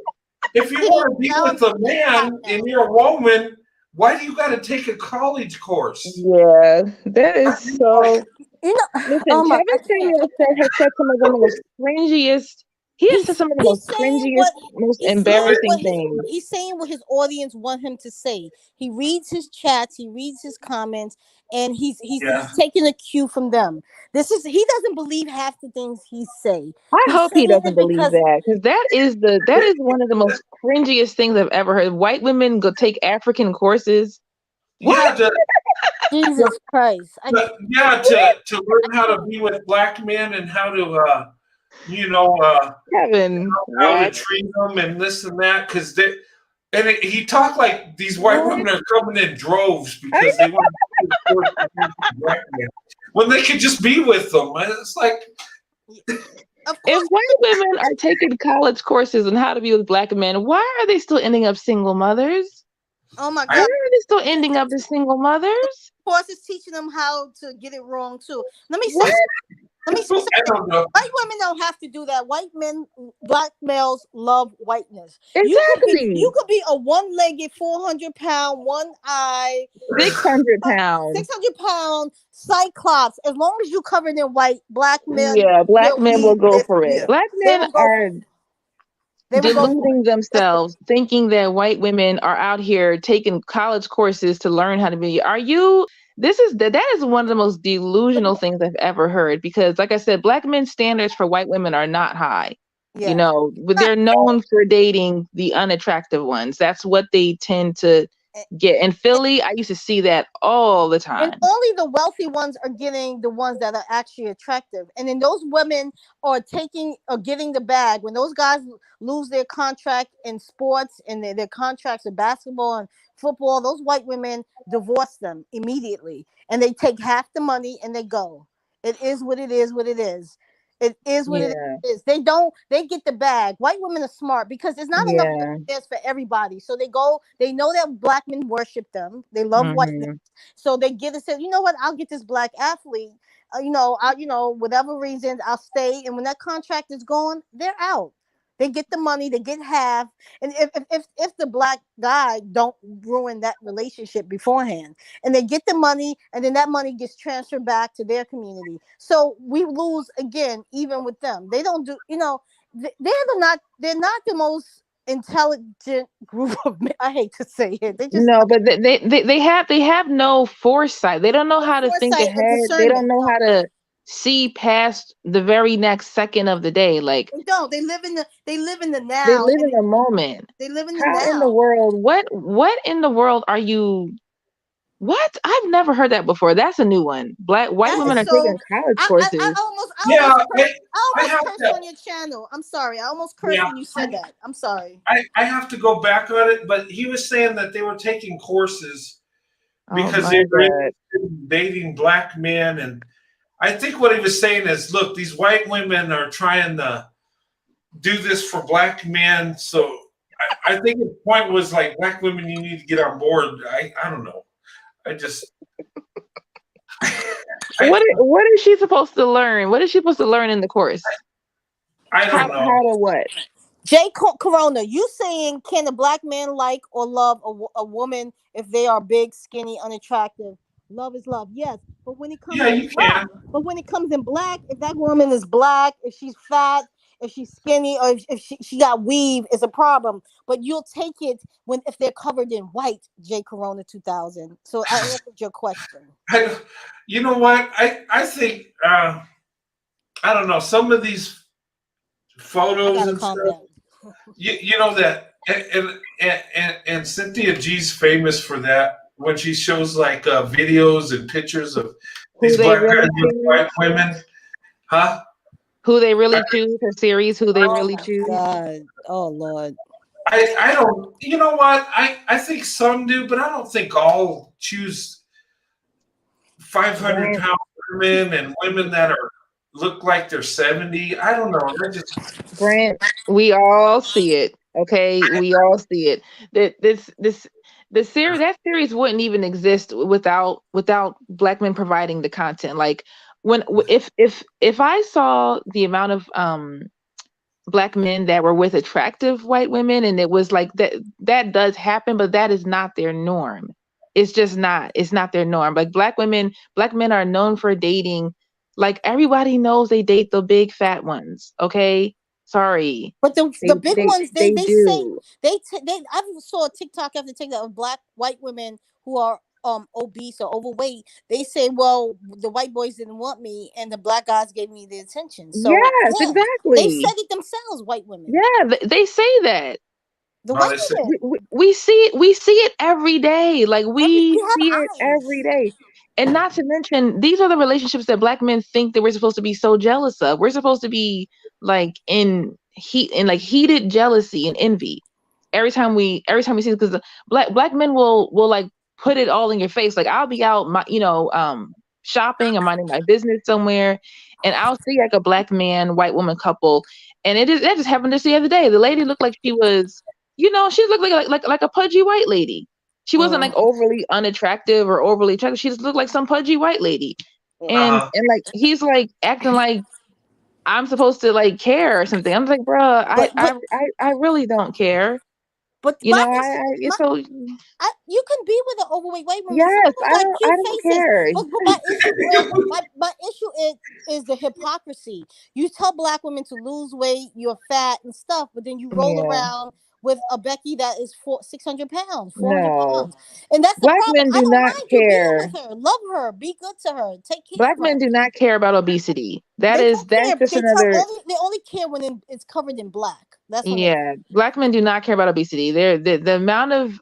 if you want to be with a man and you're a woman, why do you got to take a college course? yeah, that is Like, so. You know, Listen, oh my, Kevin I can't. Samuels has said some of the most cringiest. He has said some of the He's most saying cringiest, what most embarrassing things. he's saying what his audience want him to say. He reads his chats, he reads his comments, and he's yeah, taking a cue from them. He doesn't believe half the things he say. I He's hope he saying doesn't it believe because that, because that is one of the most cringiest things I've ever heard. White women go take African courses. What? yeah. Jesus Christ. Yeah, to learn how to be with black men and how to you know Kevin, how to what? treat them and this and that because they he talked like these white women are coming in droves because they want to be forced to be with black men when they could just be with them. It's like, Of If course. white women are taking college courses on how to be with black men, why are they still ending up single mothers? Oh my Why God. are they still ending up as single mothers? Of course, it's teaching them how to get it wrong too. Let me What? say. Let me say I don't know. white women don't have to do that. White men, black males love whiteness. Exactly. You could be a one-legged, 400-pound, one eye, 600 pounds. 600-pound cyclops. As long as you covered in white, black men, Yeah, black men will lead go with for it. you. Black They men will go. are They will go. deluding themselves, thinking that white women are out here taking college courses to learn how to be. Are you? That is one of the most delusional things I've ever heard. Because, like I said, black men's standards for white women are not high. Yeah. You know, but they're known for dating the unattractive ones. That's what they tend to get. In Philly, I used to see that all the And time. only the wealthy ones are getting the ones that are actually attractive. And then those women are getting the bag. When those guys lose their contract in sports and their contracts in basketball and football, those white women divorce them immediately. And they take half the money and they go. It is what it is, what it is. It is what it Yeah, is. They get the bag. White women are smart because there's not enough yeah. millionaires for everybody. So they know that black men worship them. They love whiteness. Mhm. So they get it, said, you know what, I'll get this black athlete. Whatever reasons, I'll stay. And when that contract is gone, they're out. They get the money, they get half. And if the black guy don't ruin that relationship beforehand, and they get the money, and then that money gets transferred back to their community. So we lose again, even with them. They don't do, they're not the most intelligent group of men. I hate to say it. They just No, but they have no foresight. They don't know no how to think foresight or ahead. They don't discernment. know No, how to see past the very next second of the day. Like they don't. They live in the they now, live and in the moment. they live in the How in the now. world? What in the world are you? What? I've never heard that before. That's a new one. White That women is are so. taking college I courses. Yeah, I almost have cursed to. on your channel. I'm sorry. I almost cursed Yeah, when you said that. I'm sorry. I have to go back on it. But he was saying that they were taking courses Oh because my they were God. interested in dating black men, and I think what he was saying is, look, these white women are trying to do this for black men. So I think his point was like, black women, you need to get on board. I don't know. I just What is she supposed to learn? What is she supposed to learn in the course? I How don't know. to what? Jay Corona, you saying can a black man like or love a woman if they are big, skinny, unattractive? Love is love, yes. But when it comes Yeah, in you black, can. if that woman is black, if she's fat, if she's skinny, or if she got weave, it's a problem. But you'll take it if they're covered in white, Jay Corona 2000. So I answered your question. You know what? I think I don't know. Some of these I photos gotta and calm stuff. down. You know that, and Cynthia G's famous for that when she shows like videos and pictures of Who these they black guys really with choose? white women, huh? Who they really choose? Her series? Who they Oh really my choose? God. Oh Lord. I don't. You know what? I think some do, but I don't think all choose 500 Brand, pound women and women that are look like they're 70. I don't know. They're just Brand. We all see it. Okay, we all see it. The series, that series wouldn't even exist without black men providing the content. Like if I saw the amount of black men that were with attractive white women, and it was like that does happen, but that is not their norm. It's just not. It's not their norm. Like black men are known for dating. Like everybody knows they date the big fat ones. Okay, sorry, But the big ones, they they say do. they I saw a TikTok after TikTok of black white women who are obese or overweight. They say, well, the white boys didn't want me, and the black guys gave me the attention. So Yes, yeah, they've exactly. said it themselves. White women, Yeah, they say that. the no. white They say women. We see it every day. Like we We have see it every eyes. day. And not to mention, these are the relationships that Black men think that we're supposed to be so jealous of. We're supposed to be like in heated jealousy and envy every time we see, because black men will like put it all in your face. Like I'll be out shopping or minding my business somewhere, and I'll see like a Black man, white woman couple, and that just happened just the other day. The lady looked like she was, she looked like a pudgy white lady. She wasn't like overly unattractive or overly attractive. She just looked like some pudgy white lady. And Uh, and like he's like acting like I'm supposed to like care or something. I'm like, bro, I really don't care. But You know, it's so you can be with an overweight white woman. Some yes, of them got I cute don't faces. care. But my issue, my issue is the hypocrisy. You tell Black women to lose weight, you're fat and stuff, but then you roll Yeah. around with a Becky that is 600 pounds, 400 No. pounds, and that's the Black problem. men I do don't not mind you care. being with her, love her, be good to her, take care Black of her. men do not care about obesity. That's They just another. they only care when it's covered in black. That's when Yeah, Black men do not care about obesity. The amount of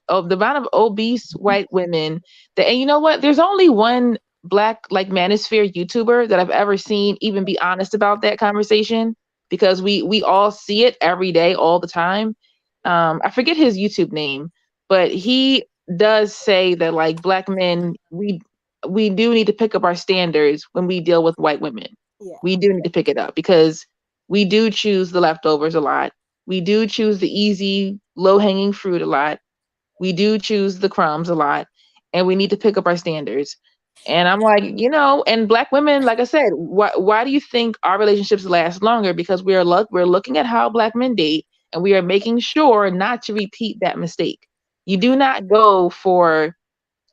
obese white women and you know what? There's only one Black like manosphere YouTuber that I've ever seen even be honest about that conversation, because we all see it every day, all the time. I forget his YouTube name, but he does say that like Black men, we do need to pick up our standards when we deal with white women. Yeah. We do need to pick it up because we do choose the leftovers a lot. We do choose the easy, low-hanging fruit a lot. We do choose the crumbs a lot, and we need to pick up our standards. And I'm like, and Black women, like I said, why do you think our relationships last longer? Because we're looking at how Black men date, and we are making sure not to repeat that mistake. You do not go for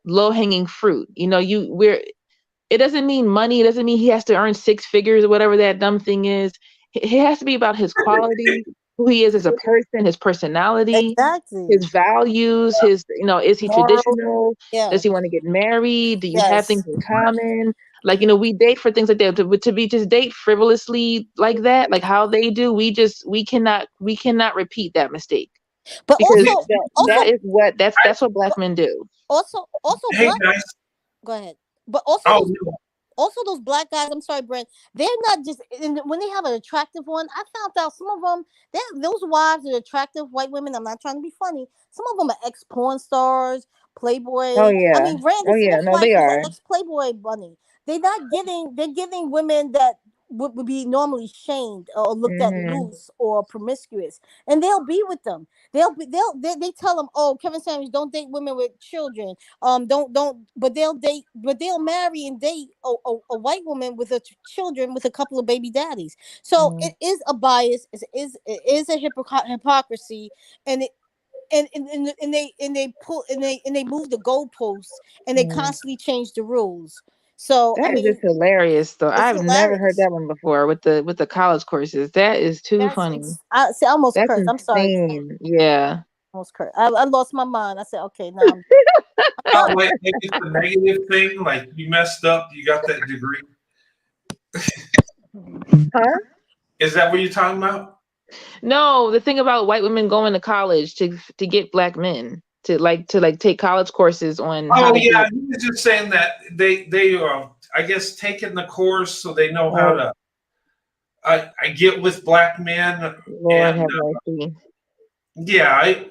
low-hanging fruit. It doesn't mean money. It doesn't mean he has to earn 6 figures or whatever that dumb thing is. It has to be about his quality, who he is as a person, his personality, exactly. his values, is he Moral. traditional? Yeah. Does he want to get married? Do you have Yes. things in common? Like, we date for things like that. To be just date frivolously like that, like how they do, we cannot repeat that mistake. But Because that's what Black men do. Also, hey Black. guys. Go ahead. But also those Black guys, I'm sorry, Brent, they're not just when they have an attractive one. I found out some of them, those wives are attractive white women. I'm not trying to be funny. Some of them are ex-porn stars, Playboy. Oh yeah. I mean, Randy Smith's No, wife they is are. an ex-Playboy bunny. They're giving women that would be normally shamed or looked at loose or promiscuous, and they'll be with them. They tell them, oh, Kevin Samuels, don't date women with children. Don't. But they'll marry and date a white woman with children with a couple of baby daddies. So it is a bias. It is a hypocrisy, and it. And they move the goalposts, and they constantly change the rules. So that is just hilarious, though. I've hilarious. never heard that one before with the college courses. That is too funny. I almost That's cursed. insane. I'm sorry. Yeah. Almost cursed. I lost my mind. I said, okay, now. Oh, wait, it's a negative thing. Like you messed up. You got that degree. Huh? Is that what you're talking about? No, the thing about white women going to college to get Black men to take college courses on. Oh yeah, he was just saying that they are, I guess, taking the course so they know how to. I get with Black men. Lord have mercy. Yeah,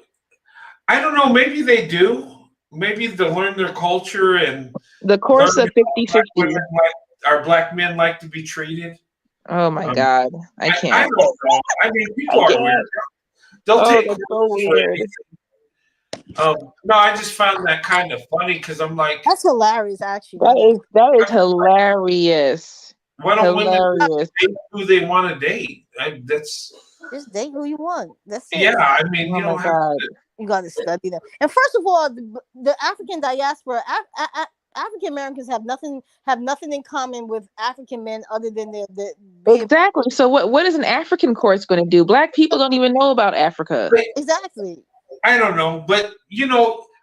I don't know. Maybe they do. Maybe to learn their culture and the course of 50-50. Our Black men like to be treated. Oh my God, I can't. I don't know. I mean, people are weird. They'll take that's so weird. No, I just found that kind of funny because I'm like, that's hilarious. Actually, that is hilarious. Why don't women date who they want to date? That's just date who you want. That's it. Yeah, I mean, you don't have to. You got to study them. And first of all, the African diaspora, African Americans have nothing in common with African men other than their exactly. So what is an African course going to do? Black people don't even know about Africa. Exactly. I don't know, but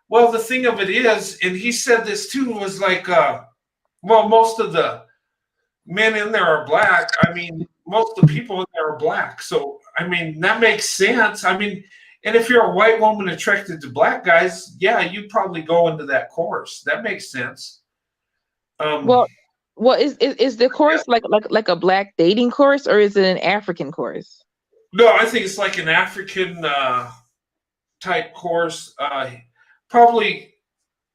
well, the thing of it is, and he said this too, was like, well, most of the men in there are Black. I mean, most of the people in there are Black. So, I mean, that makes sense. I mean, and if you're a white woman attracted to Black guys, yeah, you'd probably go into that course. That makes sense. Well, is the course like a black dating course, or is it an African course? No, I think it's like an African type course. Probably,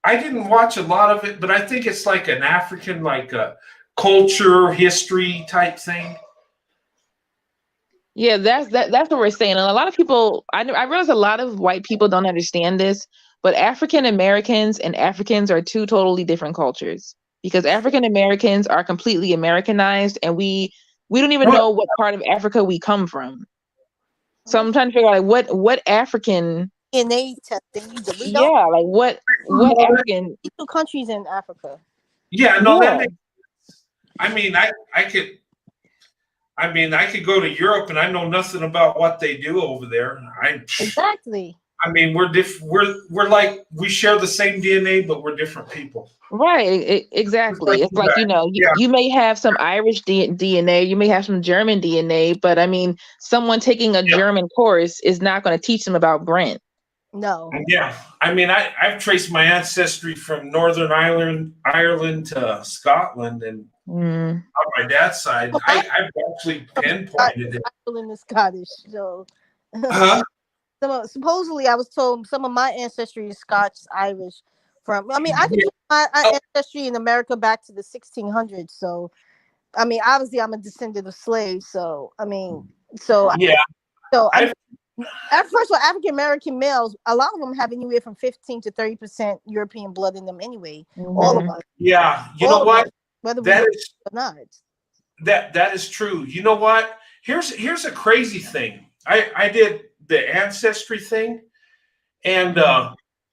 I didn't watch a lot of it, but I think it's like an African, like a culture, history type thing. Yeah, that's what we're saying. And a lot of people, I realize a lot of white people don't understand this, but African Americans and Africans are two totally different cultures, because African Americans are completely Americanized, and we don't even know what part of Africa we come from. So I'm trying to figure out like what African DNA testing. We don't. yeah, like what African 2 countries in Africa. Yeah, no, Yeah. that makes. I mean, I could go to Europe and I know nothing about what they do over there. Exactly. I mean, we're like, we share the same DNA, but we're different people. Right, exactly. It's like, you may have some Irish DNA, you may have some German DNA, but I mean, someone taking a German course is not going to teach them about Brent. No. Yeah, I mean, I've traced my ancestry from Northern Ireland to Scotland, and on my dad's side, I've actually pinpointed it. Ireland is Scottish, so. Huh? Supposedly, I was told some of my ancestry is Scotch, Irish. I can get my ancestry in America back to the 1600s. So, I mean, obviously, I'm a descendant of slaves. So, I mean, yeah. First of all, African American males, a lot of them have anywhere from 15 to 30% European blood in them anyway. All of us. Yeah, you know what? Us, whether that we is or not. That is true. You know what? Here's a crazy thing. I did the ancestry thing, and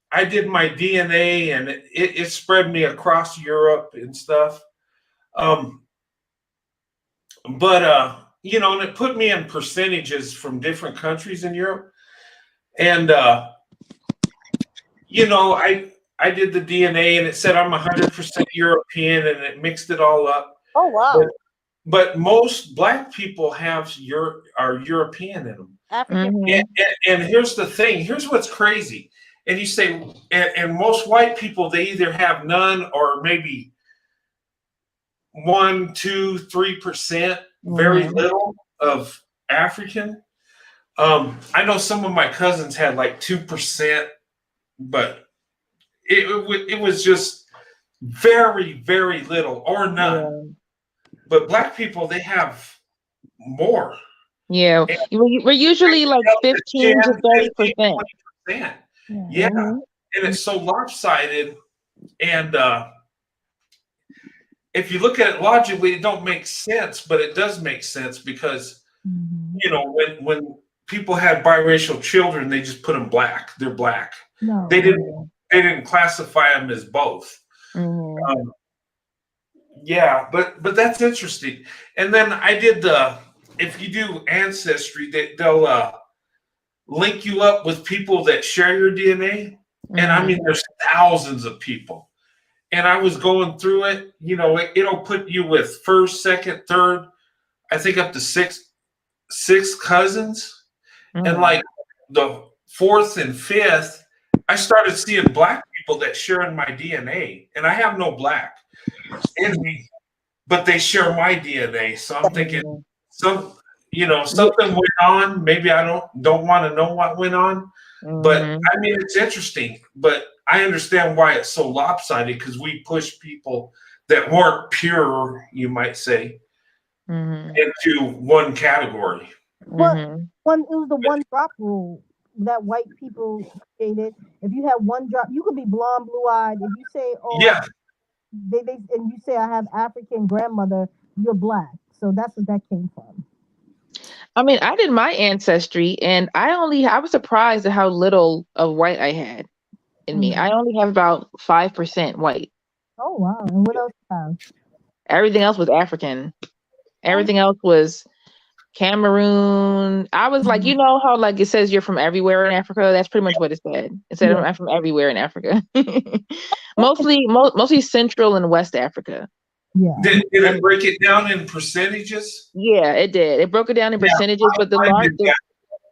I did my DNA, and it spread me across Europe and stuff. But and it put me in percentages from different countries in Europe, and I did the DNA, and it said I'm 100% European, and it mixed it all up. Oh wow! But most Black people are European in them. African. And here's the thing. Here's what's crazy. And you say, and most white people, they either have none or maybe 1, 2, 3%, very little of African. I know some of my cousins had like 2%, but it was just very, very little or none. Yeah. But Black people, they have more. Yeah, we're usually like 15 to 30%. 20%. Yeah, and it's so lopsided. And if you look at it logically, it don't make sense, but it does make sense because when people had biracial children, they just put them Black. They're Black. No, they didn't classify them as both. Yeah, but that's interesting. And then I did if you do ancestry, they'll link you up with people that share your DNA. And I mean, there's thousands of people. And I was going through it, it'll put you with first, second, third, I think up to six cousins. And like the fourth and fifth, I started seeing Black people that share in my DNA. And I have no Black in me, but they share my DNA. So I'm thinking something went on. Maybe I don't want to know what went on. But I mean, it's interesting. But I understand why it's so lopsided, because we push people that weren't pure, you might say, into one category. But it was the one drop rule that white people created. If you have one drop, you could be blonde, blue-eyed. If you say, and you say I have African grandmother, you're Black. So that's what that came from. I mean, I did my ancestry, and I was surprised at how little of white I had in me. I only have about 5% white. Oh wow! And what else you have? Everything else was African. Everything else was Cameroon. I was like, you know how like it says you're from everywhere in Africa? That's pretty much what it said. It said I'm from everywhere in Africa. mostly Central and West Africa. Yeah. Did it break it down in percentages? Yeah, it did. It broke it down in percentages, but the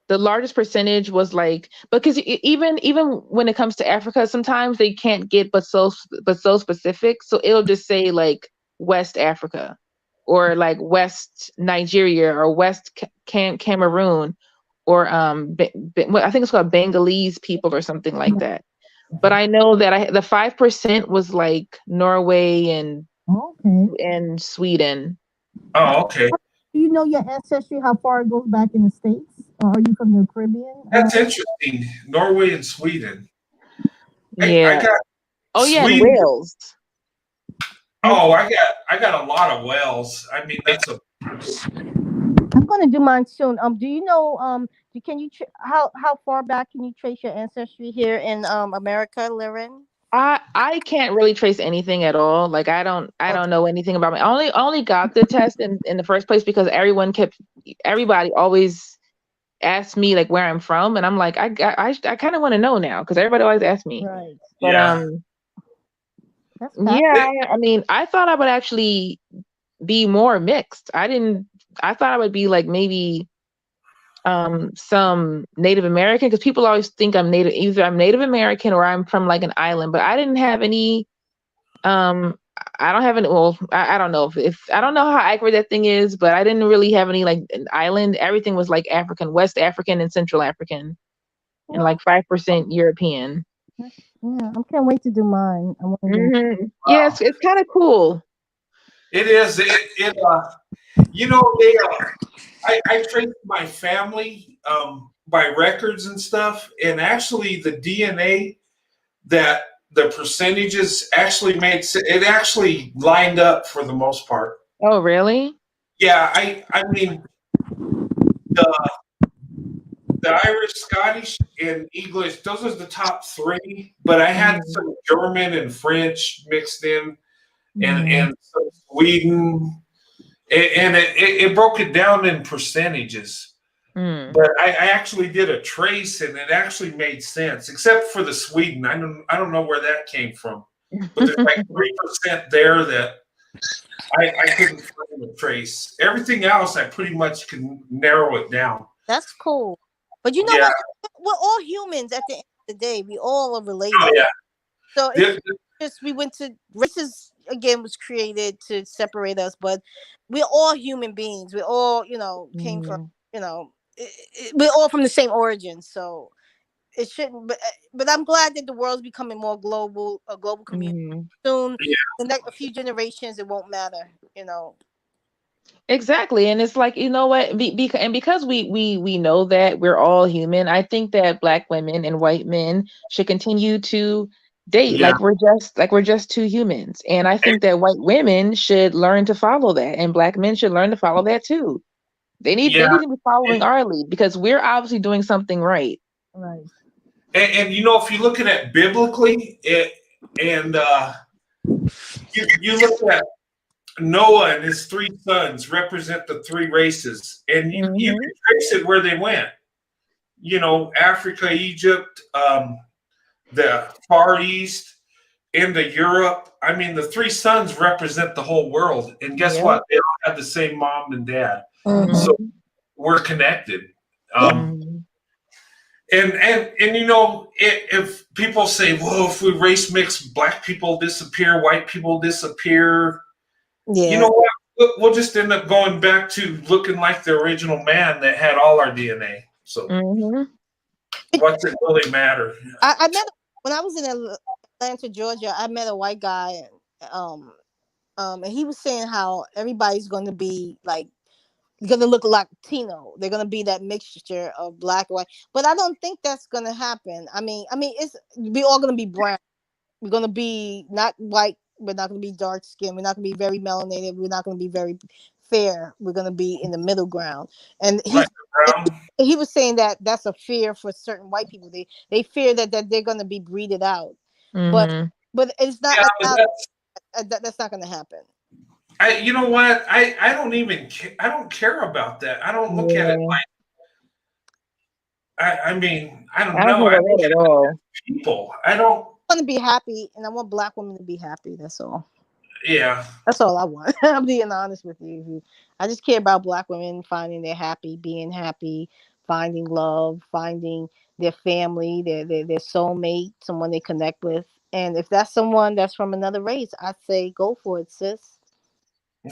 the largest percentage was like, because even when it comes to Africa, sometimes they can't get but so specific, so it'll just say like West Africa, or like West Nigeria, or West Cameroon, or I think it's called Bengalese people or something like that. But I know that the 5% was like Norway and Sweden. Oh, okay. Do you know your ancestry? How far it goes back in the States? Or are you from the Caribbean? That's interesting. Norway and Sweden. I Yeah. got Oh yeah, and Sweden. Wales. Oh, I got a lot of wells. I mean, that's a I'm gonna do mine soon. Do you know? Can you how far back can you trace your ancestry here in America, Liren? I can't really trace anything at all. Like I don't know anything about my only got the test in the first place because everybody always asked me like where I'm from, and I'm like I kind of want to know now because everybody always asks me. Right. But yeah. That's yeah, I mean I thought I would actually be more mixed. I thought I would be like maybe some Native American, because people always think either I'm Native American or I'm from like an island, but I didn't have any I don't have any, well, I don't know if I don't know how accurate that thing is, but I didn't really have any like an island. Everything was like African, West African and Central African, and like 5% European. Yeah, I can't wait to do mine. I want to do. Mm-hmm. Yeah, it's kind of cool. It is. You know, I traced my family by records and stuff, and actually the DNA that the percentages actually it actually lined up for the most part. Oh, really? Yeah, I mean the Irish, Scottish, and English, those are the top three, but I had some German and French mixed in, and some Sweden, and it broke it down in percentages. But I actually did a trace, and it actually made sense, except for the Sweden. I don't know where that came from, but there's like 3% there that I couldn't find a trace. Everything else, I pretty much can narrow it down. That's cool. But you know what? We're all humans at the end of the day. We all are related. Oh, yeah. So it's just we went to races again was created to separate us, but we're all human beings. We all came from we're all from the same origin. So it shouldn't. But I'm glad that the world's becoming more global, a global community. Soon, the next a few generations, it won't matter. Exactly. And it's like, you know what? Because we know that we're all human, I think that Black women and white men should continue to date like we're just two humans. And I think that white women should learn to follow that, and Black men should learn to follow that too. They need to be following our lead because we're obviously doing something right. Right. And if you're looking at biblically, you look at Noah and his 3 sons represent the 3 races, and you can trace it where they went. Africa, Egypt, the Far East, into Europe. I mean, the 3 sons represent the whole world, and guess what? They all have the same mom and dad, so we're connected. And if people say, well, if we race mix, Black people disappear, white people disappear. Yeah. You know what? We'll just end up going back to looking like the original man that had all our DNA. So what's it really matter? I met when I was in Atlanta, Georgia. I met a white guy, and he was saying how everybody's going to be like going to look Latino. They're going to be that mixture of Black and white. But I don't think that's going to happen. I mean, we all going to be brown. We're going to be not white. We're not going to be dark skinned. We're not going to be very melanated. We're not going to be very fair. We're going to be in the middle ground. And he was saying that that's a fear for certain white people. They fear that they're going to be breeded out. But it's not. That's not going to happen. You know what? I don't even I don't care about that. I don't look at it like. I mean, I don't know. I look at it as people. I don't. Want to be happy, and I want Black women to be happy. That's all. Yeah, that's all I want. I'm being honest with you. I just care about Black women finding they're happy, being happy, finding love, finding their family, their soulmate, someone they connect with. And if that's someone that's from another race, I'd say go for it, sis.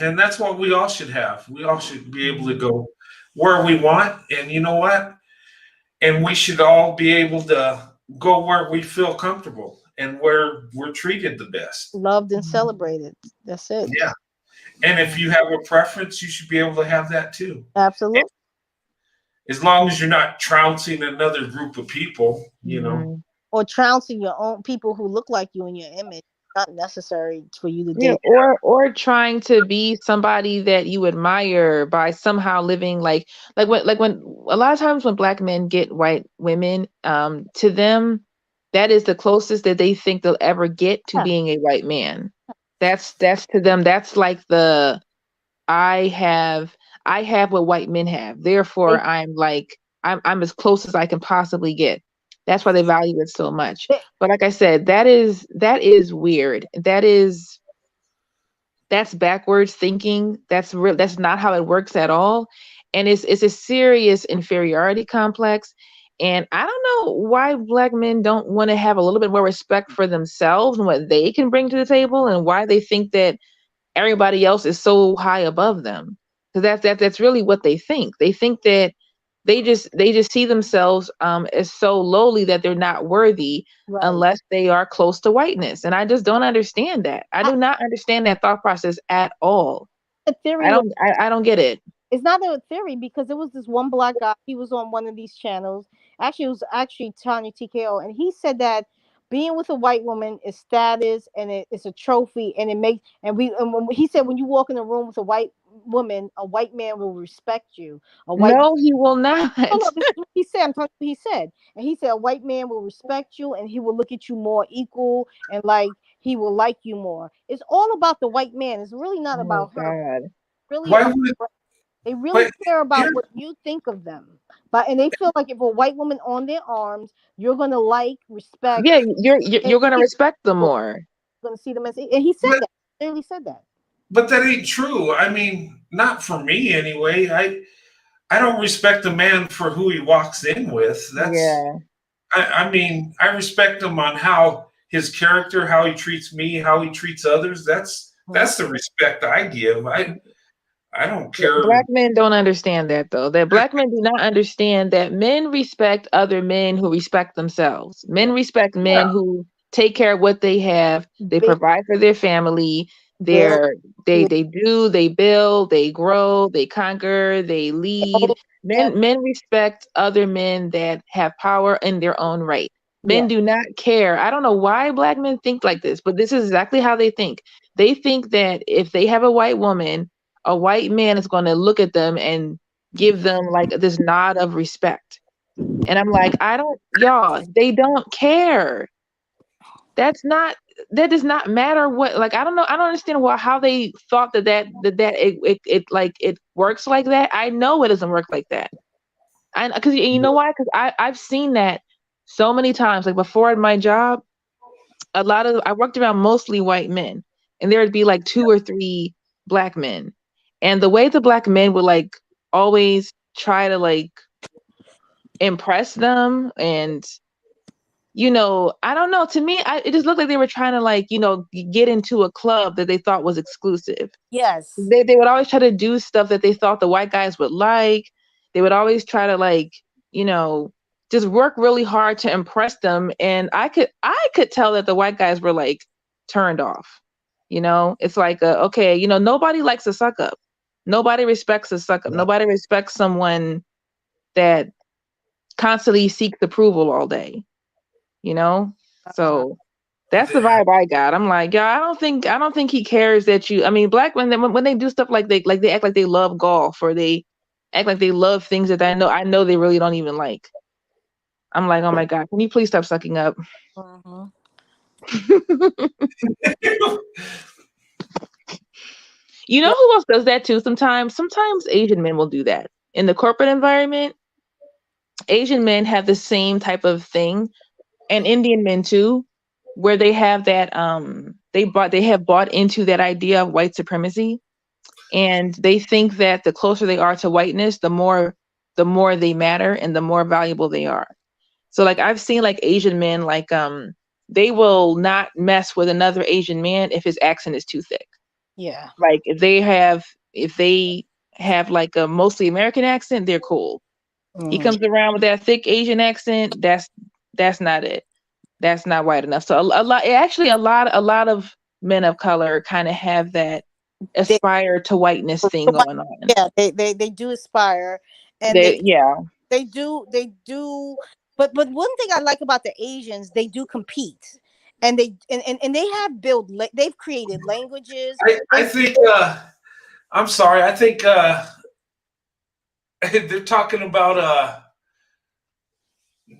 And that's what we all should have. We all should be able to go where we want. And you know what? And we should all be able to go where we feel comfortable and where we're treated the best. Loved and celebrated. That's it. Yeah. And if you have a preference, you should be able to have that too. Absolutely. As long as you're not trouncing another group of people, you know. Or trouncing your own people who look like you in your image. Not necessary for you to Yeah, date. or trying to be somebody that you admire by somehow living like when a lot of times when black men get white women, to them, that is the closest that they think they'll ever get to Yeah. being a white man. That's to them, that's like the I have what white men have. Therefore, I'm as close as I can possibly get. That's why they value it so much. But like I said, that is weird. That's backwards thinking. That's real. That's not how it works at all. And it's a serious inferiority complex. And I don't know why black men don't want to have a little bit more respect for themselves and what they can bring to the table, and why they think that everybody else is so high above them. Because that's really what they think. They think that they just see themselves as so lowly that they're not worthy Right. unless they are close to whiteness. And I just don't understand that. I do not understand that thought process at all. The theory I don't get it. it's not a theory because there was this one black guy. He was on one of these channels. Actually, it was actually Tanya TKO, and he said that being with a white woman is status and it's a trophy, and it makes he said when you walk in a room with a white woman, a white man will respect you. A white No, he will not. Hold up, this is what he said. I'm telling you what he said, and he said a white man will respect you, and he will look at you more equal, and like he will like you more. It's all about the white man. It's really not Oh about her. God. Really Why about would they really but care about here what you think of them. But and they feel like if a white woman on their arms, you're gonna like, respect, Yeah, and you're gonna you're respect them more. gonna see them as. And he said but that. Clearly said that. but that ain't true. I mean, not for me anyway. I don't respect a man for who he walks in with. Yeah. I mean, I respect him on how his character, how he treats me, how he treats others. That's the respect I give. I don't care. Black men don't understand that though. That black men do not understand that men respect other men who respect themselves. Men respect Yeah, men who take care of what they have. They Big, provide for their family. build, They build, they grow, they conquer, they lead. Men respect other men that have power in their own right. Men yeah. do not care. I don't know why black men think like this, but this is exactly how they think. They think that if they have a white woman, a white man is going to look at them and give them like this nod of respect. And I'm like, y'all, they don't care. That does not matter what, like, I don't know. I don't understand how they thought that it works like that. I know it doesn't work like that. Because you know why? Because I've seen that so many times. Like before at my job, I worked around mostly white men, and there would be like 2 or 3 black men. And the way the black men would like always try to like impress them, and I don't know, to me it just looked like they were trying to like get into a club that they thought was exclusive. Yes. They would always try to do stuff that they thought the white guys would like. They would always try to like just work really hard to impress them, and I could tell that the white guys were like turned off. It's like okay, nobody likes a suck up. Nobody respects a suck up. yeah. Nobody respects someone that constantly seeks approval all day. So that's the vibe I got. I'm like, yeah, I don't think he cares that you. I mean, black men when they do stuff like they act like they love golf, or they act like they love things that I know they really don't even like. I'm like, oh my God, can you please stop sucking up? Mhm. You know who else does that too? Sometimes Asian men will do that. In the corporate environment, Asian men have the same type of thing, and Indian men too, where they have that they have bought into that idea of white supremacy, and they think that the closer they are to whiteness, the more the more they matter and the more valuable they are. So like I've seen like Asian men, like they will not mess with another Asian man if his accent is too thick. Yeah. Like if they have like a mostly American accent, they're cool. He comes around with that thick Asian accent, that's not it. That's not white enough. So a lot of men of color kind of have that aspire to whiteness thing going on. Yeah, they do aspire, and They do but one thing I like about the Asians, they do compete, and they have they've created languages. I think I'm sorry. I think they're talking about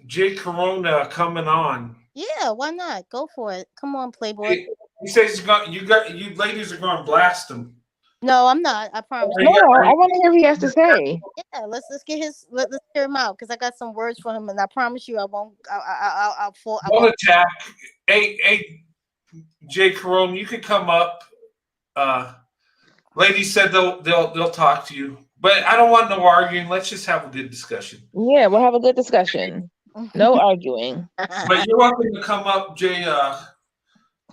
Jay Corona coming on. Yeah, why not? Go for it. Come on, Playboy. He says you ladies are going to blast him. No, I'm not. I promise. no, I want to hear what he has to say. Yeah, let's let's hear him out, because I got some words for him, and I promise you I won't. Don't attack. Hey, Jay Corona, you can come up. Ladies said they'll talk to you, but I don't want no arguing. Let's just have a good discussion. Yeah, we'll have a good discussion. No arguing. But you're welcome to come up, Jay.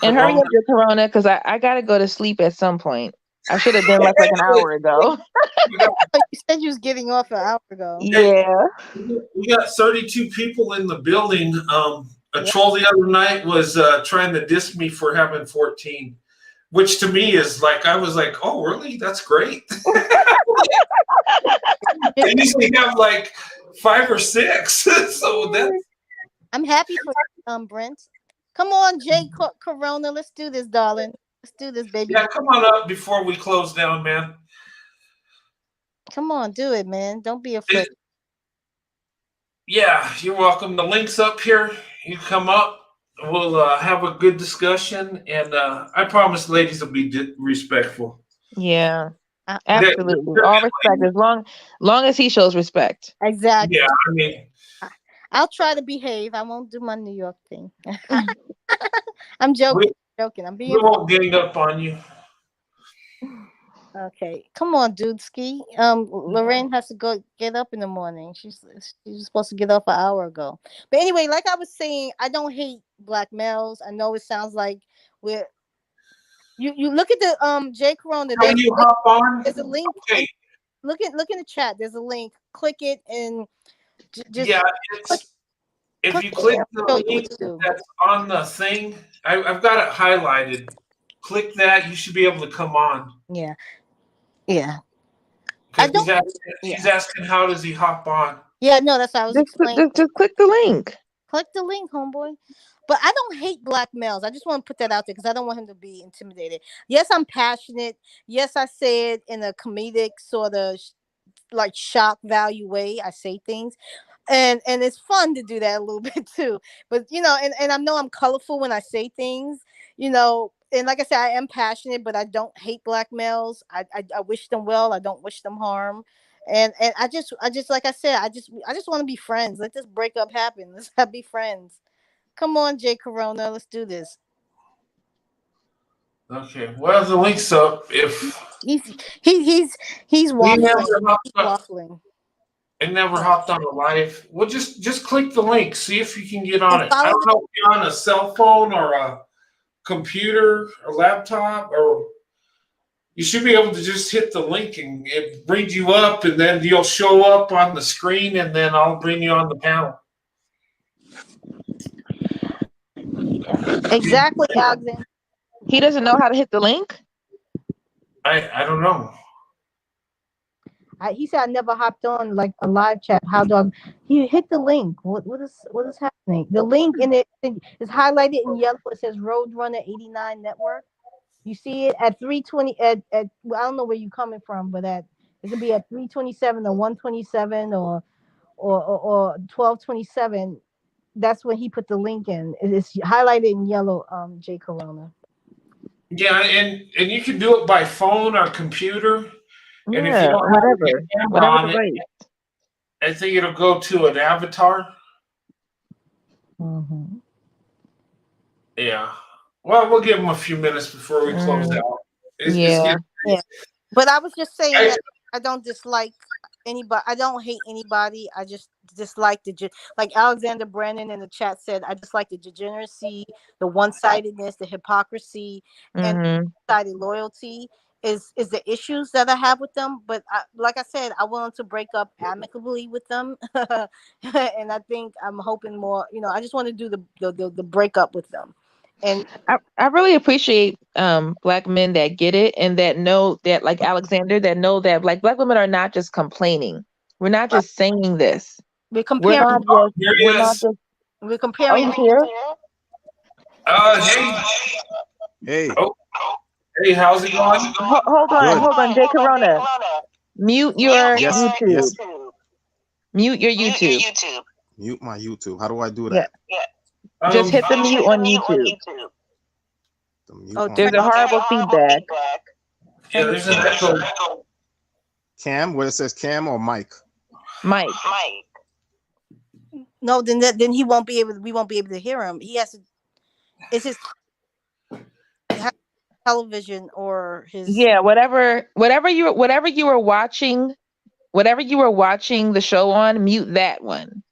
And hurry up your Corona, because I gotta go to sleep at some point. I should have been like an hour ago. You said you was getting off an hour ago. Yeah. We got 32 people in the building. A troll the other night was trying to diss me for having 14, which to me is like, I was like, oh, really? That's great. I usually have like 5 or 6. So that's. I'm happy for Brent. Come on, Jay Corona. Let's do this, darling. Let's do this, baby. Yeah, come on up before we close down, man. Come on, do it, man. Don't be afraid. Yeah, you're welcome. The link's up here. You come up. We'll have a good discussion, and I promise, ladies will be respectful. Yeah, absolutely. All respect, as long as he shows respect. Exactly. Yeah, I mean, I'll try to behave. I won't do my New York thing. I'm joking. We won't gang up on you. Okay, come on, dude. Ski. Lorraine has to get up in the morning. She's supposed to get up an hour ago. But anyway, like I was saying, I don't hate black males. I know it sounds like we're. You look at the Jay Corona. Can you hop on? There's a link. Okay. Look in the chat. There's a link. Click it and just if you click the link that's on the thing, I've got it highlighted. Click that, you should be able to come on. Yeah. She's asking how does he hop on? Yeah, no, that's what I was explaining. Just click the link. Click the link, homeboy. But I don't hate black males. I just want to put that out there because I don't want him to be intimidated. Yes, I'm passionate. Yes, I say it in a comedic sort of like shock value way. I say things. And it's fun to do that a little bit too. But and I know I'm colorful when I say things, and like I said, I am passionate, but I don't hate black males. I wish them well. I don't wish them harm. And I just like I said, I just want to be friends. Let this breakup happen. Let's be friends. Come on, Jay Corona, let's do this. Okay. Well, the link's up. If he's waffling. It never hopped on a live. Well, just click the link. See if you can get on it. I don't know if you're on a cell phone or a computer or laptop, or you should be able to just hit the link and it brings you up, and then you'll show up on the screen, and then I'll bring you on the panel. Exactly, Alexander. He doesn't know how to hit the link? I don't know. He said I never hopped on like a live chat. How do I? He hit the link. What is happening? The link in it is highlighted in yellow. It says Roadrunner 89 Network. You see it at 320 at well, I don't know where you're coming from, but it could be at 327 or 127 or 1227. That's when he put the link in. It's highlighted in yellow. Jay Corona. Yeah, and you can do it by phone or computer. And if you don't whatever. I think it'll go to an avatar. Mm-hmm. Yeah. Well, we'll give them a few minutes before we close out. Yeah. But I was just saying that I don't dislike. anybody. I don't hate anybody. I just dislike like Alexander Brandon in the chat said. I just like the degeneracy, the one-sidedness, the hypocrisy, and Mm-hmm. one-sided loyalty is the issues that I have with them. But like I said, I want to break up amicably with them, and I think I'm hoping more. I just want to do the breakup with them, and I really appreciate Black men that get it and that know that, like Alexander, that know that like Black women are not just complaining. We're not just saying this. we're We're comparing. not just Here he we're not is. just We're oh, comparing. he's here. Hey, Hey, oh, hey, how's it going? Hold on, Jay Corona. Mute your yes, YouTube. yes. Mute your YouTube. Mute my YouTube. How do I do Yeah. that? Just hit the mute on YouTube. The mute Oh, on There's a YouTube. horrible feedback. Yeah, there's an echo. Cam, where it says Cam or Mike? Mike. No, then he won't be able. We won't be able to hear him. He has to. It's his television or his. Yeah, whatever you were watching the show on, mute that one.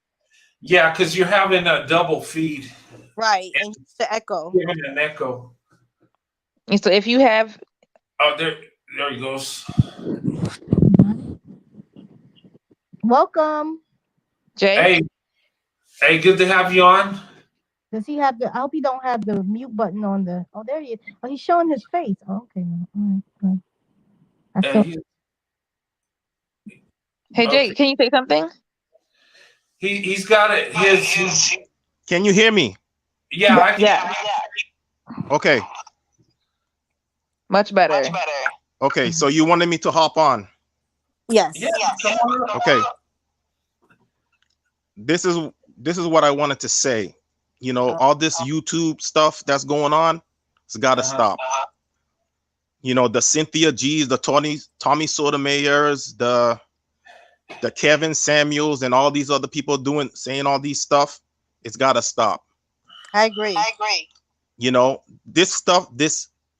Yeah, because you're having a double feed. Right, and it's the echo. Giving an echo. And so if you have Oh, there he goes. Welcome. Jay, Hey, good to have you on. Does he have the? I hope he don't have the mute button on the. Oh, there he is. Oh, he's showing his face. Oh, okay. All right. hey Jay, Okay. can you say something? He's got it. His Can you hear me? yeah, I can. Yeah, Okay. much better. Okay. So you wanted me to hop on. Yes. Yeah, come on. Okay. This is what I wanted to say. You know, all this YouTube stuff that's going on, it's got to stop. You know, the Cynthia G's, the Tommy Sotomayers, the Kevin Samuels, and all these other people saying all these stuff. It's got to stop. I agree. You know, this stuff,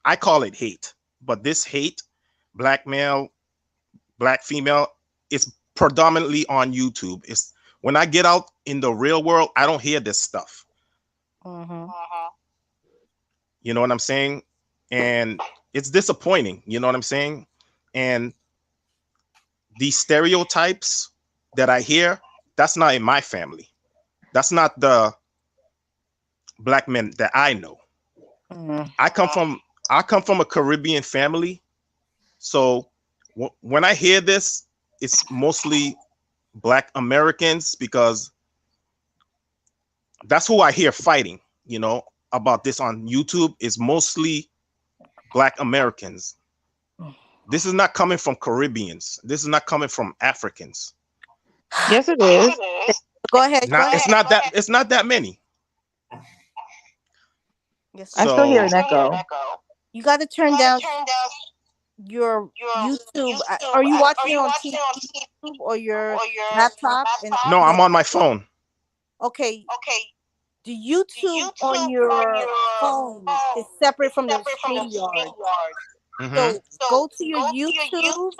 I call it hate, but this hate, black male, black female, it's predominantly on YouTube. It's when I get out in the real world, I don't hear this stuff. You know what I'm saying? And it's disappointing. You know what I'm saying? And these stereotypes that I hear, that's not in my family. That's not the black men that I know. I come from a Caribbean family. So when I hear this, it's mostly Black Americans because that's who I hear fighting, you know, about this on YouTube. Is mostly Black Americans. This is not coming from Caribbeans. This is not coming from Africans. Yes, it is. Go ahead. It's not that many. Yes. I still hear an echo. You got to turn down your YouTube. Are you watching it on TV or your laptop? No, I'm on my phone. Okay. The YouTube on your phone is separate from the StreamYard. So go to your YouTube.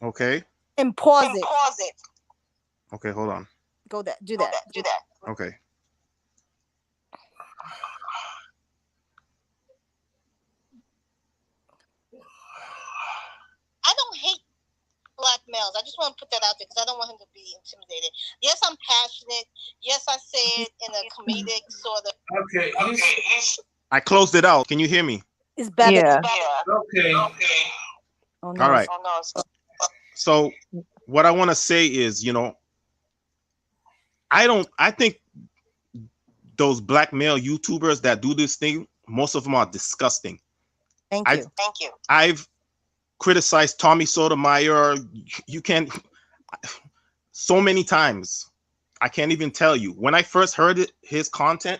Okay. And pause it. Okay, hold on. Do that. Okay. I don't hate Black males. I just want to put that out there because I don't want him to be intimidated. Yes, I'm passionate. Yes, I say it in a comedic sort of. Okay. I closed it out. Can you hear me? It's better. Okay. Oh, no. All right. So what I want to say is, you know, I think those black male YouTubers that do this thing, most of them are disgusting. Thank you. I've criticized Tommy Sotomayor. You can't so many times. I can't even tell you. When I first heard his content,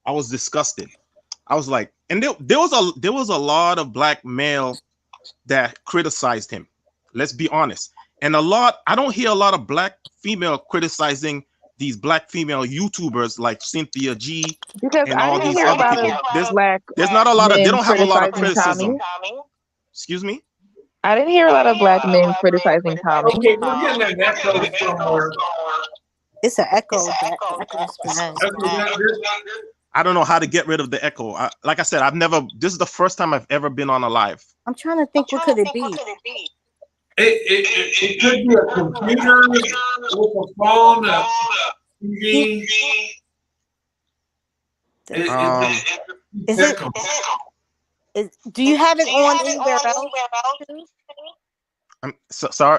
I was disgusted. I was like, and there was a lot of black male that criticized him. Let's be honest. And I don't hear a lot of black female criticizing these black female YouTubers like Cynthia G because and I all didn't these hear other about people. There's not a lot of. They don't have a lot of criticizing criticism. Tommy. Excuse me? I didn't hear a lot of black men criticizing Tommy. Okay, we're getting an echo somewhere. It's an echo. That echo is bad. I don't know how to get rid of the echo. Like I said, this is the first time I've ever been on a live. I'm trying to think. What could it be? It could be a computer with a phone, a TV. Is it? Do you have it on anywhere else? I'm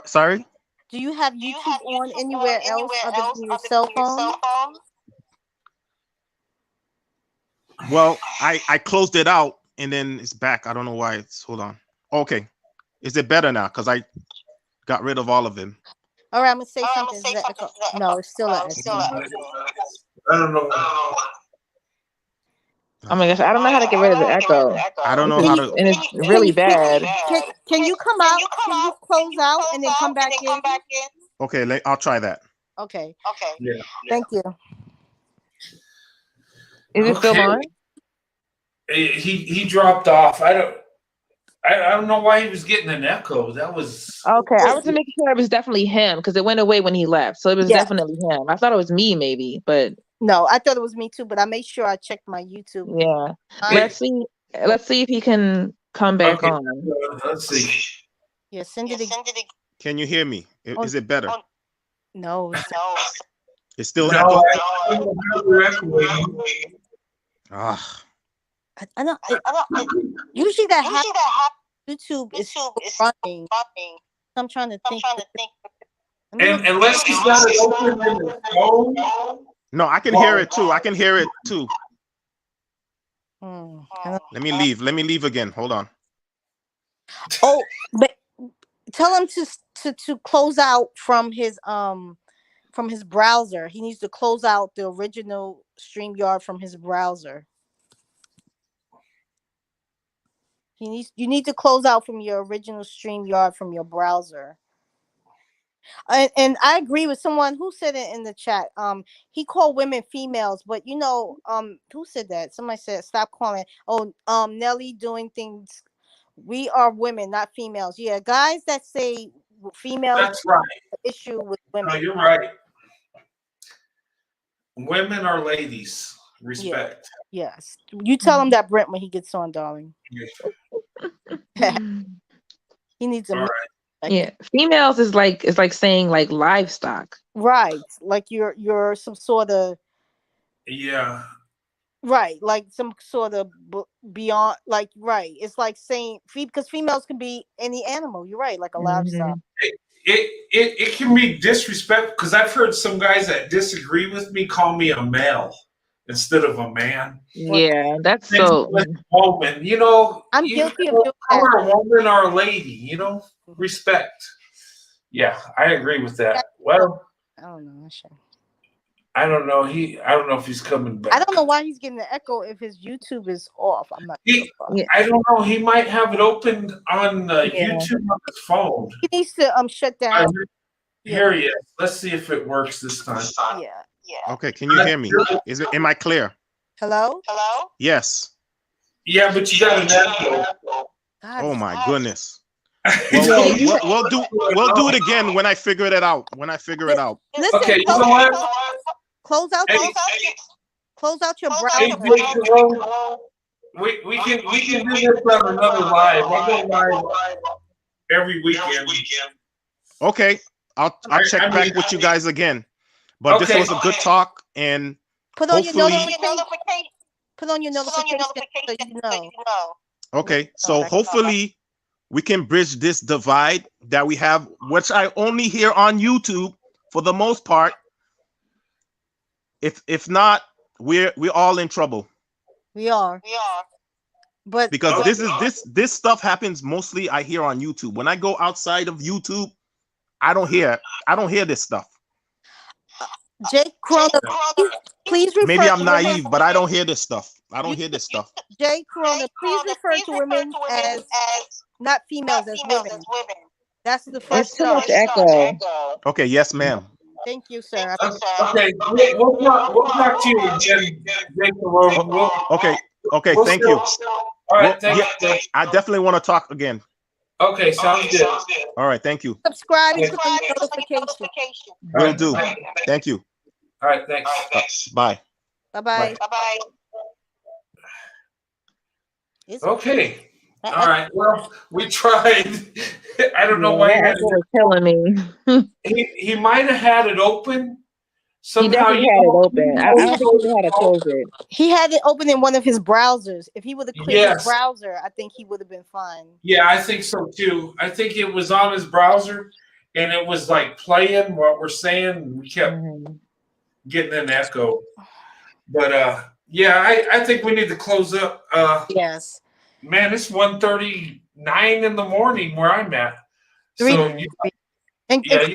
sorry. Do you have YouTube on anywhere else other than your cell phone? Well, I closed it out and then it's back. I don't know why hold on. Okay. Is it better now? Because I got rid of all of them. All right, I'm gonna say something. Is that echo? No, it's still an echo. I don't know. Oh my gosh, I don't know how to get rid of the echo. I don't know how to. And it's really bad. Can you come out? Can you close out and then come back in? Okay, I'll try that. Okay. Yeah. Thank you. Is it still on? He dropped off. I don't know why he was getting an echo. That was Okay. I was making sure it was definitely him because it went away when he left. So it was definitely him. I thought it was me maybe, but no, I thought it was me too, but I made sure I checked my YouTube. Yeah. Let's see if he can come back on. Let's see. Yeah, send it again. Can you hear me? Is it better? No. It's still No, echo. I know. Usually that happens. YouTube is running. I'm trying to think. And unless he's got it open in his phone. No, I can hear it too. I can hear it too. Let me leave again. Hold on. Oh, but tell him to close out from his browser. He needs to close out the original StreamYard from his browser. You need to close out from your original StreamYard from your browser. And I agree with someone who said it in the chat. He called women females, but who said that? Somebody said stop calling. Nelly doing things. We are women, not females. Yeah, guys that say females. That's right. Issue with women. No, you're right. Women are ladies. Respect. Yeah. Yes. You tell him that, Brent, when he gets on, darling. He needs a. All right. Yeah, females is like saying like livestock. Right, like you're some sort of. Yeah. Right, like some sort of beyond, like right. It's like saying because females can be any animal. You're right, like a livestock. It can be disrespectful because I've heard some guys that disagree with me call me a male instead of a man. Yeah, that's so. Woman, I'm guilty of doing that. that. A woman or a lady, respect. Yeah, I agree with that. Well, I don't know. I don't know. I don't know if he's coming back. I don't know why he's getting the echo if his YouTube is off. I'm not sure. I don't know. He might have it opened on YouTube on his phone. He needs to shut down. Here he is. Let's see if it works this time. Yeah. Okay, can you hear me? Am I clear? Hello? Yes. Yeah, but you got an echo. Oh my goodness. We'll do it again when I figure it out. Listen, okay, you know what? Close out your browser. Hey, we can do this on another live. I'll go live every weekend. Okay, I'll check back with you guys again. But this was a good talk, and put on your notification. Put on your notification so you know. Okay, so hopefully we can bridge this divide that we have, which I only hear on YouTube for the most part. If not, we're all in trouble. We are. But because this stuff happens mostly I hear on YouTube. When I go outside of YouTube, I don't hear this stuff. Jake Corona, please refer. Maybe I'm naive, but I don't hear this stuff. Jake Corona, please refer to women as not females, as women. That's the first. Too much echo. Okay, yes, ma'am. Thank you, sir. Okay, we'll talk to you again, Jake Corona. Okay, thank you. All right, thank you. I definitely want to talk again. Okay, sounds good. All right, thank you. Subscribe and Yeah. turn on your notifications. Will do. Thank you. All right, thanks. Bye. Bye-bye. Bye. It's Okay. I- All right. Well, we tried. I don't know why he Yeah, had that's what was killing me. he might have had it open. He Somehow definitely had it open. I don't think he knew how to close it. He had it open in one of his browsers. If he would have cleared his Yes. browser, I think he would have been fine. Yeah, I think so too. I think it was on his browser and it was like playing what we're saying. And we kept getting an echo. But yeah, I think we need to close up. Yes. Man, it's 1:39 in the morning where I'm at. Three- So And, yeah,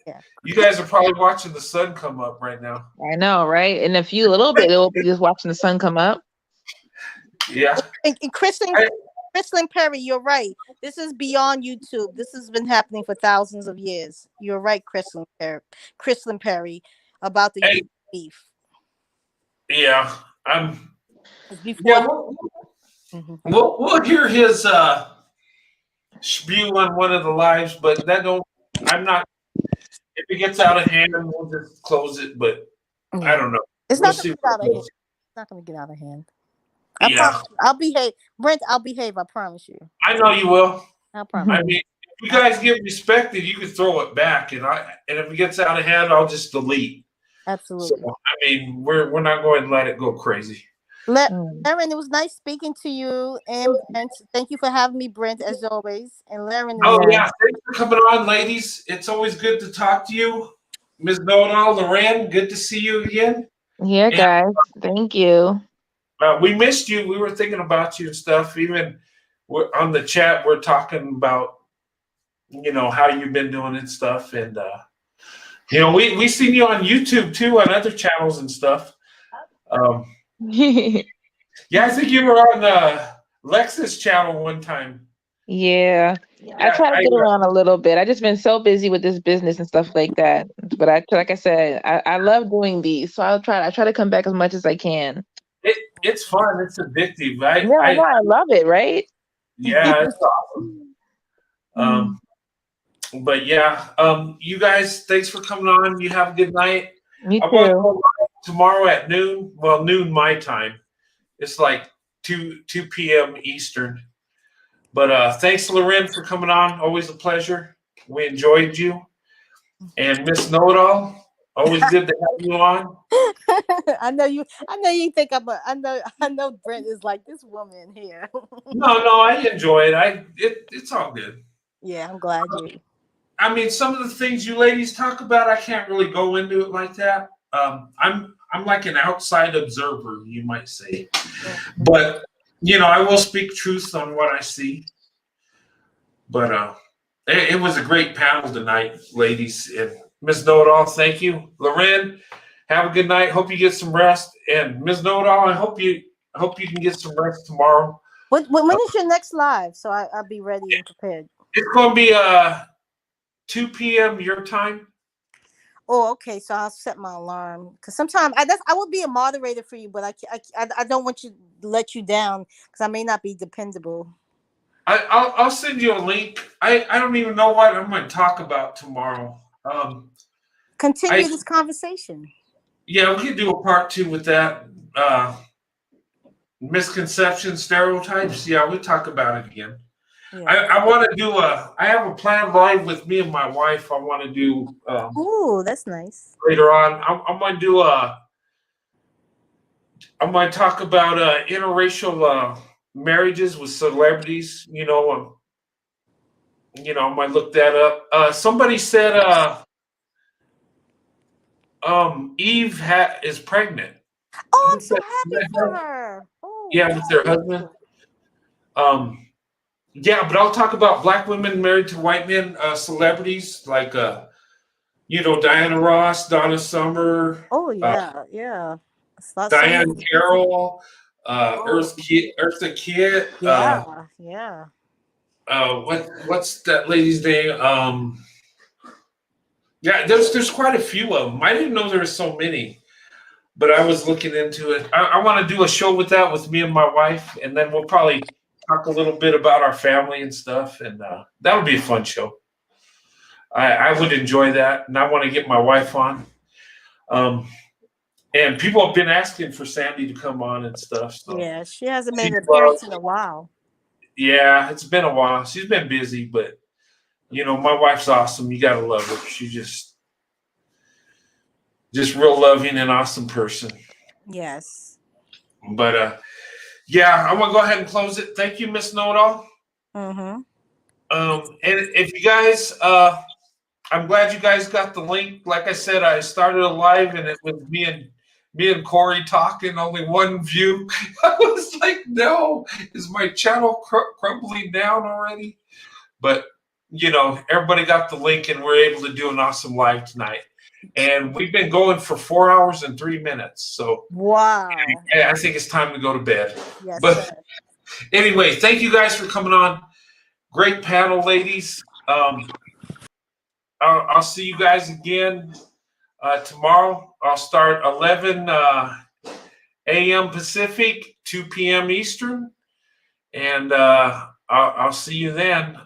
yeah. you guys are probably watching the sun come up right now. I know, right? In a little bit, it'll be just watching the sun come up. Yeah. and Kristen Perry, you're right. This is beyond YouTube. This has been happening for thousands of years. You're right, Kristen Perry, about the Hey. beef. Yeah. It's before Yeah, we'll hear his spew on one of the lives, but I'm not. If it gets out of hand, we'll just close it. But I don't know. It's We'll not see going to get what out of hand. goes. It's not going to get out of hand. Yeah, I'll behave. Brent, I'll behave. I promise you. I know you will. I promise. I mean, if you guys get respected, you can throw it back, and if it gets out of hand, I'll just delete. Absolutely. So I mean, we're not going to let it go crazy. Laren, it was nice speaking to you, and Brent, thank you for having me, Brent, as always. And Laren, Oh yeah, thanks for coming on, ladies. It's always good to talk to you, Ms. Donald, Loren. Good to see you again. Yeah, guys. Thank you. We missed you. We were thinking about you and stuff. Even on the chat, we're talking about how you've been doing and stuff. And we seen you on YouTube too, on other channels and stuff. Yeah, I think you were on Lex's channel one time. Yeah, I try to get around a little bit. I just been so busy with this business and stuff like that. But like I said, I love doing these, so I try to come back as much as I can. It's fun. It's addictive. I love it. Right? Yeah, it's awesome. But yeah, you guys, thanks for coming on. You have a good night. Me I'm going to too. go live tomorrow at noon. Well, noon my time. It's like 2 p.m. Eastern. But thanks, Loren, for coming on. Always a pleasure. We enjoyed you. And Miss Know-It-All, always good to have you on. I know you think I know Brent is like this woman here. No, I enjoy it. It's all good. Yeah, I'm glad you. I mean, some of the things you ladies talk about, I can't really go into it like that. I'm like an outside observer, you might say. But I will speak truth on what I see. But it was a great panel tonight, ladies. And Ms. Know-It-All, thank you. Loren, have a good night. Hope you get some rest. And Ms. Know-It-All, I hope you can get some rest tomorrow. When is your next live? So I'll be ready and prepared. It's going to be 2 p.m. your time. Oh, okay. So I'll set my alarm because sometimes I would be a moderator for you, but I don't want to let you down because I may not be dependable. I'll send you a link. I don't even know what I'm going to talk about tomorrow. Continue this conversation. Yeah, we could do a part 2 with that. Misconceptions, stereotypes. Yeah, we'll talk about it again. Yeah. I want to do I have a plan live with me and my wife. I want to do. Ooh, that's nice. Later on, I'm going to do I'm going to talk about interracial marriages with celebrities. I might look that up. Somebody said Eve is pregnant. Oh, I'm so happy for her. Oh, yeah, with their husband. Yeah, but I'll talk about black women married to white men, celebrities like Diana Ross, Donna Summer. Oh yeah. Diane Carroll, Eartha Kitt. Yeah. What's that lady's name? Yeah, there's quite a few of them. I didn't know there were so many, but I was looking into it. I want to do a show with that with me and my wife, and then we'll probably talk a little bit about our family and stuff, and that'll be a fun show. I would enjoy that, and I want to get my wife on. And people have been asking for Sandy to come on and stuff. So Yeah, she hasn't made an appearance in a while. yeah, it's been a while. She's been busy, but you know, my wife's awesome. You gotta love her. She's just real loving and awesome person. Yes. But yeah, I'm gonna go ahead and close it. Thank you, Miss Know-It-All. Mm-hmm. And if you guys, I'm glad you guys got the link. Like I said, I started a live and it was me and Corey talking, only one view. I was like, no, is my channel crumbling down already? But you know, everybody got the link and we're able to do an awesome live tonight. And we've been going for 4 hours and 3 minutes. So Wow. I think it's time to go to bed. Yes. But Sir. anyway, thank you guys for coming on. Great panel, ladies. I'll see you guys again tomorrow. I'll start 11 a.m. Pacific, 2 p.m. Eastern. And I'll see you then.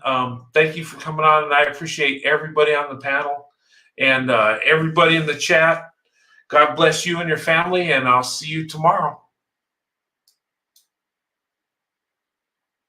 Thank you for coming on, and I appreciate everybody on the panel and everybody in the chat. God bless you and your family, and I'll see you tomorrow.